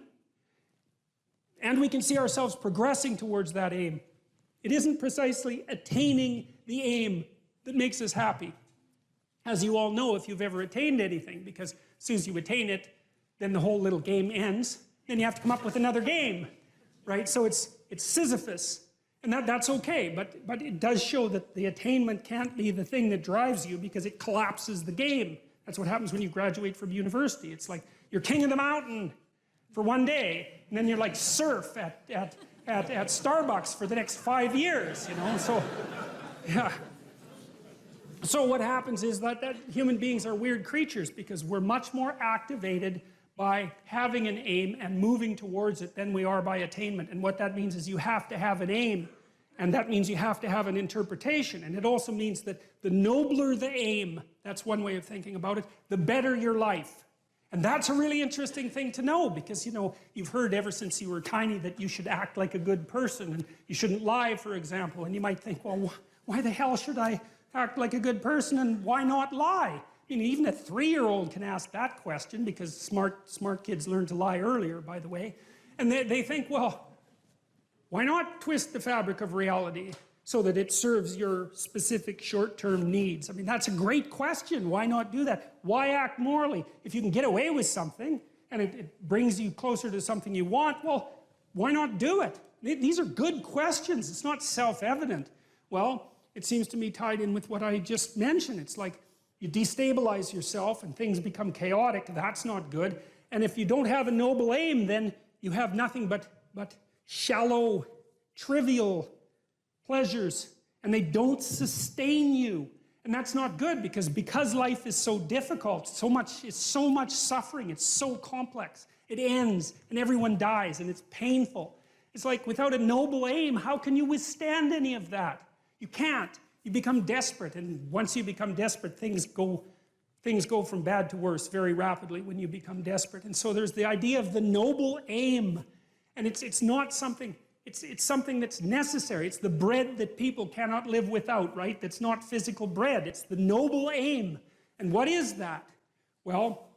and we can see ourselves progressing towards that aim. It isn't precisely attaining the aim that makes us happy, as you all know if you've ever attained anything, because as soon as you attain it, then the whole little game ends. Then you have to come up with another game, right? So it's Sisyphus. And that's okay, but it does show that the attainment can't be the thing that drives you, because it collapses the game. That's what happens when you graduate from university. It's like you're king of the mountain for one day, and then you're like surf at Starbucks for the next 5 years, you know? So, yeah. So what happens is that human beings are weird creatures, because we're much more activated by having an aim and moving towards it than we are by attainment. And what that means is you have to have an aim, and that means you have to have an interpretation. And it also means that the nobler the aim, that's one way of thinking about it, the better your life. And that's a really interesting thing to know, because, you know, you've heard ever since you were tiny that you should act like a good person, and you shouldn't lie, for example. And you might think, well, why the hell should I act like a good person, and why not lie? I mean, even a 3-year-old can ask that question, because smart kids learn to lie earlier, by the way. And they think, well, why not twist the fabric of reality so that it serves your specific short-term needs? I mean, that's a great question. Why not do that? Why act morally? If you can get away with something, and it brings you closer to something you want, well, why not do it? These are good questions. It's not self-evident. Well, it seems to me tied in with what I just mentioned. It's like, you destabilize yourself and things become chaotic. That's not good. And if you don't have a noble aim, then you have nothing but shallow, trivial pleasures, and they don't sustain you. And that's not good, because life is so difficult, it's so much suffering, it's so complex. It ends, and everyone dies, and it's painful. It's like, without a noble aim, how can you withstand any of that? You can't. You become desperate, and once you become desperate, things go from bad to worse very rapidly when you become desperate. And so there's the idea of the noble aim, and it's not something, it's something that's necessary. It's the bread that people cannot live without, right? That's not physical bread. It's the noble aim. And what is that? Well,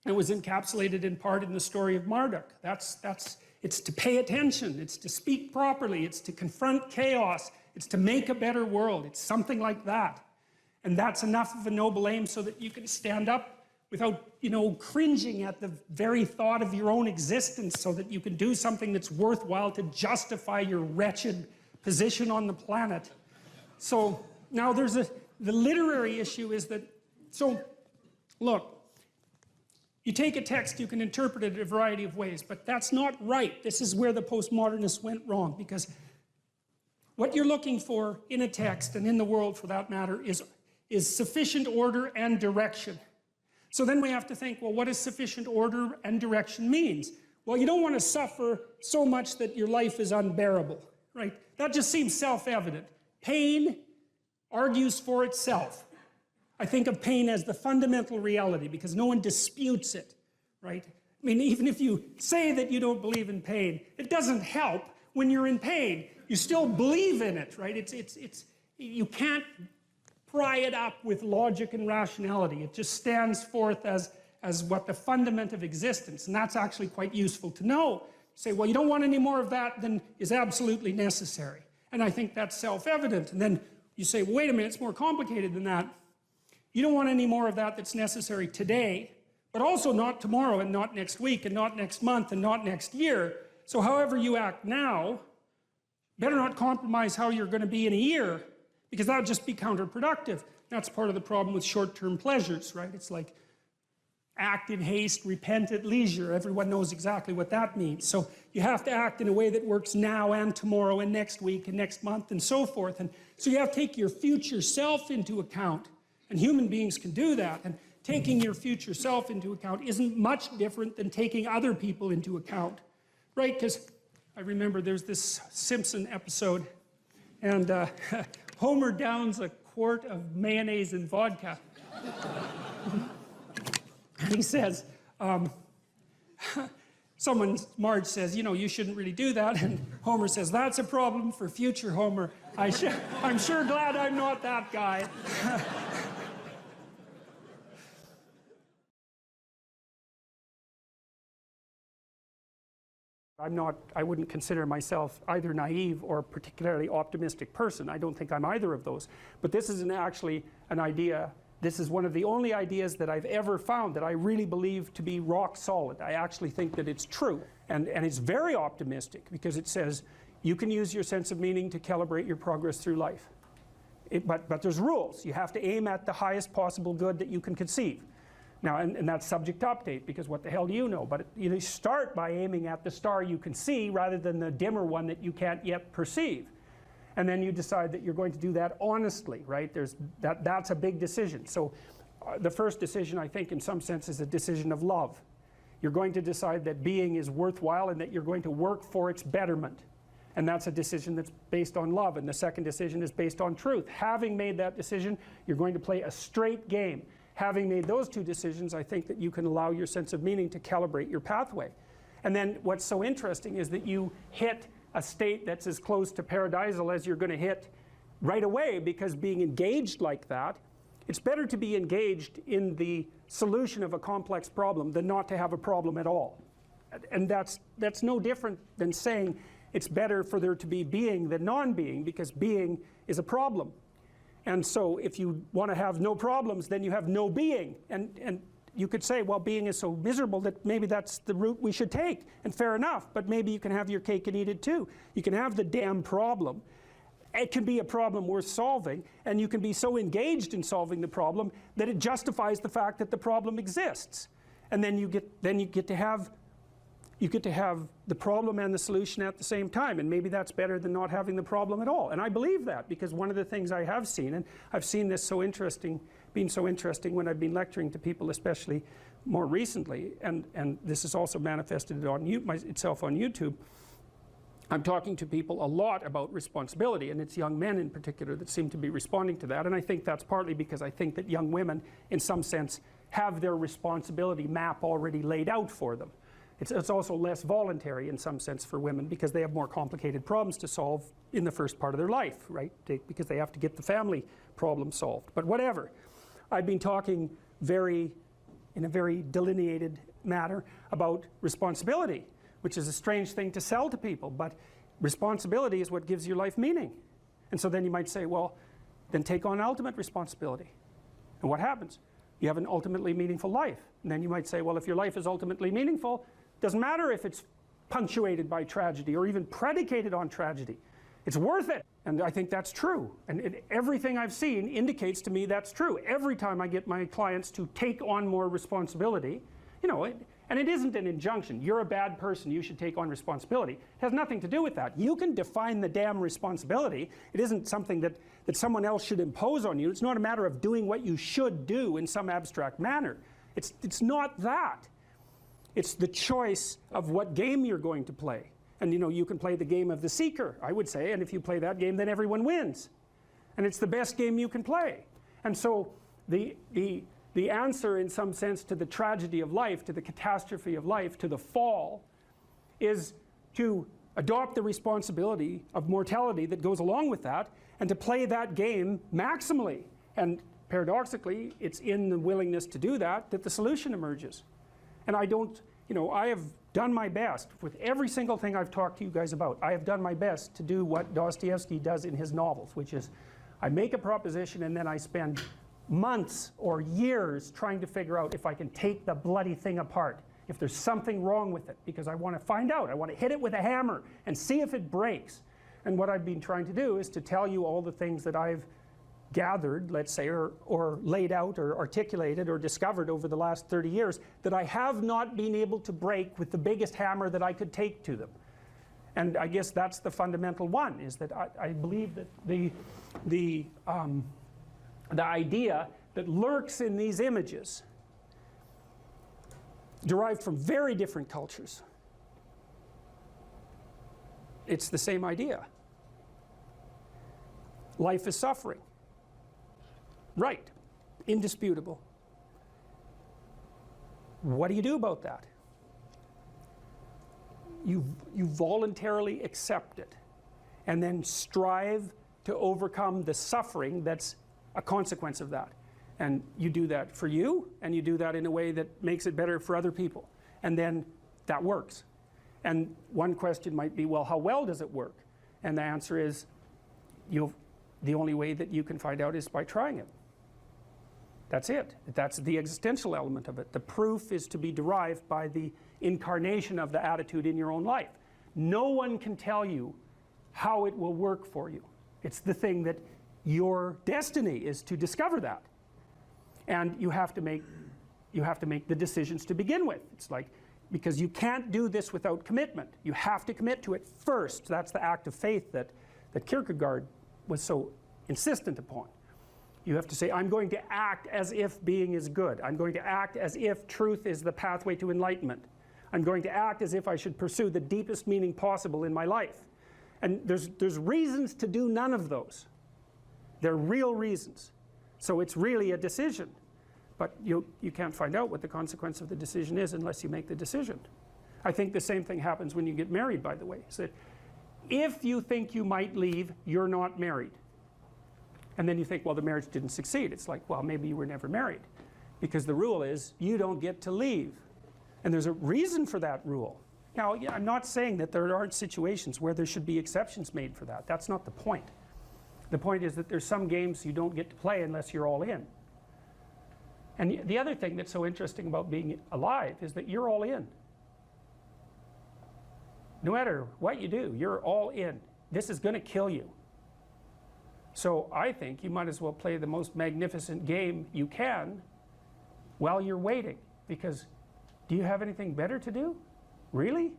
it was encapsulated in part in the story of Marduk. It's to pay attention. It's to speak properly. It's to confront chaos. It's to make a better world. It's something like that. And that's enough of a noble aim so that you can stand up without, you know, cringing at the very thought of your own existence, so that you can do something that's worthwhile to justify your wretched position on the planet. So now the literary issue is that, so look, you take a text, you can interpret it a variety of ways, but that's not right. This is where the postmodernists went wrong, because what you're looking for in a text, and in the world for that matter, is sufficient order and direction. So then we have to think, well, what does sufficient order and direction means? Well, you don't want to suffer so much that your life is unbearable, right? That just seems self-evident. Pain argues for itself. I think of pain as the fundamental reality, because no one disputes it, right? I mean, even if you say that you don't believe in pain, it doesn't help when you're in pain. You still believe in it, right? You can't pry it up with logic and rationality. It just stands forth as what the fundament of existence, and that's actually quite useful to know. say, well, you don't want any more of that than is absolutely necessary. And I think that's self-evident. And then you say, well, wait a minute, it's more complicated than that. You don't want any more of that that's necessary today, but also not tomorrow and not next week and not next month and not next year. So however you act now, better not compromise how you're going to be in a year, because that would just be counterproductive. That's part of the problem with short-term pleasures, right? It's like act in haste, repent at leisure. Everyone knows exactly what that means. So you have to act in a way that works now and tomorrow and next week and next month and so forth. And so you have to take your future self into account. And human beings can do that. And taking your future self into account isn't much different than taking other people into account, right? Because I remember there's this Simpson episode, and Homer downs a quart of mayonnaise and vodka. And he says, Marge says, you know, you shouldn't really do that. And Homer says, that's a problem for future Homer. I'm sure glad I'm not that guy. I wouldn't consider myself either naive or a particularly optimistic person. I don't think I'm either of those. But this isn't actually an idea. This is one of the only ideas that I've ever found that I really believe to be rock solid. I actually think that it's true. And it's very optimistic because it says you can use your sense of meaning to calibrate your progress through life. But there's rules. You have to aim at the highest possible good that you can conceive. Now, and that's subject to update, because what the hell do you know? But you start by aiming at the star you can see rather than the dimmer one that you can't yet perceive. And then you decide that you're going to do that honestly, right? That's a big decision. So the first decision, I think, in some sense, is a decision of love. You're going to decide that being is worthwhile and that you're going to work for its betterment. And that's a decision that's based on love. And the second decision is based on truth. Having made that decision, you're going to play a straight game. Having made those two decisions, I think that you can allow your sense of meaning to calibrate your pathway. And then what's so interesting is that you hit a state that's as close to paradisal as you're going to hit right away, because being engaged like that, it's better to be engaged in the solution of a complex problem than not to have a problem at all. And that's no different than saying it's better for there to be being than non-being, because being is a problem. And so if you want to have no problems, then you have no being. And you could say, well, being is so miserable that maybe that's the route we should take. And fair enough, but maybe you can have your cake and eat it too. You can have the damn problem. It can be a problem worth solving, and you can be so engaged in solving the problem that it justifies the fact that the problem exists. And then you get to have the problem and the solution at the same time, and maybe that's better than not having the problem at all. And I believe that, because one of the things I have seen, and I've seen this being so interesting when I've been lecturing to people, especially more recently, and this is also manifested itself on YouTube. I'm talking to people a lot about responsibility, and it's young men in particular that seem to be responding to that. And I think that's partly because I think that young women, in some sense, have their responsibility map already laid out for them. It's also less voluntary in some sense for women, because they have more complicated problems to solve in the first part of their life, right? Because they have to get the family problem solved. But whatever. I've been talking in a very delineated manner about responsibility, which is a strange thing to sell to people, but responsibility is what gives your life meaning. And so then you might say, well, then take on ultimate responsibility. And what happens? You have an ultimately meaningful life. And then you might say, well, if your life is ultimately meaningful, doesn't matter if it's punctuated by tragedy or even predicated on tragedy. It's worth it. And I think that's true. And everything I've seen indicates to me that's true. Every time I get my clients to take on more responsibility, you know, and it isn't an injunction. You're a bad person, you should take on responsibility. It has nothing to do with that. You can define the damn responsibility. It isn't something that someone else should impose on you. It's not a matter of doing what you should do in some abstract manner. It's not that. It's the choice of what game you're going to play. And you know, you can play the game of the seeker, I would say, and if you play that game, then everyone wins. And it's the best game you can play. And so the answer, in some sense, to the tragedy of life, to the catastrophe of life, to the fall, is to adopt the responsibility of mortality that goes along with that, and to play that game maximally. And paradoxically, it's in the willingness to do that that the solution emerges. And I have done my best with every single thing I've talked to you guys about. I have done my best to do what Dostoevsky does in his novels, which is I make a proposition and then I spend months or years trying to figure out if I can take the bloody thing apart, if there's something wrong with it, because I want to find out. I want to hit it with a hammer and see if it breaks. And what I've been trying to do is to tell you all the things that I've gathered, let's say, or laid out or articulated or discovered over the last 30 years that I have not been able to break with the biggest hammer that I could take to them. And I guess that's the fundamental one, is that I believe that the idea that lurks in these images, derived from very different cultures, it's the same idea. Life is suffering. Right, indisputable. What do you do about that? You voluntarily accept it and then strive to overcome the suffering that's a consequence of that. And you do that for you, and you do that in a way that makes it better for other people. And then that works. And one question might be, well, how well does it work? And the answer is, the only way that you can find out is by trying it. That's it. That's the existential element of it. The proof is to be derived by the incarnation of the attitude in your own life. No one can tell you how it will work for you. It's the thing that your destiny is to discover that. And you have to make the decisions to begin with. It's like, because you can't do this without commitment. You have to commit to it first. That's the act of faith that Kierkegaard was so insistent upon. You have to say, I'm going to act as if being is good. I'm going to act as if truth is the pathway to enlightenment. I'm going to act as if I should pursue the deepest meaning possible in my life. And there's reasons to do none of those. They're real reasons. So it's really a decision. But you can't find out what the consequence of the decision is unless you make the decision. I think the same thing happens when you get married, by the way. So if you think you might leave, you're not married. And then you think, well, the marriage didn't succeed. It's like, well, maybe you were never married. Because the rule is, you don't get to leave. And there's a reason for that rule. Now, I'm not saying that there aren't situations where there should be exceptions made for that. That's not the point. The point is that there's some games you don't get to play unless you're all in. And the other thing that's so interesting about being alive is that you're all in. No matter what you do, you're all in. This is going to kill you. So I think you might as well play the most magnificent game you can while you're waiting. Because do you have anything better to do? Really?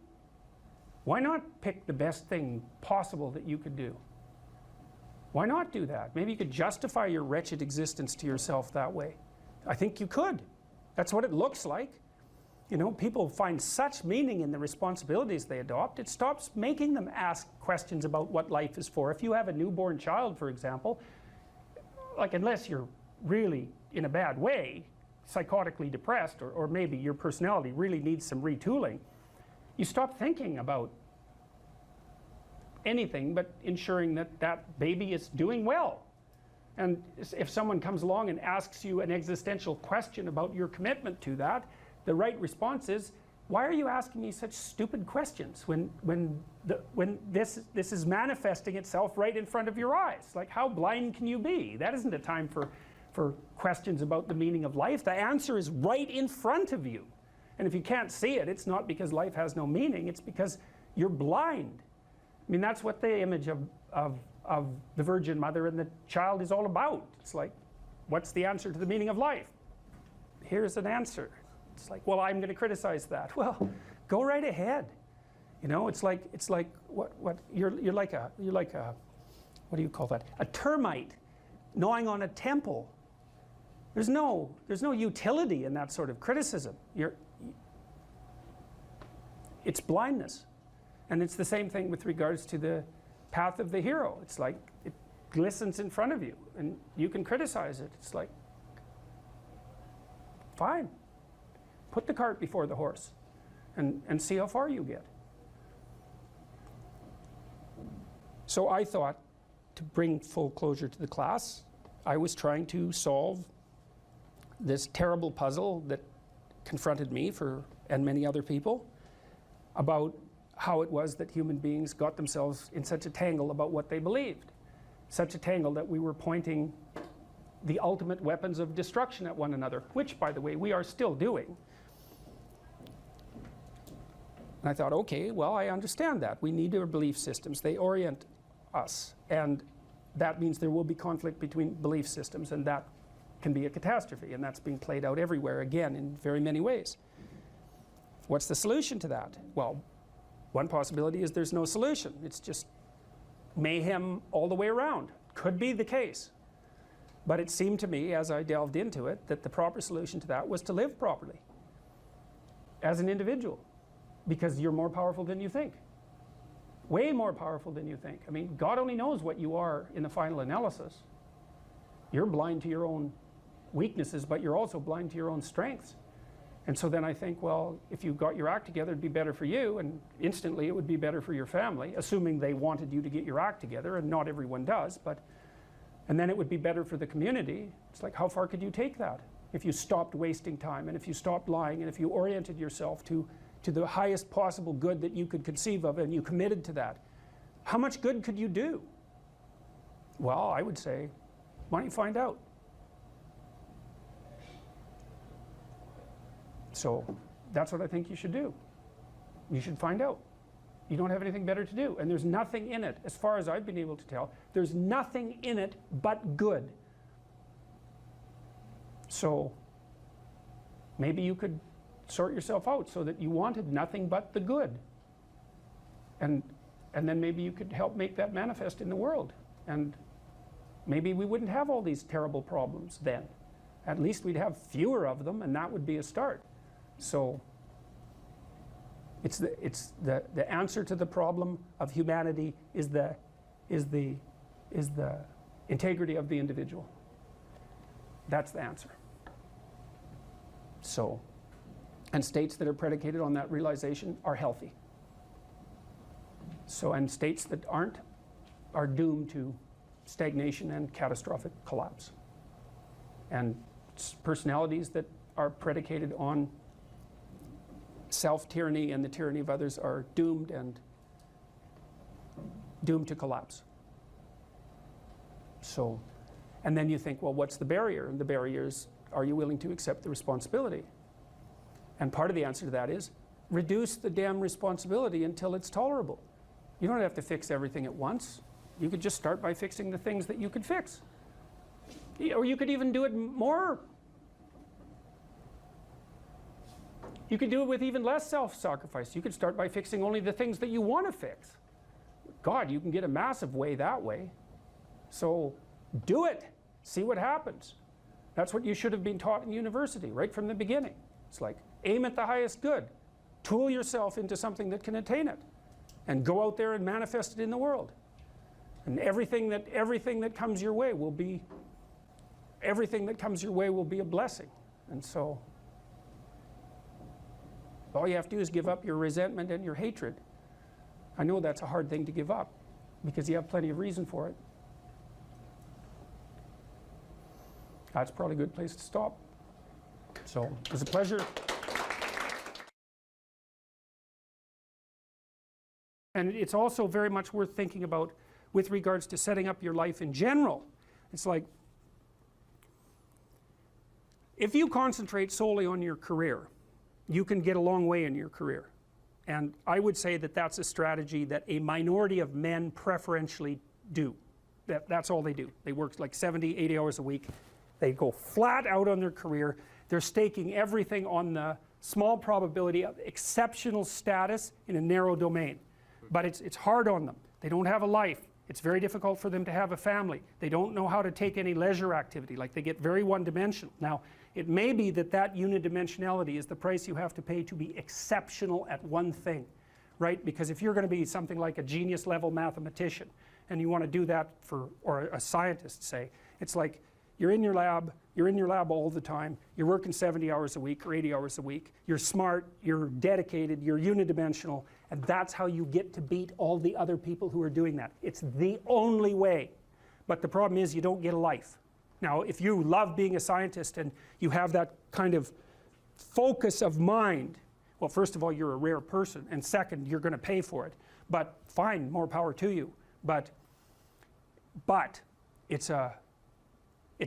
Why not pick the best thing possible that you could do? Why not do that? Maybe you could justify your wretched existence to yourself that way. I think you could. That's what it looks like. You know, people find such meaning in the responsibilities they adopt. It stops making them ask questions about what life is for. If you have a newborn child, for example, like, unless you're really in a bad way, psychotically depressed, or maybe your personality really needs some retooling, you stop thinking about anything but ensuring that that baby is doing well. And if someone comes along and asks you an existential question about your commitment to that, the right response is, why are you asking me such stupid questions when this is manifesting itself right in front of your eyes? Like, how blind can you be? That isn't a time for questions about the meaning of life. The answer is right in front of you. And if you can't see it, it's not because life has no meaning, it's because you're blind. I mean, that's what the image of the Virgin Mother and the child is all about. It's like, what's the answer to the meaning of life? Here's an answer. It's like, well, I'm going to criticize that. Well, go right ahead. You know, it's like what you're like a what do you call that? A termite gnawing on a temple. There's no utility in that sort of criticism. It's blindness. And it's the same thing with regards to the path of the hero. It's like it glistens in front of you and you can criticize it. It's like, fine. Put the cart before the horse and see how far you get. So I thought, to bring full closure to the class, I was trying to solve this terrible puzzle that confronted me and many other people. about how it was that human beings got themselves in such a tangle about what they believed. Such a tangle that we were pointing the ultimate weapons of destruction at one another, which, by the way, we are still doing. And I thought, okay, well, I understand that. We need our belief systems. They orient us. And that means there will be conflict between belief systems, and that can be a catastrophe. And that's being played out everywhere, again, in very many ways. What's the solution to that? Well, one possibility is there's no solution. It's just mayhem all the way around. Could be the case. But it seemed to me, as I delved into it, that the proper solution to that was to live properly as an individual, because you're more powerful than you think. Way more powerful than you think. I mean, God only knows what you are in the final analysis. You're blind to your own weaknesses, but you're also blind to your own strengths. And so then I think, well, if you got your act together, it'd be better for you, and instantly it would be better for your family, assuming they wanted you to get your act together, and not everyone does, but, and then it would be better for the community. It's like, how far could you take that? If you stopped wasting time, and if you stopped lying, and if you oriented yourself to the highest possible good that you could conceive of, and you committed to that, how much good could you do? Well, I would say, why don't you find out? So that's what I think you should do. You should find out. You don't have anything better to do. And there's nothing in it, as far as I've been able to tell, there's nothing in it but good. So maybe you could sort yourself out so that you wanted nothing but the good. And then maybe you could help make that manifest in the world. And maybe we wouldn't have all these terrible problems then. At least we'd have fewer of them, and that would be a start. So it's the answer to the problem of humanity is the integrity of the individual. That's the answer. So, and states that are predicated on that realization are healthy. So, and states that aren't are doomed to stagnation and catastrophic collapse. And personalities that are predicated on self-tyranny and the tyranny of others are doomed to collapse. So, and then you think, well, what's the barrier? And the barrier is, are you willing to accept the responsibility? And part of the answer to that is, reduce the damn responsibility until it's tolerable. You don't have to fix everything at once. You could just start by fixing the things that you could fix. Or you could even do it more. You could do it with even less self-sacrifice. You could start by fixing only the things that you want to fix. God, you can get a massive way that way. So do it. See what happens. That's what you should have been taught in university right from the beginning. It's like, aim at the highest good. Tool yourself into something that can attain it. And go out there and manifest it in the world. And everything that comes your way will be a blessing. And so all you have to do is give up your resentment and your hatred. I know that's a hard thing to give up because you have plenty of reason for it. That's probably a good place to stop. So it was a pleasure. And it's also very much worth thinking about with regards to setting up your life in general. It's like, if you concentrate solely on your career, you can get a long way in your career. And I would say that that's a strategy that a minority of men preferentially do. That's all they do. They work like 70, 80 hours a week. They go flat out on their career. They're staking everything on the small probability of exceptional status in a narrow domain. But it's hard on them. They don't have a life. It's very difficult for them to have a family. They don't know how to take any leisure activity. Like, they get very one-dimensional. Now, it may be that that unidimensionality is the price you have to pay to be exceptional at one thing, right? Because if you're going to be something like a genius level mathematician and you want to do that for, or a scientist, say, it's like you're in your lab all the time, you're working 70 hours a week or 80 hours a week, you're smart, you're dedicated, you're unidimensional, and that's how you get to beat all the other people who are doing that. It's the only way. But the problem is you don't get a life. Now, if you love being a scientist and you have that kind of focus of mind well, first of all, you're a rare person, and second, you're going to pay for it. But fine, more power to you. But it's a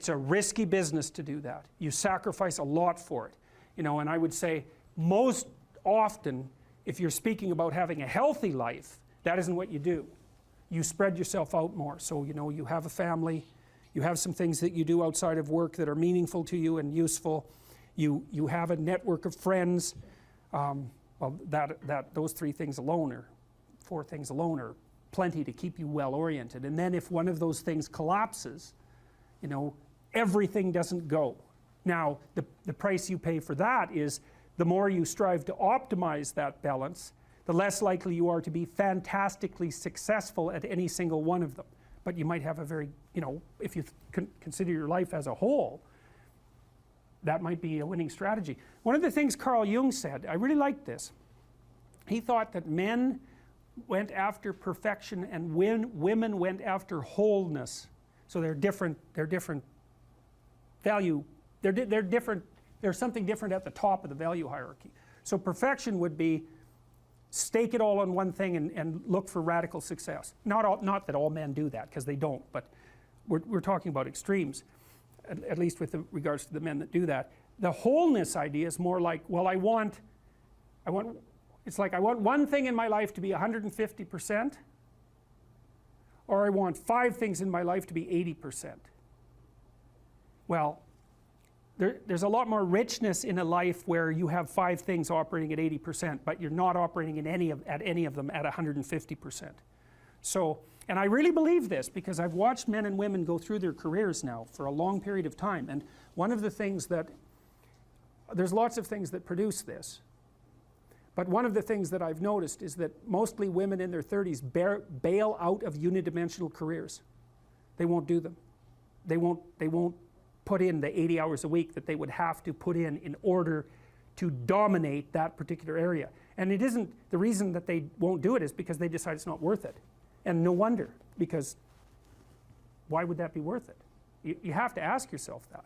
risky business to do that. You sacrifice a lot for it. You know, and I would say most often, if you're speaking about having a healthy life, that isn't what you do. You spread yourself out more. So, you know, you have a family, you have some things that you do outside of work that are meaningful to you and useful. You have a network of friends. Well, those 3 things alone, or 4 things alone, are plenty to keep you well oriented. And then if one of those things collapses, you know, everything doesn't go. Now, the price you pay for that is the more you strive to optimize that balance, the less likely you are to be fantastically successful at any single one of them. But you might have a very, you know, if you consider your life as a whole, that might be a winning strategy. One of the things Carl Jung said, I really liked this. He thought that men went after perfection and women went after wholeness. So they're different value, they're different, there's something different at the top of the value hierarchy. So perfection would be stake it all on one thing and look for radical success. Not that all men do that, because they don't, but we're talking about extremes, at least with regards to the men that do that. The wholeness idea is more like, well, it's like I want one thing in my life to be 150%, or I want 5 things in my life to be 80%. Well, there's a lot more richness in a life where you have 5 things operating at 80%, but you're not operating at any of them at 150%. So, and I really believe this because I've watched men and women go through their careers now for a long period of time, and one of the things that, there's lots of things that produce this, but one of the things that I've noticed is that mostly women in their 30s bail out of unidimensional careers. They won't do them. They won't put in the 80 hours a week that they would have to put in order to dominate that particular area. And it isn't, the reason that they won't do it is because they decide it's not worth it. And no wonder, because why would that be worth it? You have to ask yourself that.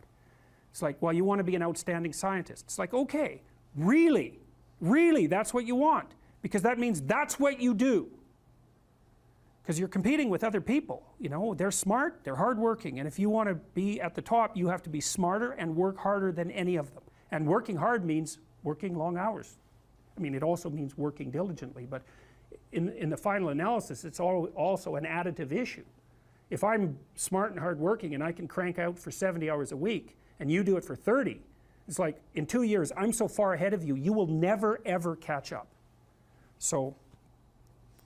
It's like, well, you want to be an outstanding scientist. It's like, okay, really, that's what you want, because that means that's what you do. Because you're competing with other people, you know, they're smart, they're hardworking, and if you want to be at the top, you have to be smarter and work harder than any of them. And working hard means working long hours. I mean, it also means working diligently, but in the final analysis, it's also an additive issue. If I'm smart and hardworking and I can crank out for 70 hours a week, and you do it for 30, it's like, in 2 years, I'm so far ahead of you, you will never, ever catch up. So,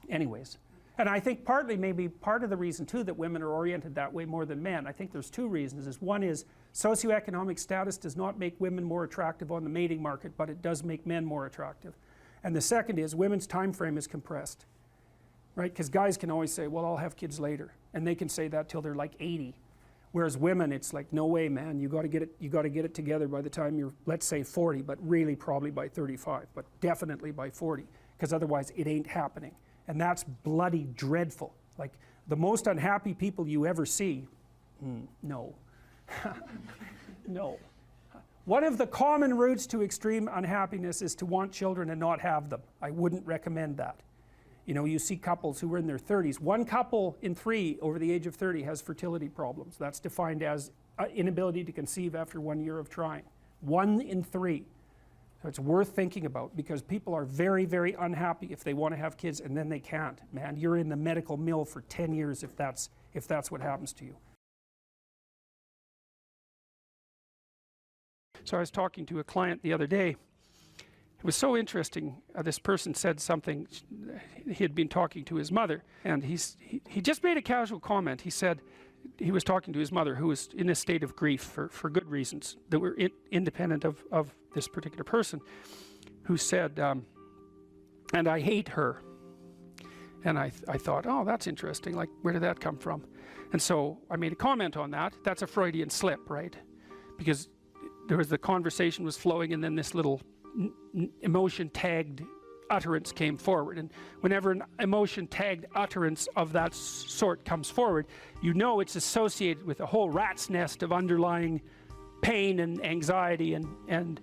anyways. And I think partly, maybe part of the reason too that women are oriented that way more than men, I think there's 2 reasons. One is socioeconomic status does not make women more attractive on the mating market, but it does make men more attractive. And the second is women's time frame is compressed, right? Because guys can always say, well, I'll have kids later, and they can say that till they're like 80. Whereas women, it's like, no way, man, you got to get it together by the time you're, let's say 40, but really probably by 35, but definitely by 40, because otherwise it ain't happening. And that's bloody dreadful. Like, the most unhappy people you ever see, no. No. One of the common routes to extreme unhappiness is to want children and not have them. I wouldn't recommend that. You know, you see couples who are in their 30s. 1 couple in 3 over the age of 30 has fertility problems. That's defined as inability to conceive after 1 year of trying. 1 in 3. So it's worth thinking about, because people are very, very unhappy if they want to have kids and then they can't. Man, you're in the medical mill for 10 years if that's what happens to you. So I was talking to a client the other day. It was so interesting. This person said something. He had been talking to his mother, and he just made a casual comment. He said he was talking to his mother, who was in a state of grief for good reasons that were independent of this particular person, who said, and I hate her. And I thought, oh, that's interesting. Like, where did that come from? And so I made a comment on that. That's a Freudian slip, right? Because there was, the conversation was flowing, and then this little emotion tagged utterance came forward. And whenever an emotion tagged utterance of that sort comes forward, you know it's associated with a whole rat's nest of underlying pain and anxiety and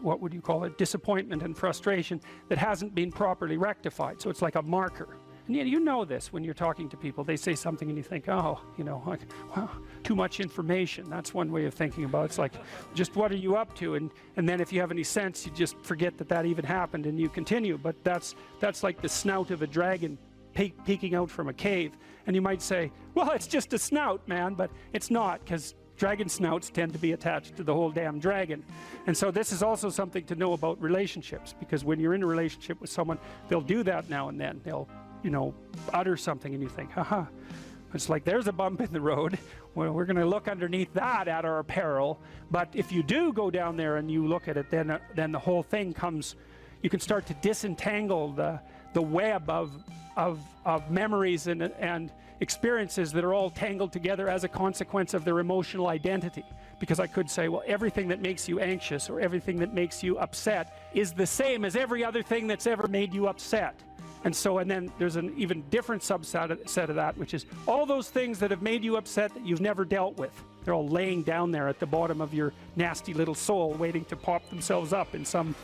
what would you call it, disappointment and frustration that hasn't been properly rectified. So it's like a marker. And you know this when you're talking to people. They say something and you think, oh, you know, like, wow, too much information. That's one way of thinking about it. It's like, just what are you up to? And then if you have any sense, you just forget that that even happened and you continue. But that's like the snout of a dragon peeking out from a cave. And you might say, well, it's just a snout, man. But it's not, because dragon snouts tend to be attached to the whole damn dragon. And so this is also something to know about relationships, because when you're in a relationship with someone, they'll do that now and then. They'll, you know, utter something and you think, haha. It's like, there's a bump in the road. Well, we're going to look underneath that at our peril. But if you do go down there and you look at it, then the whole thing comes, you can start to disentangle the web of memories and experiences that are all tangled together as a consequence of their emotional identity. Because I could say, well, everything that makes you anxious or everything that makes you upset is the same as every other thing that's ever made you upset. And so, and then there's an even different subset of that, which is all those things that have made you upset that you've never dealt with. They're all laying down there at the bottom of your nasty little soul, waiting to pop themselves up in some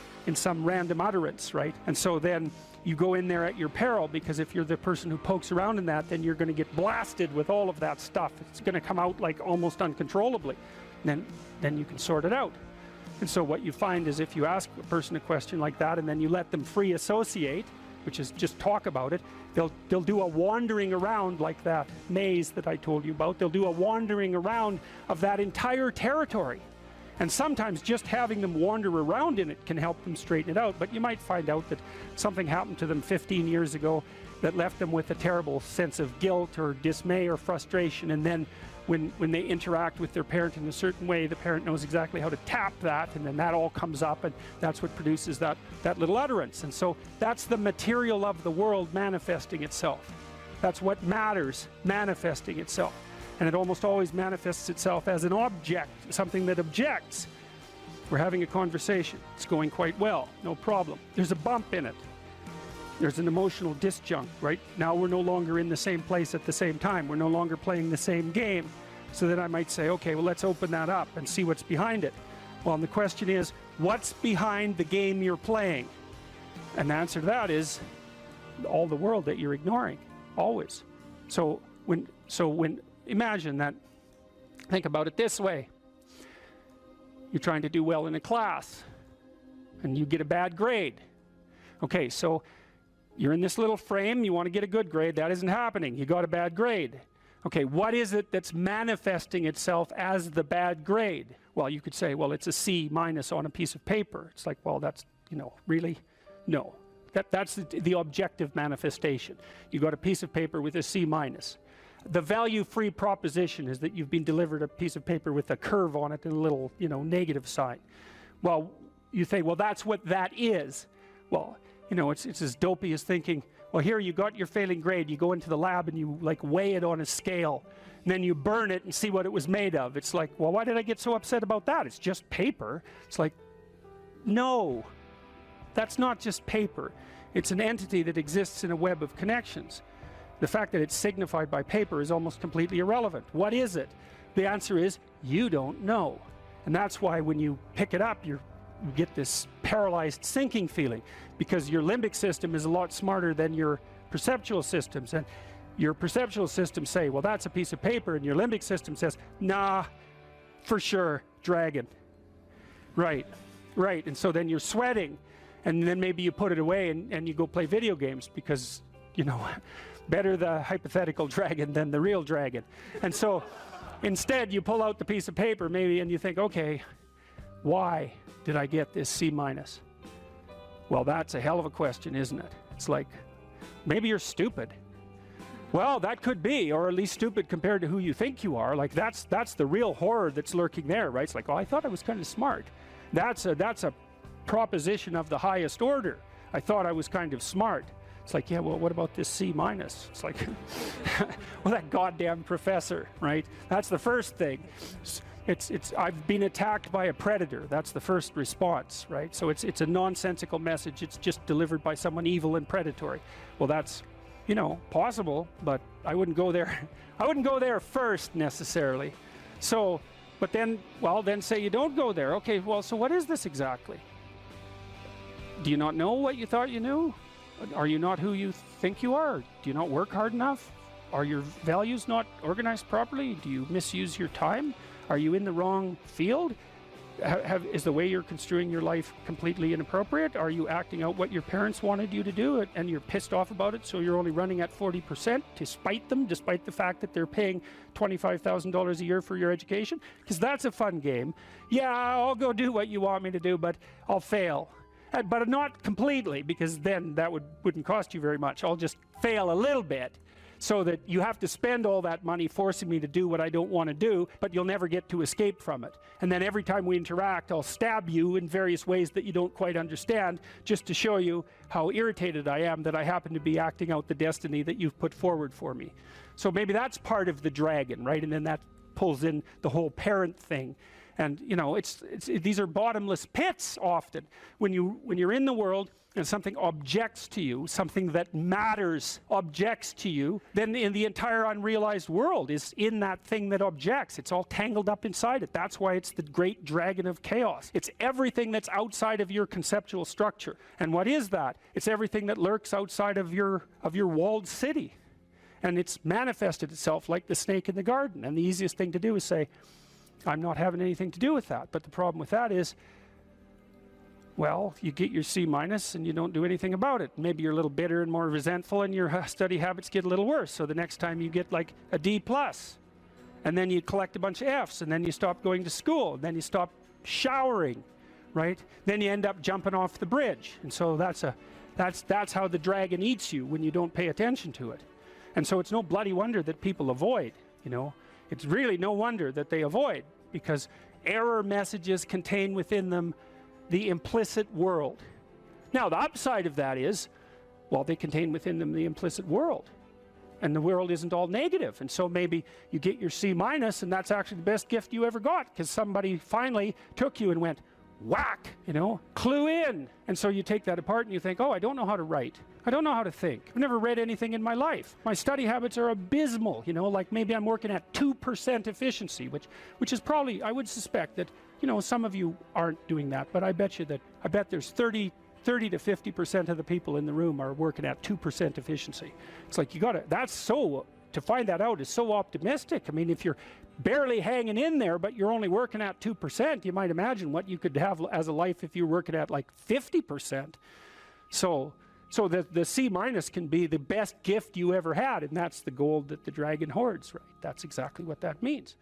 random utterance, right? And so then you go in there at your peril, because if you're the person who pokes around in that, then you're going to get blasted with all of that stuff. It's going to come out like almost uncontrollably. Then you can sort it out. And so what you find is, if you ask a person a question like that and then you let them free associate, which is just talk about it, they'll do a wandering around like that maze that I told you about. They'll do a wandering around of that entire territory. And sometimes just having them wander around in it can help them straighten it out. But you might find out that something happened to them 15 years ago that left them with a terrible sense of guilt or dismay or frustration. And then when they interact with their parent in a certain way, the parent knows exactly how to tap that, and then that all comes up, and that's what produces that little utterance. And so that's the material of the world manifesting itself. That's what matters manifesting itself. And it almost always manifests itself as an object, something that objects. We're having a conversation. It's going quite well, no problem. There's a bump in it. There's an emotional disjunct, right? Now we're no longer in the same place at the same time. We're no longer playing the same game. So then I might say, okay, well, let's open that up and see what's behind it. Well, and the question is, what's behind the game you're playing? And the answer to that is all the world that you're ignoring, always. So when imagine that, think about it this way. You're trying to do well in a class and you get a bad grade. Okay, so you're in this little frame, you want to get a good grade, that isn't happening, you got a bad grade. Okay, what is it that's manifesting itself as the bad grade? Well, you could say, well, it's a C- on a piece of paper. It's like, well, that's, you know, really? No. That's the objective manifestation. You got a piece of paper with a C-. The value-free proposition is that you've been delivered a piece of paper with a curve on it and a little, you know, negative sign. Well, you say, well, that's what that is. Well, you know, it's as dopey as thinking, well, here you got your failing grade, you go into the lab and you like weigh it on a scale, and then you burn it and see what it was made of. It's like, well, why did I get so upset about that? It's just paper. It's like, no, that's not just paper. It's an entity that exists in a web of connections. The fact that it's signified by paper is almost completely irrelevant. What is it? The answer is, you don't know. And that's why when you pick it up, you get this paralyzed sinking feeling, because your limbic system is a lot smarter than your perceptual systems. And your perceptual systems say, well, that's a piece of paper, and your limbic system says, nah, for sure, dragon. Right. And so then you're sweating, and then maybe you put it away and you go play video games, because, you know, better the hypothetical dragon than the real dragon. And so instead you pull out the piece of paper maybe and you think, okay, why did I get this C-? Well, that's a hell of a question, isn't it? It's like, maybe you're stupid. Well, that could be, or at least stupid compared to who you think you are. Like, that's the real horror that's lurking there, right? It's like, oh, I thought I was kind of smart. That's a proposition of the highest order. I thought I was kind of smart. It's like, yeah, well, what about this C-? It's like, well, that goddamn professor, right? That's the first thing. I've been attacked by a predator. That's the first response, right? So it's a nonsensical message. It's just delivered by someone evil and predatory. Well, that's, you know, possible, but I wouldn't go there. I wouldn't go there first necessarily. So But then, well, then say you don't go there. Okay, well, so what is this exactly? Do you not know what you thought you knew? Are you not who you think you are? Do you not work hard enough? Are your values not organized properly? Do you misuse your time? Are you in the wrong field? Is the way you're construing your life completely inappropriate? Are you acting out what your parents wanted you to do and you're pissed off about it, so you're only running at 40% to spite them, despite the fact that they're paying $25,000 a year for your education? Because that's a fun game. Yeah, I'll go do what you want me to do, but I'll fail. But not completely, because then that wouldn't cost you very much. I'll just fail a little bit, so that you have to spend all that money forcing me to do what I don't want to do, but you'll never get to escape from it. And then every time we interact, I'll stab you in various ways that you don't quite understand, just to show you how irritated I am that I happen to be acting out the destiny that you've put forward for me. So maybe that's part of the dragon, right? And then that pulls in the whole parent thing. And you know, these are bottomless pits often. When you're in the world and something objects to you, something that matters objects to you, then in the entire unrealized world is in that thing that objects. It's all tangled up inside it. That's why it's the great dragon of chaos. It's everything that's outside of your conceptual structure. And what is that? It's everything that lurks outside of your walled city. And it's manifested itself like the snake in the garden. And the easiest thing to do is say, I'm not having anything to do with that. But the problem with that is, well, you get your C- and you don't do anything about it. Maybe you're a little bitter and more resentful, and your study habits get a little worse. So the next time you get like a D+, and then you collect a bunch of Fs, and then you stop going to school, and then you stop showering, right? Then you end up jumping off the bridge. And so that's how the dragon eats you when you don't pay attention to it. And so it's no bloody wonder that people avoid, you know. It's really no wonder that they avoid, because error messages contain within them the implicit world. Now, the upside of that is, well, they contain within them the implicit world. And the world isn't all negative. And so maybe you get your C-, and that's actually the best gift you ever got, because somebody finally took you and went, whack, you know, clue in. And so you take that apart and you think, oh, I don't know how to write. I don't know how to think. I've never read anything in my life. My study habits are abysmal, you know, like maybe I'm working at 2% efficiency, which is probably, I would suspect that, you know, some of you aren't doing that, but I bet there's 30 to 50% of the people in the room are working at 2% efficiency. It's like, to find that out is so optimistic. I mean, if you're barely hanging in there, but you're only working at 2%, you might imagine what you could have as a life if you're working at like 50%. So the C- can be the best gift you ever had, and that's the gold that the dragon hoards, right? That's exactly what that means.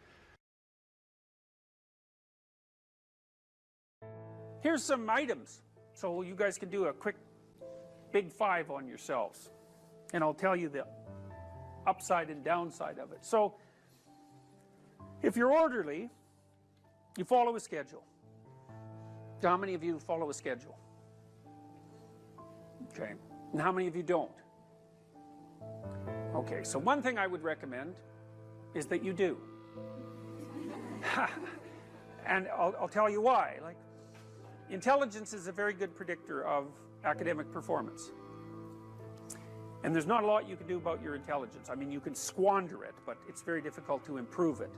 Here's some items, so you guys can do a quick big 5 on yourselves, and I'll tell you the upside and downside of it. So if you're orderly, you follow a schedule. How many of you follow a schedule? Okay, and how many of you don't? Okay, so one thing I would recommend is that you do. And I'll tell you why. Like, intelligence is a very good predictor of academic performance. And there's not a lot you can do about your intelligence. I mean, you can squander it, but it's very difficult to improve it.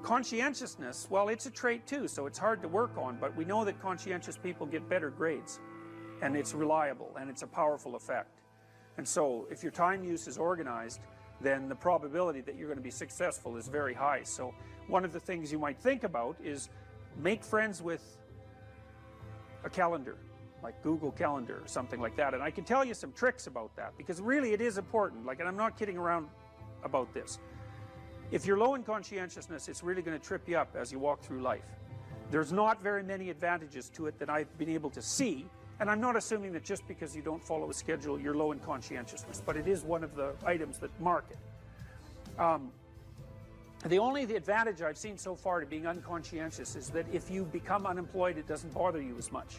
Conscientiousness, well, it's a trait too, so it's hard to work on, but we know that conscientious people get better grades. And it's reliable, and it's a powerful effect. And so if your time use is organized, then the probability that you're going to be successful is very high. So one of the things you might think about is make friends with a calendar, like Google Calendar or something like that. And I can tell you some tricks about that, because really it is important. Like, and I'm not kidding around about this. If you're low in conscientiousness, it's really going to trip you up as you walk through life. There's not very many advantages to it that I've been able to see. And I'm not assuming that just because you don't follow a schedule, you're low in conscientiousness, but it is one of the items that mark it. The advantage I've seen so far to being unconscientious is that if you become unemployed, it doesn't bother you as much.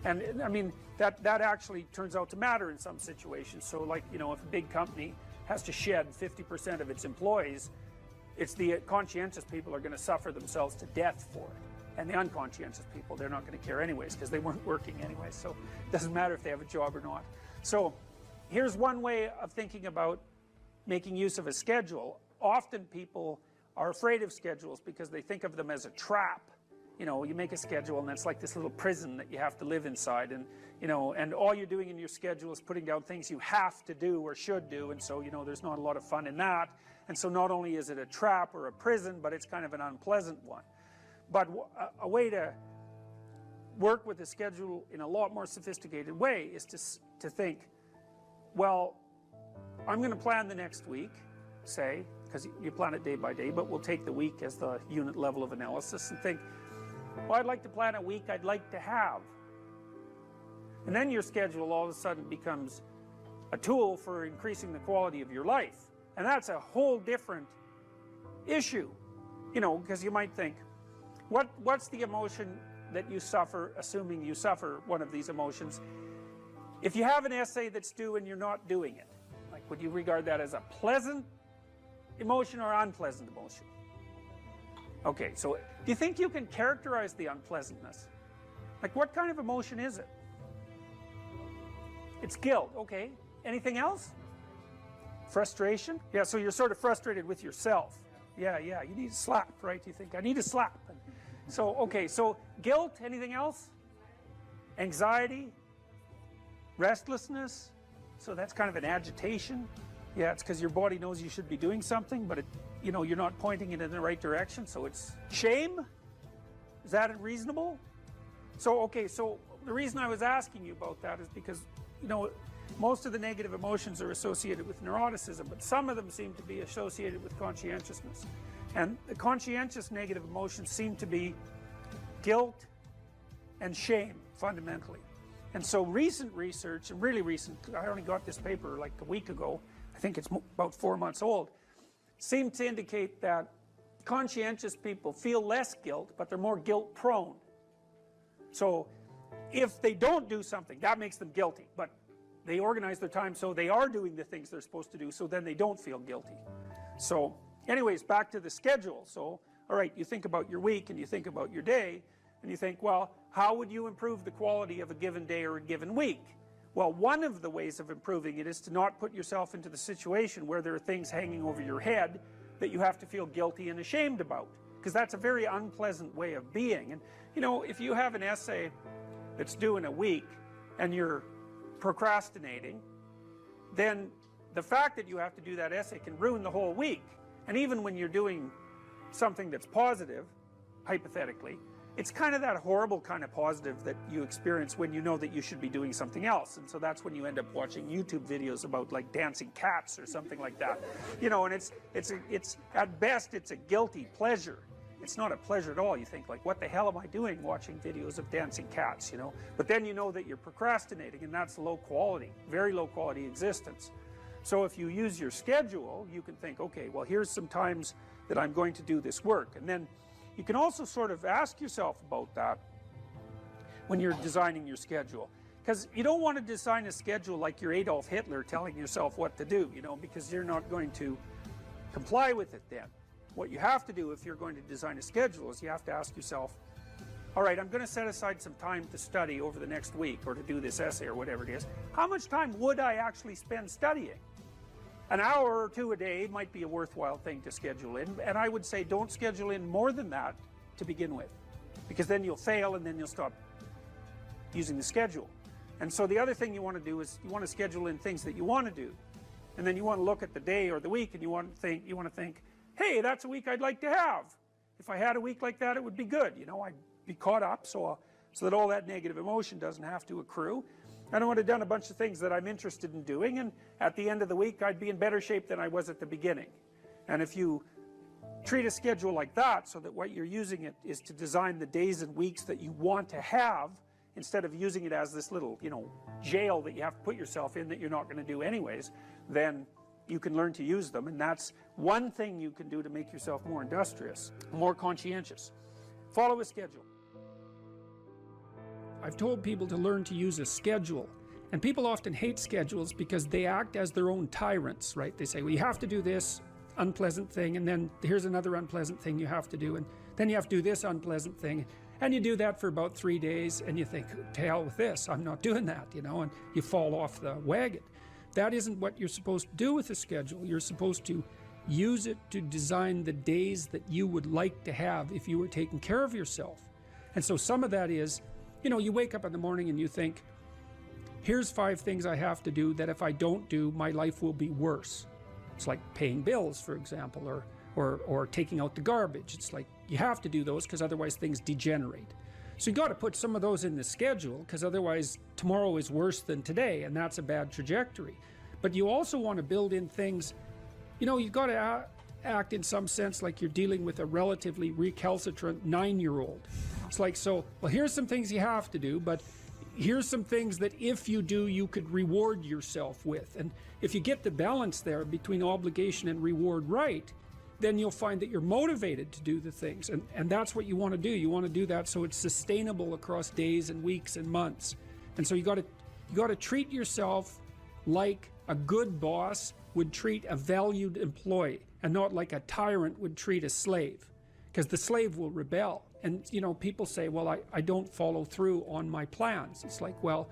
And I mean, that actually turns out to matter in some situations. So like, you know, if a big company has to shed 50% of its employees, it's the conscientious people are going to suffer themselves to death for it. And the unconscientious people, they're not going to care anyways, because they weren't working anyways. So it doesn't matter if they have a job or not. So here's one way of thinking about making use of a schedule. Often people are afraid of schedules because they think of them as a trap. You know, you make a schedule and it's like this little prison that you have to live inside, and you know, and all you're doing in your schedule is putting down things you have to do or should do, and so, you know, there's not a lot of fun in that. And so not only is it a trap or a prison, but it's kind of an unpleasant one. But a way to work with a schedule in a lot more sophisticated way is to think, well, I'm going to plan the next week, say, because you plan it day by day, but we'll take the week as the unit level of analysis and think, well, I'd like to plan a week I'd like to have. And then your schedule all of a sudden becomes a tool for increasing the quality of your life. And that's a whole different issue, you know, because you might think, what's the emotion that you suffer, assuming you suffer one of these emotions, if you have an essay that's due and you're not doing it? Like, would you regard that as a pleasant emotion or unpleasant emotion? Okay, so do you think you can characterize the unpleasantness? Like, what kind of emotion is it? It's guilt. Okay, anything else? Frustration? Yeah, so you're sort of frustrated with yourself. Yeah, you need a slap, right? You think, I need a slap. And so, okay, so guilt, anything else? Anxiety? Restlessness? So that's kind of an agitation. Yeah, it's because your body knows you should be doing something, but it, you know, you're not pointing it in the right direction, so it's shame? Is that reasonable? So, okay, so the reason I was asking you about that is because, you know, most of the negative emotions are associated with neuroticism, but some of them seem to be associated with conscientiousness. And the conscientious negative emotions seem to be guilt and shame, fundamentally. And so recent research, and really recent, I only got this paper like a week ago, I think it's about 4 months old, seem to indicate that conscientious people feel less guilt, but they're more guilt prone. So if they don't do something, that makes them guilty, but they organize their time so they are doing the things they're supposed to do, so then they don't feel guilty. So anyways, back to the schedule. So, all right, you think about your week and you think about your day, and you think, well, how would you improve the quality of a given day or a given week? Well, one of the ways of improving it is to not put yourself into the situation where there are things hanging over your head that you have to feel guilty and ashamed about, because that's a very unpleasant way of being. And, you know, if you have an essay that's due in a week and you're procrastinating, then the fact that you have to do that essay can ruin the whole week. And even when you're doing something that's positive, hypothetically, it's kind of that horrible kind of positive that you experience when you know that you should be doing something else. And so that's when you end up watching YouTube videos about like dancing cats or something like that. You know, and it's at best it's a guilty pleasure. It's not a pleasure at all. You think like, what the hell am I doing watching videos of dancing cats, you know? But then you know that you're procrastinating, and that's low quality, very low quality existence. So if you use your schedule, you can think, okay, well, here's some times that I'm going to do this work. And then you can also sort of ask yourself about that when you're designing your schedule. Because you don't want to design a schedule like you're Adolf Hitler telling yourself what to do, you know, because you're not going to comply with it then. What you have to do if you're going to design a schedule is you have to ask yourself, all right, I'm going to set aside some time to study over the next week or to do this essay or whatever it is. How much time would I actually spend studying? An hour or two a day might be a worthwhile thing to schedule in, and I would say don't schedule in more than that to begin with, because then you'll fail and then you'll stop using the schedule. And so the other thing you want to do is you want to schedule in things that you want to do, and then you want to look at the day or the week and you want to think, hey, that's a week I'd like to have. If I had a week like that, it would be good. You know, I'd be caught up so that all that negative emotion doesn't have to accrue. And I would have done a bunch of things that I'm interested in doing, and at the end of the week I'd be in better shape than I was at the beginning. And if you treat a schedule like that, so that what you're using it is to design the days and weeks that you want to have, instead of using it as this little, you know, jail that you have to put yourself in that you're not going to do anyways, then you can learn to use them. And that's one thing you can do to make yourself more industrious, more conscientious. Follow a schedule. I've told people to learn to use a schedule, and people often hate schedules because they act as their own tyrants, right? They say, well, you have to do this unpleasant thing, and then here's another unpleasant thing you have to do, and then you have to do this unpleasant thing, and you do that for about 3 days, and you think, to hell with this, I'm not doing that, you know, and you fall off the wagon. That isn't what you're supposed to do with a schedule. You're supposed to use it to design the days that you would like to have if you were taking care of yourself. And so some of that is, you know, you wake up in the morning and you think, here's 5 things I have to do that if I don't do, my life will be worse. It's like paying bills, for example, or taking out the garbage. It's like you have to do those because otherwise things degenerate. So you got to put some of those in the schedule because otherwise tomorrow is worse than today, and that's a bad trajectory. But you also want to build in things, you know, you've got to act in some sense like you're dealing with a relatively recalcitrant 9-year-old. It's like, so, well, here's some things you have to do, but here's some things that if you do, you could reward yourself with. And if you get the balance there between obligation and reward right, then you'll find that you're motivated to do the things. And that's what you want to do. You want to do that so it's sustainable across days and weeks and months. And so you got to treat yourself like a good boss would treat a valued employee, and not like a tyrant would treat a slave, because the slave will rebel. And you know, people say, well, I don't follow through on my plans. It's like, well,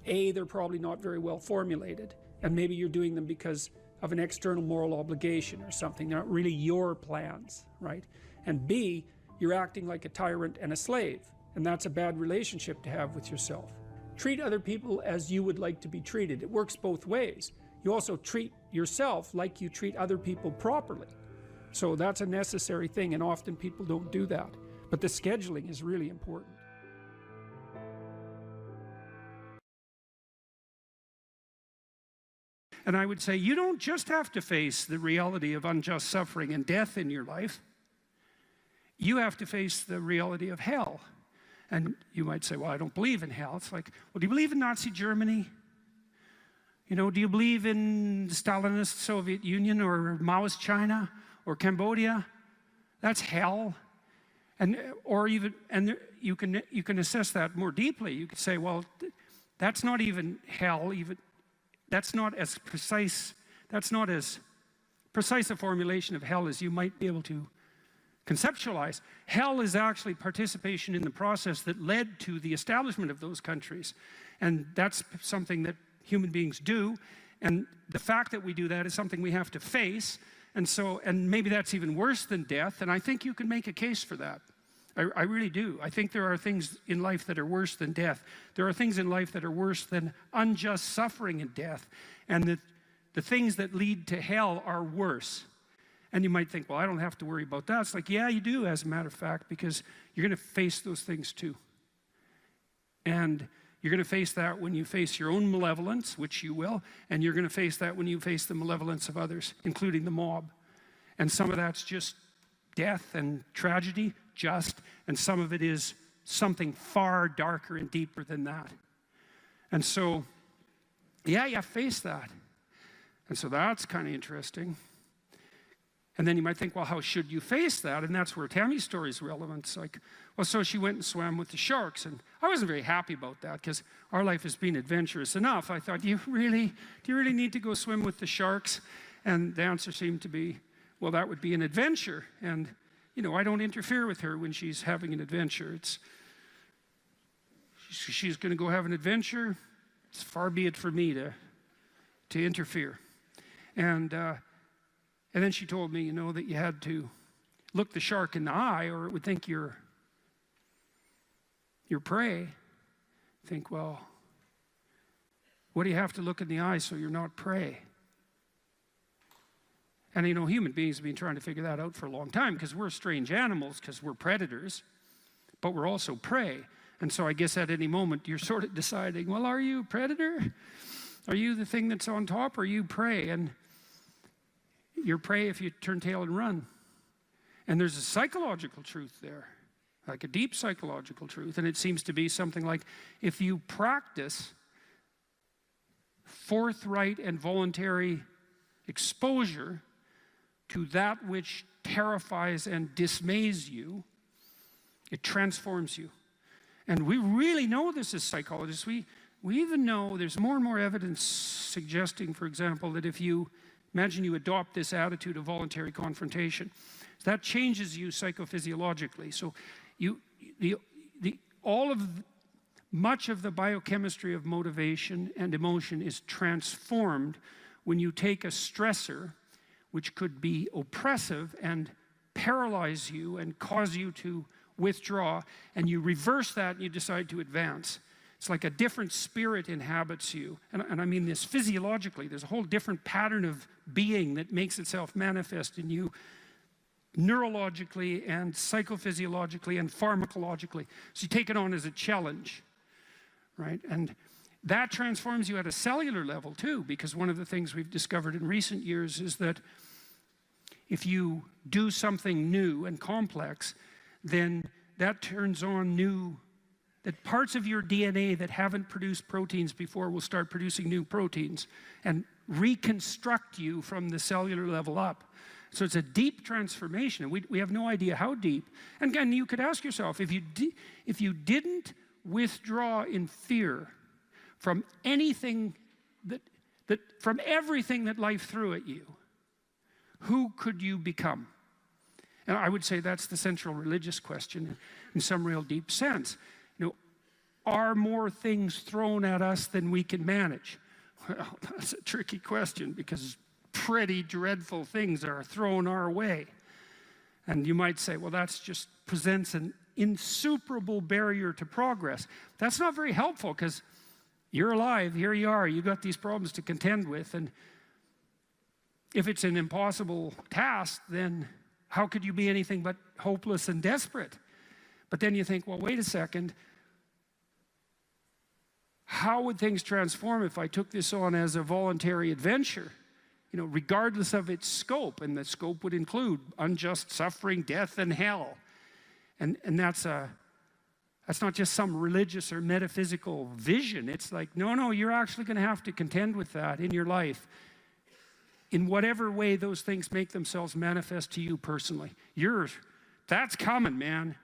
A, they're probably not very well formulated, and maybe you're doing them because of an external moral obligation or something. They're not really your plans, right? And B, you're acting like a tyrant and a slave, and that's a bad relationship to have with yourself. Treat other people as you would like to be treated. It works both ways. You also treat yourself like you treat other people properly. So that's a necessary thing, and often people don't do that. But the scheduling is really important. And I would say you don't just have to face the reality of unjust suffering and death in your life. You have to face the reality of hell. And you might say, well, I don't believe in hell. It's like, well, do you believe in Nazi Germany? You know, do you believe in the Stalinist Soviet Union or Maoist China or Cambodia? That's hell. And you can assess that more deeply. You could say, well, that's not even hell. That's not as precise a formulation of hell as you might be able to conceptualize. Hell is actually participation in the process that led to the establishment of those countries. And that's something that human beings do. And the fact that we do that is something we have to face. And maybe that's even worse than death. And I think you can make a case for that. I really do. I think there are things in life that are worse than death. There are things in life that are worse than unjust suffering and death. And the things that lead to hell are worse. And you might think, well, I don't have to worry about that. It's like, yeah, you do, as a matter of fact, because you're going to face those things too. And you're going to face that when you face your own malevolence, which you will, and you're going to face that when you face the malevolence of others, including the mob. And some of that's just death and tragedy, and some of it is something far darker and deeper than that. And so, yeah, you face that. And so that's kind of interesting. And then you might think, well, how should you face that? And that's where Tammy's story is relevant. It's like, well, so she went and swam with the sharks. And I wasn't very happy about that because our life has been adventurous enough. I thought, do you really need to go swim with the sharks? And the answer seemed to be, well, that would be an adventure. And, you know, I don't interfere with her when she's having an adventure. She's going to go have an adventure. It's far be it for me to interfere. And then she told me, you know, that you had to look the shark in the eye or it would think you're prey. Think, well, what do you have to look in the eye so you're not prey? And, you know, human beings have been trying to figure that out for a long time because we're strange animals, because we're predators, but we're also prey. And so I guess at any moment you're sort of deciding, well, are you a predator? Are you the thing that's on top, or are you prey? And you're prey if you turn tail and run. And there's a psychological truth there, like a deep psychological truth. And it seems to be something like, if you practice forthright and voluntary exposure to that which terrifies and dismays you, it transforms you. And we really know this as psychologists. We even know there's more and more evidence suggesting, for example, that if you imagine you adopt this attitude of voluntary confrontation, that changes you psychophysiologically. So much of the biochemistry of motivation and emotion is transformed when you take a stressor which could be oppressive and paralyze you and cause you to withdraw, and you reverse that and you decide to advance. It's like a different spirit inhabits you. And I mean this physiologically. There's a whole different pattern of being that makes itself manifest in you neurologically and psychophysiologically and pharmacologically. So you take it on as a challenge, right? And that transforms you at a cellular level too, because one of the things we've discovered in recent years is that if you do something new and complex, then that turns on that parts of your DNA that haven't produced proteins before will start producing new proteins and reconstruct you from the cellular level up. So it's a deep transformation. We have no idea how deep. And again, you could ask yourself, if you didn't withdraw in fear from anything from everything that life threw at you, who could you become? And I would say that's the central religious question in some real deep sense. You know, are more things thrown at us than we can manage? Well, that's a tricky question, because pretty dreadful things are thrown our way. And you might say, well, that's just presents an insuperable barrier to progress. That's not very helpful, because you're alive, here you are, you got these problems to contend with, and if it's an impossible task, then how could you be anything but hopeless and desperate? But then you think, well, wait a second. How would things transform if I took this on as a voluntary adventure? You know, regardless of its scope, and the scope would include unjust suffering, death, and hell. And that's not just some religious or metaphysical vision. It's like, no, you're actually going to have to contend with that in your life, in whatever way those things make themselves manifest to you personally. That's coming, man.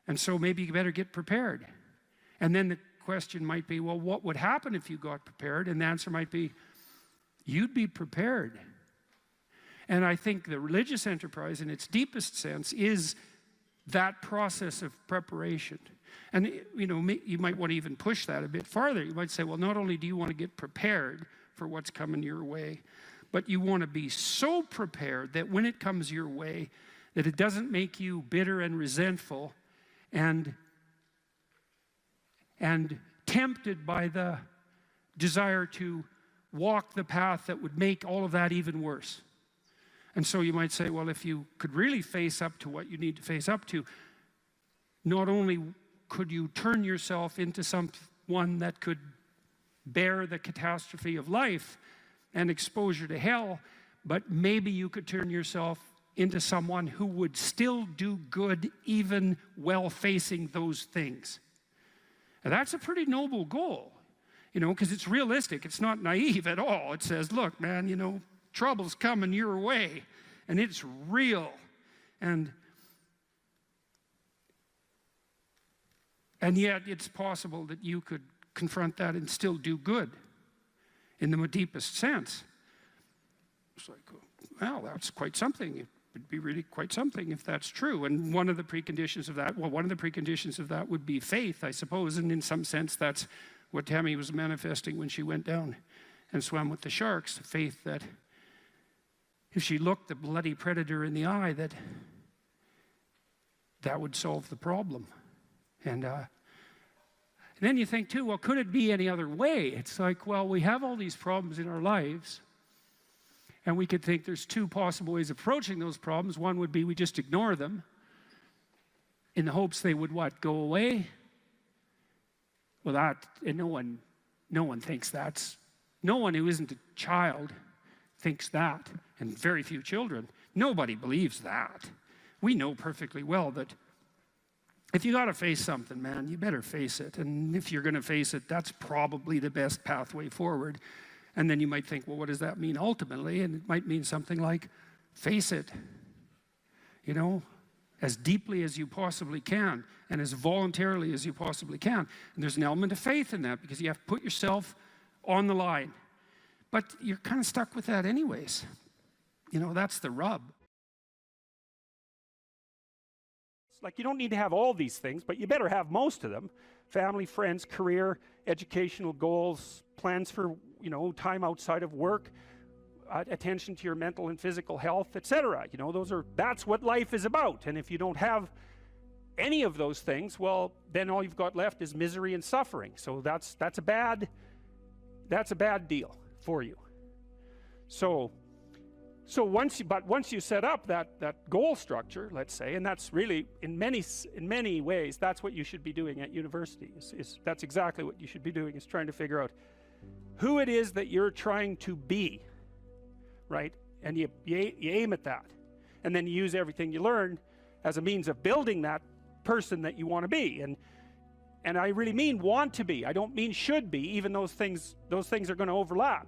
And so maybe you better get prepared. And then the question might be, well, what would happen if you got prepared? And the answer might be, you'd be prepared. And I think the religious enterprise in its deepest sense is that process of preparation. And you know, you might want to even push that a bit farther. You might say, well, not only do you want to get prepared for what's coming your way, but you want to be so prepared that when it comes your way, that it doesn't make you bitter and resentful and tempted by the desire to walk the path that would make all of that even worse. And so you might say, well, if you could really face up to what you need to face up to, not only could you turn yourself into someone that could bear the catastrophe of life and exposure to hell, but maybe you could turn yourself into someone who would still do good even while facing those things. And that's a pretty noble goal, you know, because it's realistic. It's not naive at all. It says, look, man, you know, trouble's coming your way, and it's real. And yet it's possible that you could confront that and still do good in the deepest sense. It's like, well, that's quite something. It would be really quite something if that's true. And one of the preconditions of that would be faith, I suppose. And in some sense, that's what Tammy was manifesting when she went down and swam with the sharks. Faith that if she looked the bloody predator in the eye, that would solve the problem. And then you think too, well, could it be any other way? It's like, well, we have all these problems in our lives, and we could think there's two possible ways of approaching those problems. One would be we just ignore them in the hopes they would what, go away? Well, and no one thinks that's, no one who isn't a child thinks that, and very few children. Nobody believes that. We know perfectly well that if you got to face something, man, you better face it. And if you're going to face it, that's probably the best pathway forward. And then you might think, well, what does that mean ultimately? And it might mean something like, face it, you know, as deeply as you possibly can and as voluntarily as you possibly can. And there's an element of faith in that, because you have to put yourself on the line. But you're kind of stuck with that anyways. You know, that's the rub. Like, you don't need to have all these things, but you better have most of them. Family, friends, career, educational goals, plans for, you know, time outside of work, attention to your mental and physical health, etc. You know, that's what life is about. And if you don't have any of those things, well, then all you've got left is misery and suffering. So that's a bad deal for you. So once you set up that goal structure, let's say, and that's really in many ways that's what you should be doing at university. That's exactly what you should be doing, is trying to figure out who it is that you're trying to be, right? And you aim at that, and then you use everything you learn as a means of building that person that you want to be. And I really mean want to be. I don't mean should be, even those things are going to overlap.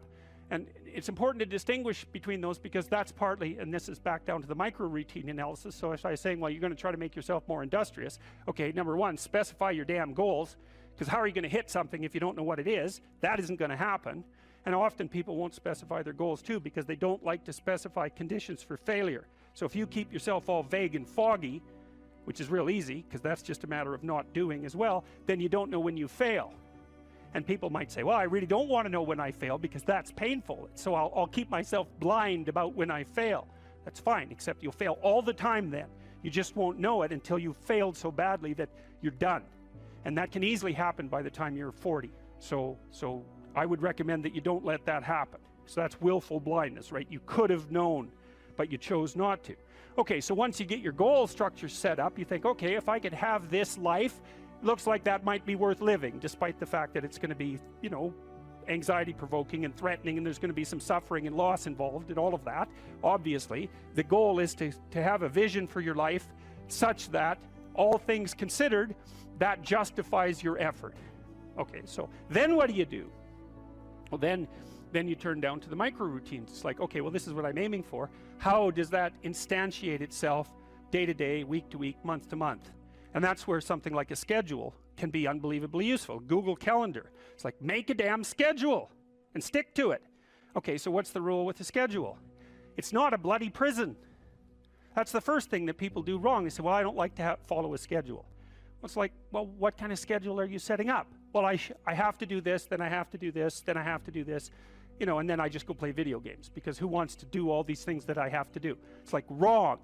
And it's important to distinguish between those, because that's partly, and this is back down to the micro routine analysis. So if I was saying, well, you're going to try to make yourself more industrious. Okay, number one, specify your damn goals, because how are you going to hit something if you don't know what it is? That isn't going to happen. And often people won't specify their goals too, because they don't like to specify conditions for failure. So if you keep yourself all vague and foggy, which is real easy, because that's just a matter of not doing as well, then you don't know when you fail. And people might say, well, I really don't want to know when I fail because that's painful. So I'll keep myself blind about when I fail. That's fine, except you'll fail all the time then. You just won't know it until you've failed so badly that you're done. And that can easily happen by the time you're 40. So I would recommend that you don't let that happen. So that's willful blindness, right? You could have known, but you chose not to. Okay, so once you get your goal structure set up, you think, okay, if I could have this life, looks like that might be worth living, despite the fact that it's going to be, you know, anxiety provoking and threatening, and there's going to be some suffering and loss involved and all of that. Obviously, the goal is to have a vision for your life such that, all things considered, that justifies your effort. Okay, so then what do you do? Well, then you turn down to the micro routines. It's like, okay, well, this is what I'm aiming for. How does that instantiate itself day to day, week to week, month to month? And that's where something like a schedule can be unbelievably useful. Google Calendar. It's like, make a damn schedule and stick to it. Okay, so what's the rule with the schedule? It's not a bloody prison. That's the first thing that people do wrong. They say, well, I don't like to follow a schedule. Well, it's like, well, what kind of schedule are you setting up? Well, I have to do this, then I have to do this, then I have to do this, you know, and then I just go play video games, because who wants to do all these things that I have to do? It's like, wrong.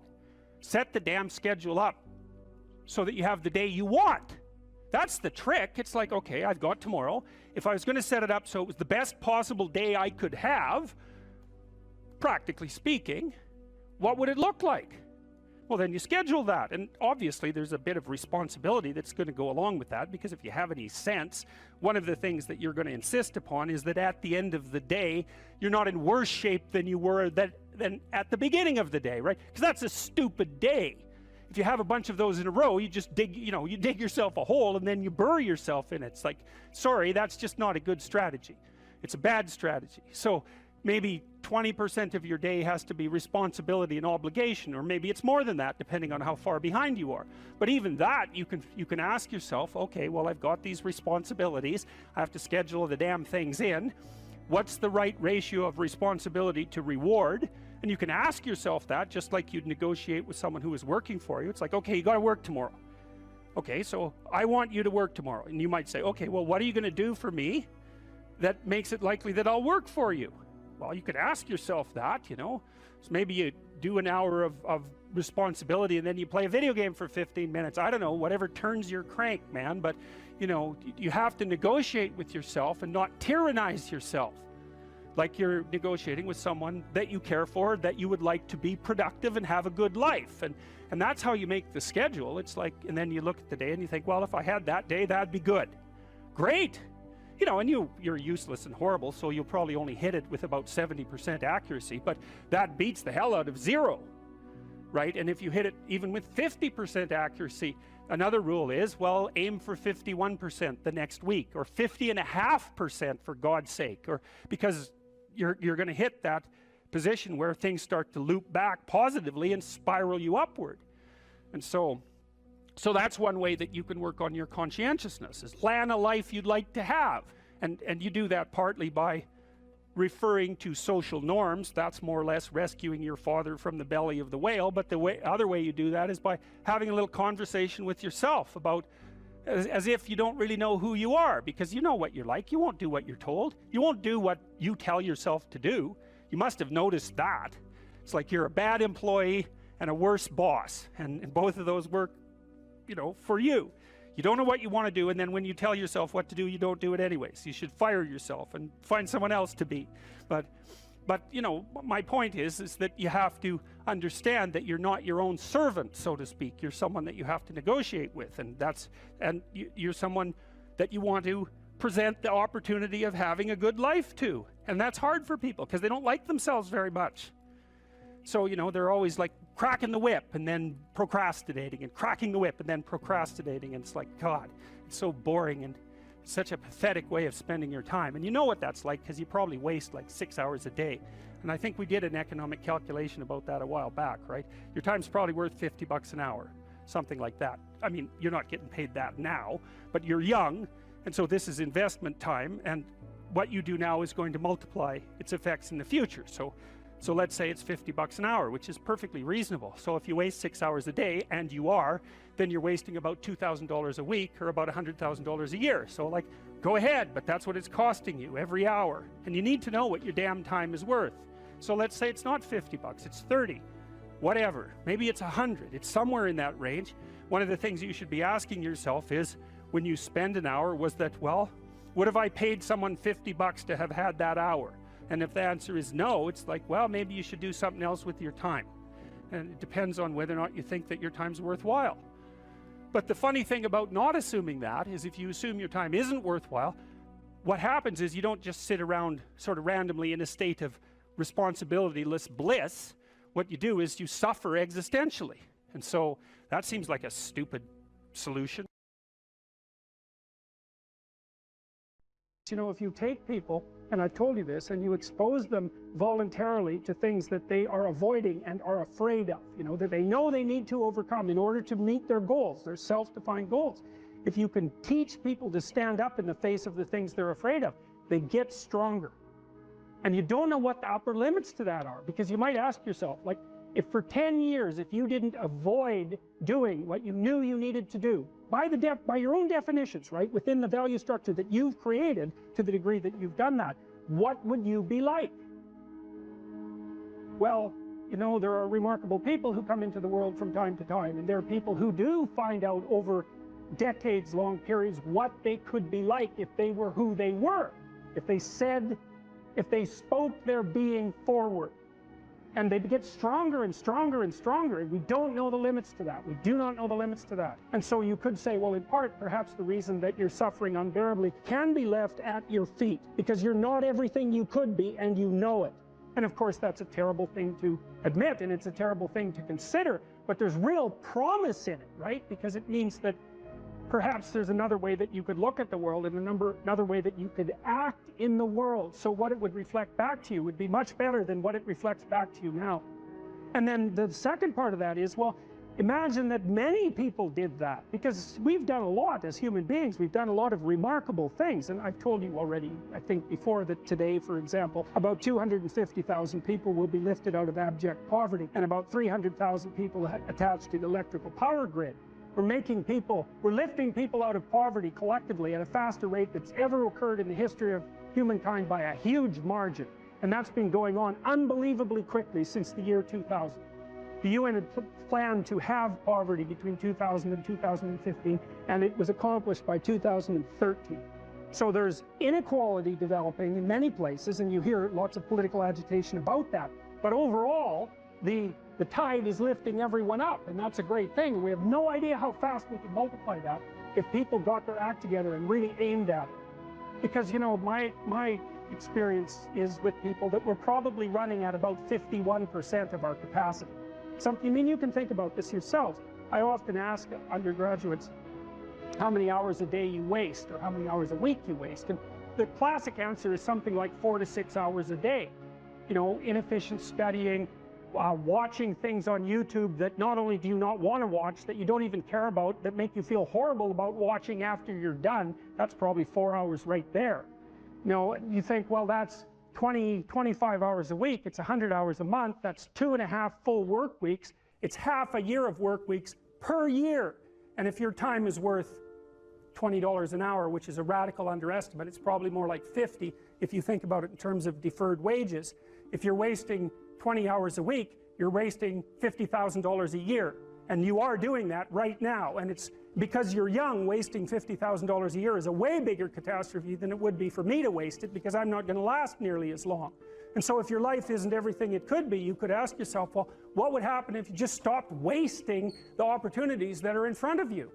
Set the damn schedule up so that you have the day you want. That's the trick. It's like, okay, I've got tomorrow. If I was going to set it up so it was the best possible day I could have, practically speaking, what would it look like? Well, then you schedule that. And obviously there's a bit of responsibility that's going to go along with that, because if you have any sense, one of the things that you're going to insist upon is that at the end of the day, you're not in worse shape than you were than at the beginning of the day, right? Because that's a stupid day. If you have a bunch of those in a row, you just dig yourself a hole and then you bury yourself in it. It's like, sorry, that's just not a good strategy. It's a bad strategy. So maybe 20% of your day has to be responsibility and obligation, or maybe it's more than that, depending on how far behind you are. But even that, you can ask yourself, okay, well, I've got these responsibilities. I have to schedule the damn things in. What's the right ratio of responsibility to reward? And you can ask yourself that, just like you'd negotiate with someone who is working for you. It's like, okay, you got to work tomorrow. Okay, so I want you to work tomorrow. And you might say, okay, well, what are you going to do for me that makes it likely that I'll work for you? Well, you could ask yourself that, you know. So maybe you do an hour of responsibility and then you play a video game for 15 minutes. I don't know, whatever turns your crank, man. But, you know, you have to negotiate with yourself and not tyrannize yourself. Like you're negotiating with someone that you care for, that you would like to be productive and have a good life. And that's how you make the schedule. It's like, and then you look at the day and you think, well, if I had that day, that'd be good. Great. You know, and you're useless and horrible, so you'll probably only hit it with about 70% accuracy, but that beats the hell out of 0, right? And if you hit it even with 50% accuracy, another rule is, well, aim for 51% the next week, or 50.5% for God's sake, or because you're going to hit that position where things start to loop back positively and spiral you upward. And so that's one way that you can work on your conscientiousness, is plan a life you'd like to have. And you do that partly by referring to social norms. That's more or less rescuing your father from the belly of the whale. But the other way you do that is by having a little conversation with yourself about, as if you don't really know who you are, because you know what you're like. You won't do what you're told. You won't do what you tell yourself to do. You must have noticed that. It's like you're a bad employee and a worse boss, and both of those work, you know, for you. You don't know what you want to do, and then when you tell yourself what to do, you don't do it anyways. You should fire yourself and find someone else to be. But you know, my point is that you have to understand that you're not your own servant, so to speak. You're someone that you have to negotiate with, and you're someone that you want to present the opportunity of having a good life to. And that's hard for people because they don't like themselves very much. So, you know, they're always like cracking the whip and then procrastinating, and cracking the whip and then procrastinating. And it's like, God, it's so boring and such a pathetic way of spending your time. And you know what that's like because you probably waste like 6 hours a day. And I think we did an economic calculation about that a while back, right? Your time's probably worth $50 an hour, something like that. I mean, you're not getting paid that now, but you're young, and so this is investment time, and what you do now is going to multiply its effects in the future. So let's say it's $50 an hour, which is perfectly reasonable. So if you waste 6 hours a day, and you are, then you're wasting about $2,000 a week, or about $100,000 a year. So like, go ahead, but that's what it's costing you every hour. And you need to know what your damn time is worth. So let's say it's not $50, it's 30, whatever. Maybe it's 100, it's somewhere in that range. One of the things you should be asking yourself is, when you spend an hour, was that, well, would have I paid someone $50 to have had that hour? And if the answer is no, it's like, well, maybe you should do something else with your time. And it depends on whether or not you think that your time's worthwhile. But the funny thing about not assuming that is, if you assume your time isn't worthwhile, what happens is you don't just sit around sort of randomly in a state of responsibilityless bliss. What you do is you suffer existentially. And so that seems like a stupid solution. You know, if you take people, and I've told you this, and you expose them voluntarily to things that they are avoiding and are afraid of, you know, that they know they need to overcome in order to meet their goals, their self-defined goals. If you can teach people to stand up in the face of the things they're afraid of, they get stronger. And you don't know what the upper limits to that are, because you might ask yourself, like, if for 10 years, if you didn't avoid doing what you knew you needed to do, by your own definitions, right, within the value structure that you've created, to the degree that you've done that, what would you be like? Well, you know, there are remarkable people who come into the world from time to time, and there are people who do find out over decades-long periods what they could be like if they were who they were, if they spoke their being forward. And they get stronger and stronger and stronger, and we don't know the limits to that. We do not know the limits to that. And so you could say, well, in part, perhaps the reason that you're suffering unbearably can be left at your feet, because you're not everything you could be, and you know it. And of course, that's a terrible thing to admit, and it's a terrible thing to consider, but there's real promise in it, right? Because it means that perhaps there's another way that you could look at the world, and another way that you could act in the world. So what it would reflect back to you would be much better than what it reflects back to you now. And then the second part of that is, well, imagine that many people did that, because we've done a lot as human beings. We've done a lot of remarkable things. And I've told you already, I think before, that today, for example, about 250,000 people will be lifted out of abject poverty, and about 300,000 people attached to the electrical power grid. We're lifting people out of poverty collectively at a faster rate that's ever occurred in the history of humankind by a huge margin. And that's been going on unbelievably quickly since the year 2000. The UN had planned to have poverty between 2000 and 2015, and it was accomplished by 2013. So there's inequality developing in many places, and you hear lots of political agitation about that. But overall, the tide is lifting everyone up, and that's a great thing. We have no idea how fast we can multiply that if people got their act together and really aimed at it. Because, you know, my experience is with people that we're probably running at about 51% of our capacity. I mean, you can think about this yourselves. I often ask undergraduates how many hours a day you waste, or how many hours a week you waste. And the classic answer is something like 4 to 6 hours a day. You know, inefficient studying, watching things on YouTube that not only do you not want to watch, that you don't even care about, that make you feel horrible about watching after you're done. That's probably 4 hours right there. You know, you think, well, that's 25 hours a week, it's 100 hours a month, that's 2.5 full work weeks, it's half a year of work weeks per year. And if your time is worth $20 an hour, which is a radical underestimate, it's probably more like 50 if you think about it in terms of deferred wages. if you're wasting 20 hours a week, you're wasting $50,000 a year. And you are doing that right now. And it's because you're young, wasting $50,000 a year is a way bigger catastrophe than it would be for me to waste it, because I'm not going to last nearly as long. And so if your life isn't everything it could be, you could ask yourself, well, what would happen if you just stopped wasting the opportunities that are in front of you?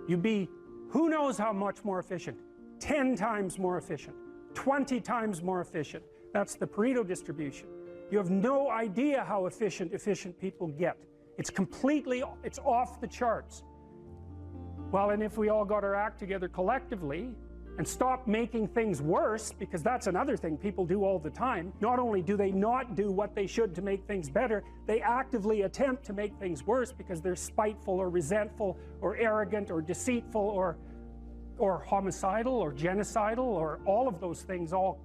You'd be, who knows how much more efficient? 10 times more efficient, 20 times more efficient. That's the Pareto distribution. You have no idea how efficient people get. It's off the charts. Well, and if we all got our act together collectively and stopped making things worse, because that's another thing people do all the time. Not only do they not do what they should to make things better, they actively attempt to make things worse because they're spiteful or resentful or arrogant or deceitful or homicidal or genocidal, or all of those things all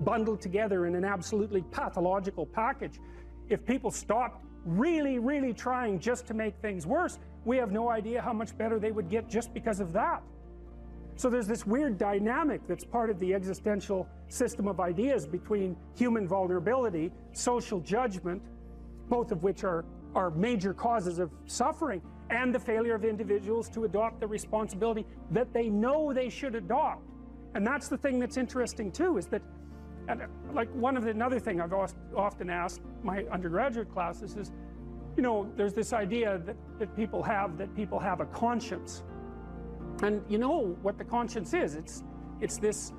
bundled together in an absolutely pathological package. If people stopped really, really trying just to make things worse, we have no idea how much better they would get just because of that. So there's this weird dynamic that's part of the existential system of ideas between human vulnerability, social judgment, both of which are major causes of suffering, and the failure of individuals to adopt the responsibility that they know they should adopt. And that's the thing that's interesting too, is that, like another thing I've often asked my undergraduate classes is, you know, there's this idea that people have a conscience. And you know what the conscience is. It's this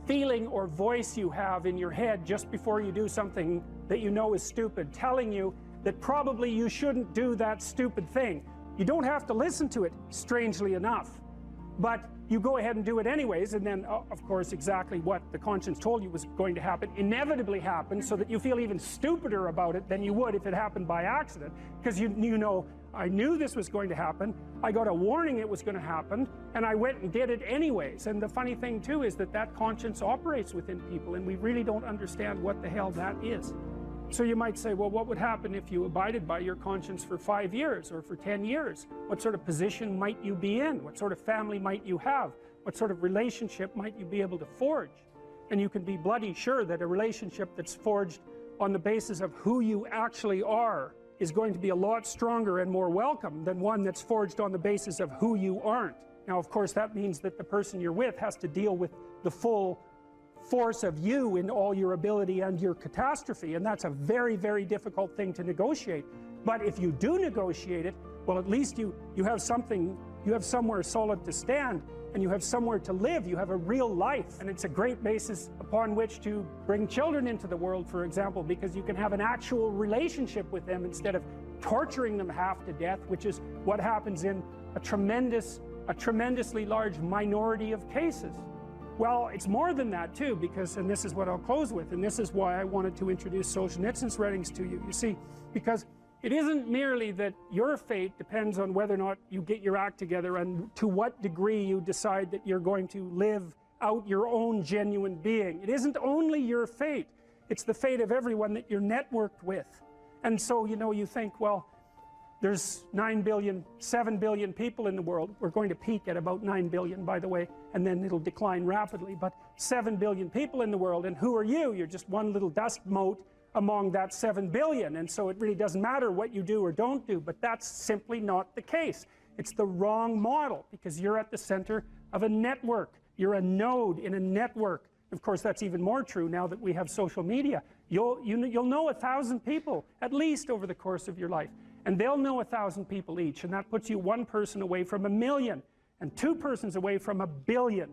feeling or voice you have in your head just before you do something that you know is stupid, telling you that probably you shouldn't do that stupid thing. You don't have to listen to it, strangely enough, but you go ahead and do it anyways, and then of course exactly what the conscience told you was going to happen inevitably happens, so that you feel even stupider about it than you would if it happened by accident, because you know, I knew this was going to happen, I got a warning it was going to happen, and I went and did it anyways. And the funny thing too is that conscience operates within people, and we really don't understand what the hell that is. So you might say, well, what would happen if you abided by your conscience for 5 years or for 10 years? What sort of position might you be in? What sort of family might you have? What sort of relationship might you be able to forge? And you can be bloody sure that a relationship that's forged on the basis of who you actually are is going to be a lot stronger and more welcome than one that's forged on the basis of who you aren't. Now, of course, that means that the person you're with has to deal with the full force of you in all your ability and your catastrophe, and that's a very, very difficult thing to negotiate. But if you do negotiate it, well, at least you have something, you have somewhere solid to stand, and you have somewhere to live, you have a real life, and it's a great basis upon which to bring children into the world, for example, because you can have an actual relationship with them instead of torturing them half to death, which is what happens in a tremendously large minority of cases. Well, it's more than that too, because, and this is what I'll close with, and this is why I wanted to introduce Solzhenitsyn's writings to you. You see, because it isn't merely that your fate depends on whether or not you get your act together and to what degree you decide that you're going to live out your own genuine being. It isn't only your fate, it's the fate of everyone that you're networked with. And so, you know, you think, well, there's 9 billion, 7 billion people in the world. We're going to peak at about 9 billion, by the way, and then it'll decline rapidly. But 7 billion people in the world, and who are you? You're just one little dust mote among that 7 billion, and so it really doesn't matter what you do or don't do. But that's simply not the case. It's the wrong model, because you're at the center of a network. You're a node in a network. Of course, that's even more true now that we have social media. You'll know 1,000 people, at least, over the course of your life. And they'll know 1,000 people each, and that puts you one person away from 1 million, and 2 persons away from 1 billion.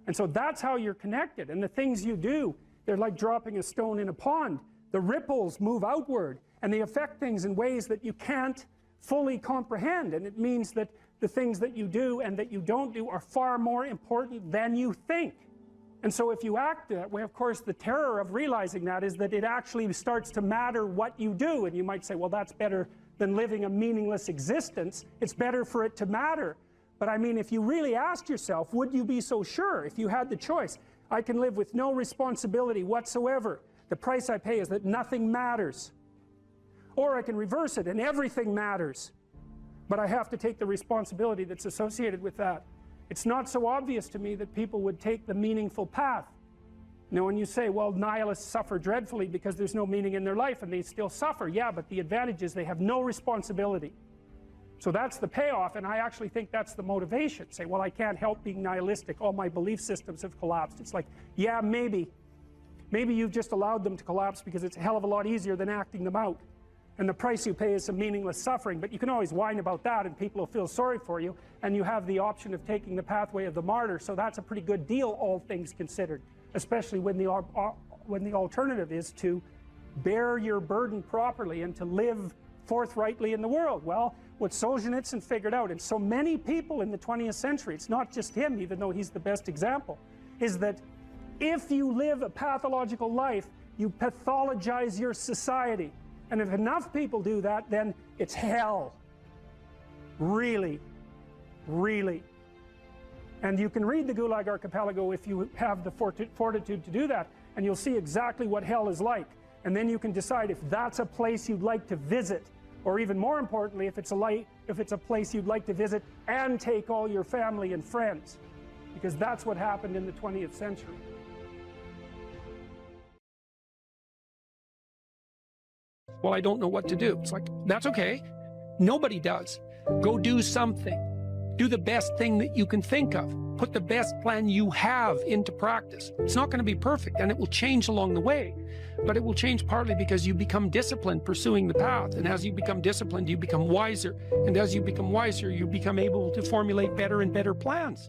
And so that's how you're connected. And the things you do, they're like dropping a stone in a pond. The ripples move outward, and they affect things in ways that you can't fully comprehend. And it means that the things that you do and that you don't do are far more important than you think. And so if you act that way, of course, the terror of realizing that is that it actually starts to matter what you do. And you might say, well, that's better than living a meaningless existence. It's better for it to matter. But I mean, if you really asked yourself, would you be so sure if you had the choice? I can live with no responsibility whatsoever. The price I pay is that nothing matters. Or I can reverse it and everything matters. But I have to take the responsibility that's associated with that. It's not so obvious to me that people would take the meaningful path. You know, when you say, well, nihilists suffer dreadfully because there's no meaning in their life, and they still suffer. Yeah, but the advantage is they have no responsibility. So that's the payoff, and I actually think that's the motivation. Say, well, I can't help being nihilistic. All my belief systems have collapsed. It's like, yeah, maybe. Maybe you've just allowed them to collapse because it's a hell of a lot easier than acting them out. And the price you pay is some meaningless suffering, but you can always whine about that and people will feel sorry for you, and you have the option of taking the pathway of the martyr, so that's a pretty good deal, all things considered, especially when the alternative is to bear your burden properly and to live forthrightly in the world. Well, what Solzhenitsyn figured out, and so many people in the 20th century, it's not just him, even though he's the best example, is that if you live a pathological life, you pathologize your society. And if enough people do that, then it's hell. Really, really. And you can read the Gulag Archipelago if you have the fortitude to do that, and you'll see exactly what hell is like. And then you can decide if that's a place you'd like to visit, or even more importantly, if it's a place you'd like to visit and take all your family and friends, because that's what happened in the 20th century. Well, I don't know what to do. It's like, that's okay. Nobody does. Go do something. Do the best thing that you can think of. Put the best plan you have into practice. It's not going to be perfect, and it will change along the way. But it will change partly because you become disciplined pursuing the path. And as you become disciplined, you become wiser. And as you become wiser, you become able to formulate better and better plans.